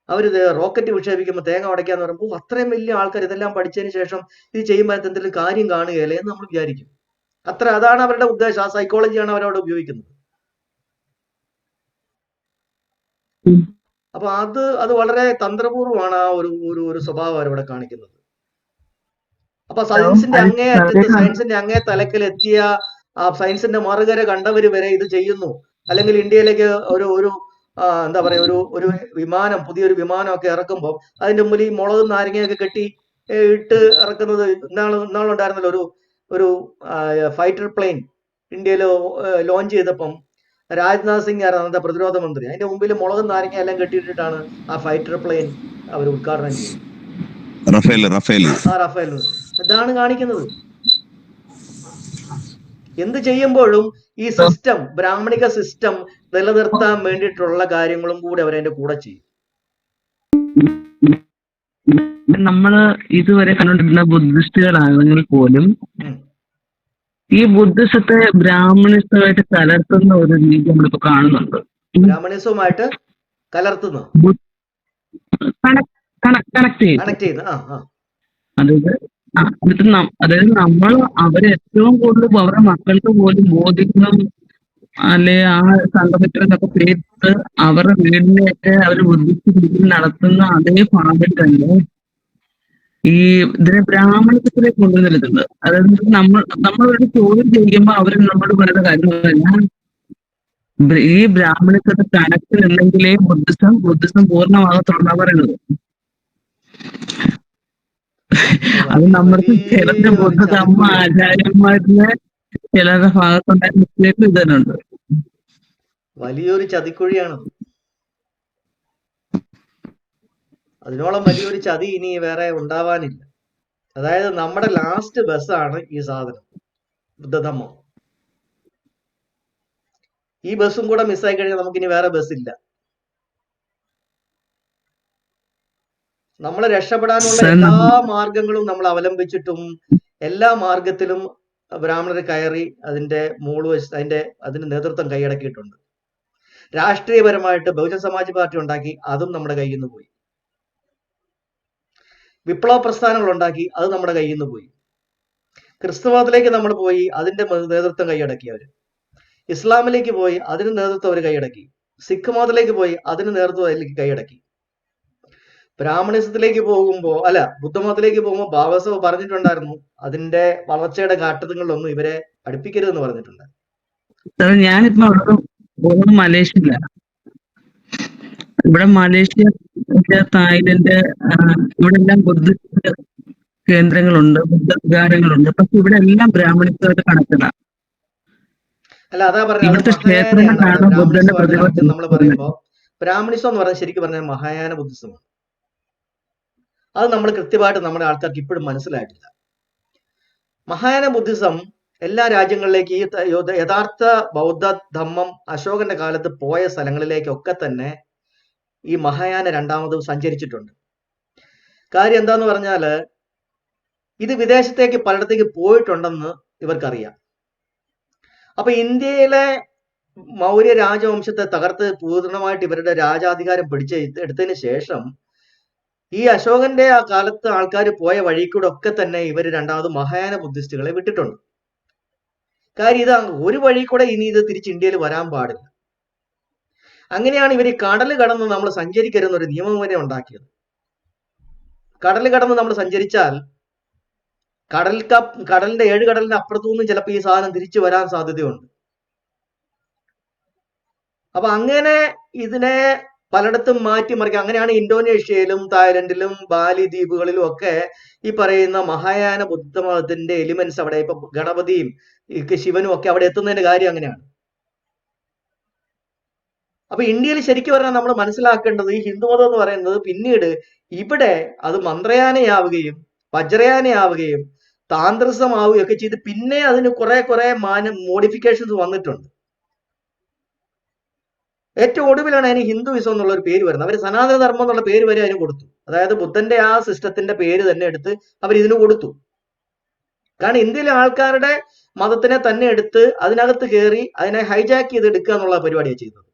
അവരിത് റോക്കറ്റ് വിക്ഷേപിക്കുമ്പോൾ തേങ്ങ ഉടയ്ക്കാന്ന് പറയുമ്പോൾ അത്രയും വലിയ ആൾക്കാർ ഇതെല്ലാം പഠിച്ചതിന് ശേഷം ഇത് ചെയ്യുമ്പോൾ എന്തെങ്കിലും കാര്യം കാണുകയല്ലേ എന്ന് നമ്മൾ വിചാരിക്കും. അതാണ് അവരുടെ ഉദ്ദേശം. ആ സൈക്കോളജിയാണ് അവരവിടെ ഉപയോഗിക്കുന്നത്. അപ്പൊ അത് വളരെ തന്ത്രപൂർവ്വമാണ് ആ ഒരു സ്വഭാവം അവരവിടെ കാണിക്കുന്നത്. അപ്പൊ സയൻസിന്റെ അങ്ങേ തലക്കിലെത്തിയ ആ സയൻസിന്റെ മറുകര കണ്ടവര് വരെ ഇത് ചെയ്യുന്നു. അല്ലെങ്കിൽ ഇന്ത്യയിലേക്ക് ഒരു എന്താ പറയാ ഒരു വിമാനം, പുതിയൊരു വിമാനമൊക്കെ ഇറക്കുമ്പോൾ അതിന്റെ മുമ്പിൽ ഈ മുളകും നാരങ്ങയൊക്കെ കെട്ടി ഇട്ട് ഇറക്കുന്നത് ഇന്നാളുണ്ടായിരുന്നല്ലോ ഒരു ഫൈറ്റർ പ്ലെയിൻ ഇന്ത്യയിൽ ലോഞ്ച് ചെയ്തപ്പം രാജ്നാഥ് സിംഗ് ആയിരുന്നു അന്നത്തെ പ്രതിരോധ മന്ത്രി. അതിന്റെ മുമ്പിൽ മുളകും നാരങ്ങ എല്ലാം കെട്ടിയിട്ടിട്ടാണ് ആ ഫൈറ്റർ പ്ലെയിൻ അവർ ഉദ്ഘാടനം ചെയ്തത്. ആ റഫേൽ. ഇതാണ് കാണിക്കുന്നത്. എന്ത് ചെയ്യുമ്പോഴും ഈ സിസ്റ്റം, ബ്രാഹ്മണിക സിസ്റ്റം നിലനിർത്താൻ വേണ്ടിയിട്ടുള്ള കാര്യങ്ങളും കൂടി അവരതിന്റെ കൂടെ ചെയ്യും. നമ്മള് ഇതുവരെ കണ്ടുകൊണ്ടിരുന്ന ബുദ്ധിസ്റ്റുകളാണെങ്കിൽ പോലും ഈ ബുദ്ധിസത്തെ ബ്രാഹ്മണിസമായിട്ട് കലർത്തുന്ന ഒരു രീതി നമ്മളിപ്പോ കാണുന്നുണ്ട്. ബ്രാഹ്മണിസവുമായിട്ട് കലർത്തുന്നു, കണക്ട് ചെയ്യുന്നു. അതായത് നമ്മൾ അവരെ ഏറ്റവും കൂടുതൽ അവരുടെ മക്കൾക്ക് പോലും ബോധിക്കണം, അല്ലെ ആ സംഘമിത്രന്നൊക്കെ പേരിട്ട് അവരുടെ വീടിനെയൊക്കെ അവർ ബുദ്ധിസ്റ്റ് രീതിയിൽ നടത്തുന്ന അതേ ഭാഗം തന്നെ ഈ ഇതിനെ ബ്രാഹ്മണത്തിലേക്ക് കൊണ്ടുവന്നിരുന്നത്. അതായത് നമ്മളൊരു ചോദ്യം ചെയ്യുമ്പോൾ അവർ നമ്മളോട് പറയുന്ന കാര്യങ്ങളല്ല, ഈ ബ്രാഹ്മണത്വത്തെ കണക്കിലുണ്ടെങ്കിലേ ബുദ്ധിസം പൂർണ്ണമാകത്തുള്ള പറയുന്നത്. അത് നമ്മൾക്ക് ചിലരുടെ ബുദ്ധധമ്മ ആചാര്യന്മാരുടെ ചിലരുടെ ഭാഗത്തുണ്ടായ മിസ്റ്റേക്ക് ഇത് തന്നെ ഉണ്ട്. വലിയൊരു ചതിക്കുഴിയാണ്. അതിനോളം വലിയൊരു ചതി ഇനി വേറെ ഉണ്ടാവാനില്ല. അതായത് നമ്മുടെ ലാസ്റ്റ് ബസ്സാണ് ഈ സാധനം, ബുദ്ധധമ്മം. ഈ ബസ്സും കൂടെ മിസ്സായി കഴിഞ്ഞാൽ നമുക്കിനി വേറെ ബസ്സില്ല. നമ്മളെ രക്ഷപ്പെടാനുള്ള എല്ലാ മാർഗങ്ങളും നമ്മൾ അവലംബിച്ചിട്ടും എല്ലാ മാർഗത്തിലും ബ്രാഹ്മണർ കയറി അതിന്റെ അതിന്റെ നേതൃത്വം കൈയടക്കിയിട്ടുണ്ട്. രാഷ്ട്രീയപരമായിട്ട് ബഹുജൻ സമാജ് പാർട്ടി ഉണ്ടാക്കി, അതും നമ്മുടെ കയ്യിൽ നിന്ന് പോയി. വിപ്ലവ പ്രസ്ഥാനങ്ങൾ ഉണ്ടാക്കി, അത് നമ്മുടെ കയ്യിൽ നിന്ന് പോയി. ക്രിസ്തുമതത്തിലേക്ക് നമ്മൾ പോയി, അതിന്റെ നേതൃത്വം കൈയടക്കി അവര്. ഇസ്ലാമിലേക്ക് പോയി, അതിന് നേതൃത്വം അവർ കൈയടക്കി. സിഖ് മതത്തിലേക്ക് പോയി, അതിന് നേതൃത്വം അതിലേക്ക് കൈയടക്കി. ബ്രാഹ്മണിസത്തിലേക്ക് ബുദ്ധമതത്തിലേക്ക് പോകുമ്പോൾ ബാബാസാഹ് പറഞ്ഞിട്ടുണ്ടായിരുന്നു, അതിന്റെ വളർച്ചയുടെ ഘട്ടങ്ങളിലൊന്നും ഇവരെ അടുപ്പിക്കരുതെന്ന് പറഞ്ഞിട്ടുണ്ട്. ഞാനിപ്പോ മലേഷ്യയില. ഇവിടെ മലേഷ്യ, തായ്ലൻഡ്, ഇവിടെ എല്ലാം ബുദ്ധിസ്റ്റ് കേന്ദ്രങ്ങളുണ്ട്, ബുദ്ധ വികാരങ്ങളുണ്ട്. പക്ഷെ ഇവിടെ എല്ലാം ബ്രാഹ്മണിസമായിട്ട് കണക്റ്റഡാണ്. അതാ പറഞ്ഞത് നമ്മൾ പറയുമ്പോ ബ്രാഹ്മണിസം എന്ന് പറഞ്ഞാൽ ശരിക്കും പറഞ്ഞാൽ മഹായാന ബുദ്ധിസമാണ്. അത് നമ്മൾ കൃത്യമായിട്ട് നമ്മുടെ ആൾക്കാർക്ക് ഇപ്പോഴും മനസ്സിലായിട്ടില്ല. മഹായാന ബുദ്ധിസം എല്ലാ രാജ്യങ്ങളിലേക്ക് ഈ യഥാർത്ഥ ബൗദ്ധ ധമ്മം അശോകന്റെ കാലത്ത് പോയ സ്ഥലങ്ങളിലേക്കൊക്കെ തന്നെ ഈ മഹായാന രണ്ടാമത് സഞ്ചരിച്ചിട്ടുണ്ട്. കാര്യം എന്താന്ന് പറഞ്ഞാല് ഇത് വിദേശത്തേക്ക് പലയിടത്തേക്ക് പോയിട്ടുണ്ടെന്ന് ഇവർക്കറിയാം. അപ്പൊ ഇന്ത്യയിലെ മൗര്യ രാജവംശത്തെ തകർത്ത് പൂർണ്ണമായിട്ട് ഇവരുടെ രാജാധികാരം എടുത്തതിന് ശേഷം ഈ അശോകന്റെ ആ കാലത്ത് ആൾക്കാർ പോയ വഴി കൂടെ ഒക്കെ തന്നെ ഇവർ രണ്ടാമത് മഹായാന ബുദ്ധിസ്റ്റുകളെ വിട്ടിട്ടുണ്ട്. കാര്യം ഇതാ, ഒരു വഴി കൂടെ ഇനി ഇത് തിരിച്ച് ഇന്ത്യയിൽ വരാൻ പാടില്ല. അങ്ങനെയാണ് ഇവർ ഈ കടൽ കടന്ന് നമ്മൾ സഞ്ചരിക്കരുതെന്നൊരു നിയമം വരെ ഉണ്ടാക്കിയത്. കടൽ കടന്ന് നമ്മൾ സഞ്ചരിച്ചാൽ കടലിന്റെ 7 കടലിന്റെ അപ്പുറത്തു നിന്നും ചിലപ്പോൾ ഈ സാധനം തിരിച്ചു വരാൻ സാധ്യതയുണ്ട്. അപ്പൊ അങ്ങനെ ഇതിനെ പലയിടത്തും മാറ്റിമറിക്കുക. അങ്ങനെയാണ് ഇന്തോനേഷ്യയിലും തായ്ലൻഡിലും ബാലി ദ്വീപുകളിലും ഒക്കെ ഈ പറയുന്ന മഹായാന ബുദ്ധമതത്തിന്റെ എലിമെന്റ്സ് അവിടെ, ഇപ്പൊ ഗണപതിയും ശിവനും ഒക്കെ അവിടെ എത്തുന്നതിന്റെ കാര്യം അങ്ങനെയാണ്. അപ്പൊ ഇന്ത്യയിൽ ശരിക്കും പറഞ്ഞാൽ നമ്മൾ മനസ്സിലാക്കേണ്ടത് ഈ ഹിന്ദുമതം എന്ന് പറയുന്നത് പിന്നീട് ഇവിടെ അത് മന്ത്രയാനയാവുകയും വജ്രയാനയാവുകയും താന്ത്രിസമാവുകയും ഒക്കെ ചെയ്ത് പിന്നെ അതിന് കുറെ മോഡിഫിക്കേഷൻസ് വന്നിട്ടുണ്ട്. ഏറ്റവും ഒടുവിലാണ് അതിന് ഹിന്ദുയിസം എന്നുള്ള ഒരു പേര് വരുന്നത്. അവർ സനാതന ധർമ്മം എന്നുള്ള പേര് വരെ അതിന് കൊടുത്തു. അതായത് ബുദ്ധന്റെ ആ സിസ്റ്റത്തിന്റെ പേര് തന്നെ എടുത്ത് അവർ ഇതിന് കൊടുത്തു. കാരണം ഇന്ത്യയിലെ ആൾക്കാരുടെ മതത്തിനെ തന്നെ എടുത്ത് അതിനകത്ത് കയറി അതിനെ ഹൈജാക്ക് ചെയ്ത് എടുക്കുക എന്നുള്ള പരിപാടിയാണ് ചെയ്തത്.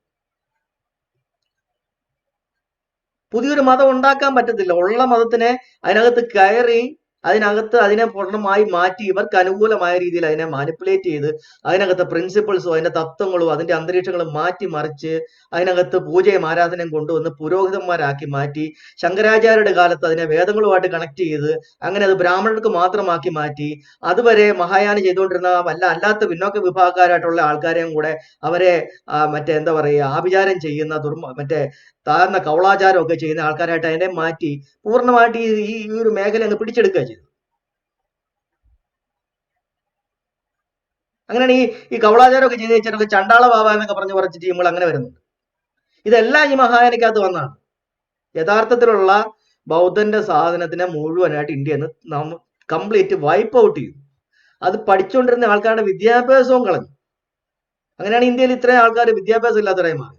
പുതിയൊരു മതം ഉണ്ടാക്കാൻ പറ്റത്തില്ല. ഉള്ള മതത്തിനെ അതിനകത്ത് കയറി അതിനെ പൂർണ്ണമായി മാറ്റി ഇവർക്ക് അനുകൂലമായ രീതിയിൽ അതിനെ മാനിപ്പുലേറ്റ് ചെയ്ത് അതിനകത്ത് പ്രിൻസിപ്പിൾസും അതിന്റെ തത്വങ്ങളും അതിന്റെ അന്തരീക്ഷങ്ങളും മാറ്റി മറിച്ച് അതിനകത്ത് പൂജയും ആരാധനയും കൊണ്ടുവന്ന് പുരോഹിതന്മാരാക്കി മാറ്റി. ശങ്കരാചാര്യരുടെ കാലത്ത് അതിനെ വേദങ്ങളുമായിട്ട് കണക്ട് ചെയ്ത് അങ്ങനെ അത് ബ്രാഹ്മണർക്ക് മാത്രമാക്കി മാറ്റി. അതുവരെ മഹായാന ചെയ്തുകൊണ്ടിരുന്ന അല്ലാത്ത പിന്നോക്ക വിഭാഗക്കാരായിട്ടുള്ള ആൾക്കാരെയും കൂടെ അവരെ ആഭിചാരം ചെയ്യുന്ന താഴ്ന്ന കൗളാചാരം ഒക്കെ ചെയ്യുന്ന ആൾക്കാരായിട്ട് അതിനെ മാറ്റി പൂർണ്ണമായിട്ട് ഈ ഒരു മേഖല അങ്ങ് പിടിച്ചെടുക്കുക ചെയ്തു. അങ്ങനെയാണ് ഈ കവളാചാരമൊക്കെ ചെയ്ത് വെച്ചിട്ട് ചണ്ടാള ബാബ എന്നൊക്കെ പറഞ്ഞ് കുറച്ച് ടീമുകൾ അങ്ങനെ വരുന്നുണ്ട്. ഇതെല്ലാം ഈ മഹായാനക്കകത്ത് വന്നാണ്. യഥാർത്ഥത്തിലുള്ള ബൗദ്ധന്റെ സാധനത്തിനെ മുഴുവനായിട്ട് ഇന്ത്യയിൽ നിന്ന് കംപ്ലീറ്റ് വൈപ്പ് ഔട്ട് ചെയ്തു. അത് പഠിച്ചുകൊണ്ടിരുന്ന ആൾക്കാരുടെ വിദ്യാഭ്യാസവും കളഞ്ഞു. അങ്ങനെയാണ് ഇന്ത്യയിൽ ഇത്രയും ആൾക്കാർ വിദ്യാഭ്യാസം ഇല്ലാത്തവരായി മാറി.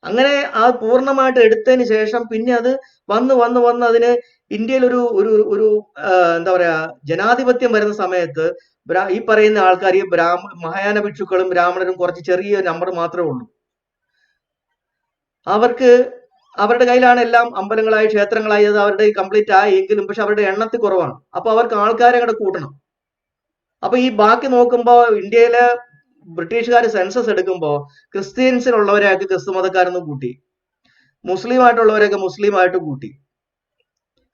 അങ്ങനെ ആ പൂർണ്ണമായിട്ട് എടുത്തതിന് ശേഷം പിന്നെ അത് വന്ന് അതിന് ഇന്ത്യയിൽ ഒരു എന്താ പറയാ ജനാധിപത്യം വരുന്ന സമയത്ത് ഈ പറയുന്ന ആൾക്കാർ ഈ മഹായാന ഭിക്ഷുക്കളും ബ്രാഹ്മണരും കുറച്ച് ചെറിയ നമ്പർ മാത്രമേ ഉള്ളൂ. അവരുടെ കയ്യിലാണ് എല്ലാം അമ്പലങ്ങളായി ക്ഷേത്രങ്ങളായി അത് അവരുടെ കംപ്ലീറ്റ് ആയി എങ്കിലും പക്ഷെ അവരുടെ എണ്ണത്തിൽ കുറവാണ്. അപ്പൊ അവർക്ക് ആൾക്കാരെ കൂടെ കൂട്ടണം. അപ്പൊ ഈ ബാക്കി നോക്കുമ്പോ ഇന്ത്യയിലെ ബ്രിട്ടീഷുകാർ സെൻസസ് എടുക്കുമ്പോൾ ക്രിസ്ത്യൻസിനുള്ളവരെയൊക്കെ ക്രിസ്തു മതക്കാരെന്ന് കൂട്ടി, മുസ്ലിം ആയിട്ടുള്ളവരെയൊക്കെ മുസ്ലിം ആയിട്ട് കൂട്ടി,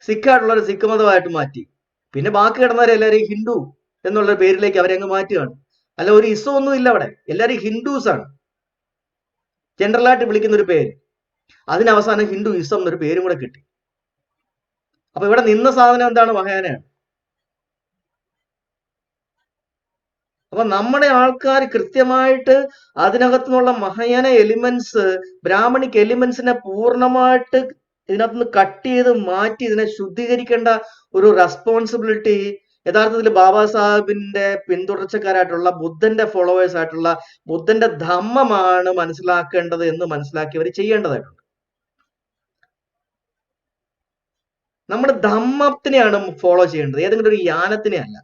സിഖ് ആയിട്ടുള്ളവരെ സിഖ് മതമായിട്ട് മാറ്റി. പിന്നെ ബാക്കി കിടന്നവരെ എല്ലാവരും ഹിന്ദു എന്നുള്ള പേരിലേക്ക് അവരെ അങ്ങ് മാറ്റുകയാണ്. അല്ല ഒരു ഇസം ഒന്നും ഇല്ല അവിടെ, എല്ലാവരും ഹിന്ദുസ് ആണ് ജനറലായിട്ട് വിളിക്കുന്ന ഒരു പേര്. അതിനവസാനം ഹിന്ദു ഇസം എന്നൊരു പേരും കൂടെ കിട്ടി. അപ്പൊ ഇവിടെ നിന്ന സാധനം എന്താണ്? മഹായാനയാണ്. അപ്പൊ നമ്മുടെ ആൾക്കാർ കൃത്യമായിട്ട് അതിനകത്തുനിന്നുള്ള മഹായാന എലിമെന്റ്സ്, ബ്രാഹ്മണിക് എലിമെന്റ്സിനെ പൂർണ്ണമായിട്ട് ഇതിനകത്തുനിന്ന് കട്ട് ചെയ്ത് മാറ്റി ഇതിനെ ശുദ്ധീകരിക്കേണ്ട ഒരു റെസ്പോൺസിബിലിറ്റി യഥാർത്ഥത്തിൽ ബാബാ സാഹിബിന്റെ പിന്തുടർച്ചക്കാരായിട്ടുള്ള ബുദ്ധന്റെ ഫോളോവേഴ്സ് ആയിട്ടുള്ള ബുദ്ധന്റെ ധമ്മമാണ് മനസ്സിലാക്കേണ്ടത് എന്ന് മനസ്സിലാക്കിയവർ ചെയ്യേണ്ടതായിട്ടുണ്ട്. നമ്മുടെ ധമ്മത്തിനെയാണ് ഫോളോ ചെയ്യേണ്ടത്, ഏതെങ്കിലും ഒരു യാനത്തിനെ അല്ല.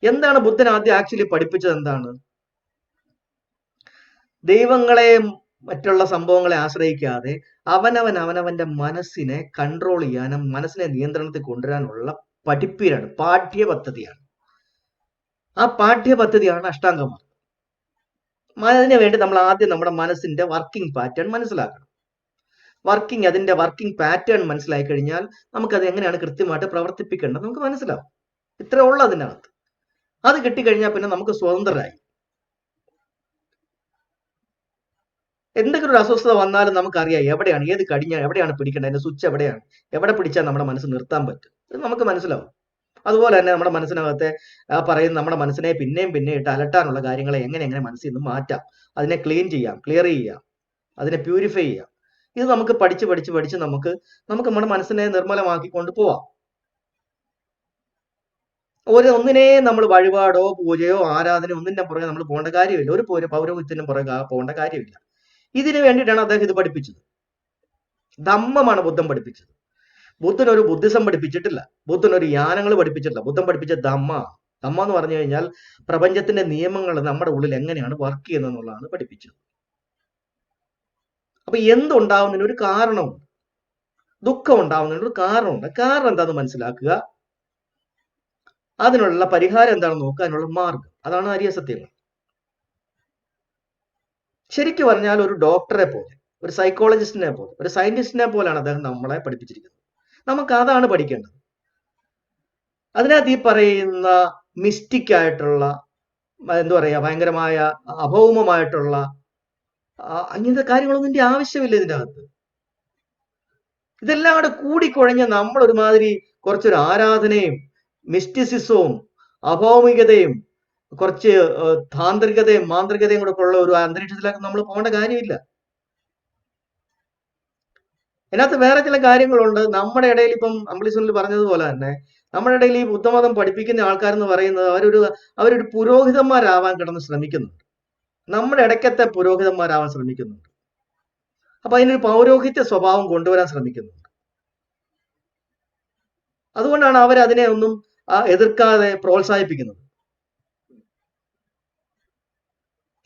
എന്താണ് ബുദ്ധൻ ആദ്യം ആക്ച്വലി പഠിപ്പിച്ചത്? എന്താണ്? ദൈവങ്ങളെ മറ്റുള്ള സംഭവങ്ങളെ ആശ്രയിക്കാതെ അവനവന്റെ മനസ്സിനെ കൺട്രോൾ ചെയ്യാനും മനസ്സിനെ നിയന്ത്രണത്തിൽ കൊണ്ടുവരാനുള്ള പഠിപ്പീരാണ്, പാഠ്യപദ്ധതിയാണ്. ആ പാഠ്യപദ്ധതിയാണ് അഷ്ടാംഗമാർഗം. അതിനു വേണ്ടി നമ്മൾ ആദ്യം നമ്മുടെ മനസ്സിന്റെ വർക്കിംഗ് പാറ്റേൺ മനസ്സിലാക്കണം. അതിന്റെ വർക്കിംഗ് പാറ്റേൺ മനസ്സിലായി കഴിഞ്ഞാൽ നമുക്കത് എങ്ങനെയാണ് കൃത്യമായിട്ട് പ്രവർത്തിപ്പിക്കേണ്ടത് നമുക്ക് മനസ്സിലാവും. ഇത്ര ഉള്ള അതിനകത്ത് അത് കിട്ടിക്കഴിഞ്ഞാൽ പിന്നെ നമുക്ക് സ്വതന്ത്രരായി. എന്തെങ്കിലും ഒരു അസ്വസ്ഥത വന്നാലും നമുക്കറിയാം എവിടെയാണ്, ഏത് കടിഞ്ഞാണ്, എവിടെയാണ് പിടിക്കേണ്ടത്, അതിന്റെ സ്വിച്ച് എവിടെയാണ്, എവിടെ പിടിച്ചാൽ നമ്മുടെ മനസ്സ് നിർത്താൻ പറ്റും, ഇത് നമുക്ക് മനസ്സിലാവും. അതുപോലെ തന്നെ നമ്മുടെ മനസ്സിനകത്തെ പറയുന്ന നമ്മുടെ മനസ്സിനെ പിന്നെയും ഇട്ട് അലട്ടാനുള്ള കാര്യങ്ങളെ എങ്ങനെ മനസ്സിൽ നിന്ന് മാറ്റാം, അതിനെ ക്ലീൻ ചെയ്യാം, ക്ലിയർ ചെയ്യാം, അതിനെ പ്യൂരിഫൈ ചെയ്യാം. ഇത് നമുക്ക് പഠിച്ച് നമുക്ക് നമ്മുടെ മനസ്സിനെ നിർമ്മലമാക്കിക്കൊണ്ട് പോവാം. ഒന്നിനെ നമ്മൾ വഴിപാടോ പൂജയോ ആരാധനയോ ഒന്നിന്റെ പുറകെ നമ്മൾ പോകേണ്ട കാര്യമില്ല. ഒരു പൗരോഹിത്യത്തിനും പുറകെ പോകേണ്ട കാര്യമില്ല. ഇതിനു വേണ്ടിയിട്ടാണ് അദ്ദേഹം ഇത് പഠിപ്പിച്ചത്. ധമ്മമാണ് ബുദ്ധൻ പഠിപ്പിച്ചത്. ബുദ്ധൻ ഒരു ബുദ്ധിസം പഠിപ്പിച്ചിട്ടില്ല, ബുദ്ധൻ ഒരു യാനങ്ങൾ പഠിപ്പിച്ചിട്ടില്ല. ബുദ്ധൻ പഠിപ്പിച്ച ധമ്മ എന്ന് പറഞ്ഞു കഴിഞ്ഞാൽ പ്രപഞ്ചത്തിന്റെ നിയമങ്ങൾ നമ്മുടെ ഉള്ളിൽ എങ്ങനെയാണ് വർക്ക് ചെയ്യുന്നതെന്നുള്ളതാണ് പഠിപ്പിച്ചത്. അപ്പൊ എന്തുണ്ടാവുന്നതിന് ഒരു കാരണമുണ്ട്, ദുഃഖം ഉണ്ടാവുന്നതിന് ഒരു കാരണമുണ്ട്. കാരണം എന്താണെന്ന് മനസ്സിലാക്കുക, അതിനുള്ള പരിഹാരം എന്താണെന്ന് നോക്കുക, അതിനുള്ള മാർഗം. അതാണ് അരിയ സത്യങ്ങൾ. ശരിക്കും പറഞ്ഞാൽ ഒരു ഡോക്ടറെ പോലെ, ഒരു സൈക്കോളജിസ്റ്റിനെ പോലെ, ഒരു സയന്റിസ്റ്റിനെ പോലെയാണ് അദ്ദേഹം നമ്മളെ പഠിപ്പിച്ചിരിക്കുന്നത്. നമുക്ക് അതാണ് പഠിക്കേണ്ടത്. അതിനകത്ത് ഈ പറയുന്ന മിസ്റ്റിക് ആയിട്ടുള്ള എന്താ പറയാ ഭയങ്കരമായ അഭൗമമായിട്ടുള്ള അങ്ങനത്തെ കാര്യങ്ങളൊന്നും ഇതിന്റെ ആവശ്യമില്ല ഇതിൻ്റെ അകത്ത്. ഇതെല്ലാം കൂടെ കൂടിക്കുഴഞ്ഞ് നമ്മൾ ഒരുമാതിരി കുറച്ചൊരു ആരാധനയും മിസ്റ്റിസിസവും അഭൗമികതയും കുറച്ച് താന്ത്രികതയും മാന്ത്രികതയും കൂടെ ഉള്ള ഒരു അന്തരീക്ഷത്തിലേക്ക് നമ്മൾ പോകേണ്ട കാര്യമില്ല. ഇതിനകത്ത് വേറെ ചില കാര്യങ്ങളുണ്ട്. നമ്മുടെ ഇടയിൽ ഇപ്പം അമ്പിളിസുനിൽ പറഞ്ഞതുപോലെ തന്നെ നമ്മുടെ ഇടയിൽ ഈ ബുദ്ധമതം പഠിപ്പിക്കുന്ന ആൾക്കാരെന്ന് പറയുന്നത് അവരൊരു പുരോഹിതന്മാരാവാൻ കിടന്ന് ശ്രമിക്കുന്നുണ്ട്. നമ്മുടെ ഇടയ്ക്കത്തെ പുരോഹിതന്മാരാവാൻ ശ്രമിക്കുന്നുണ്ട്. അപ്പൊ അതിനൊരു പൗരോഹിത്യ സ്വഭാവം കൊണ്ടുവരാൻ ശ്രമിക്കുന്നുണ്ട്. അതുകൊണ്ടാണ് അവരതിനെ ഒന്നും എതിർക്കാതെ പ്രോത്സാഹിപ്പിക്കുന്നത്.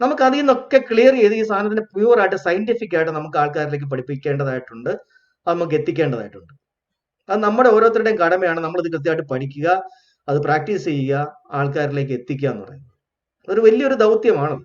നമുക്ക് അതിൽ നിന്നൊക്കെ ക്ലിയർ ചെയ്ത് ഈ സാധനത്തിന് പ്യൂറായിട്ട് സയന്റിഫിക് ആയിട്ട് നമുക്ക് ആൾക്കാരിലേക്ക് പഠിപ്പിക്കേണ്ടതായിട്ടുണ്ട്, അത് നമുക്ക് എത്തിക്കേണ്ടതായിട്ടുണ്ട്. അത് നമ്മുടെ ഓരോരുത്തരുടെയും കടമയാണ്. നമ്മളിത് കൃത്യമായിട്ട് പഠിക്കുക, അത് പ്രാക്ടീസ് ചെയ്യുക, ആൾക്കാരിലേക്ക് എത്തിക്കുക എന്ന് പറയുന്നത് ഒരു വലിയൊരു ദൗത്യമാണ്.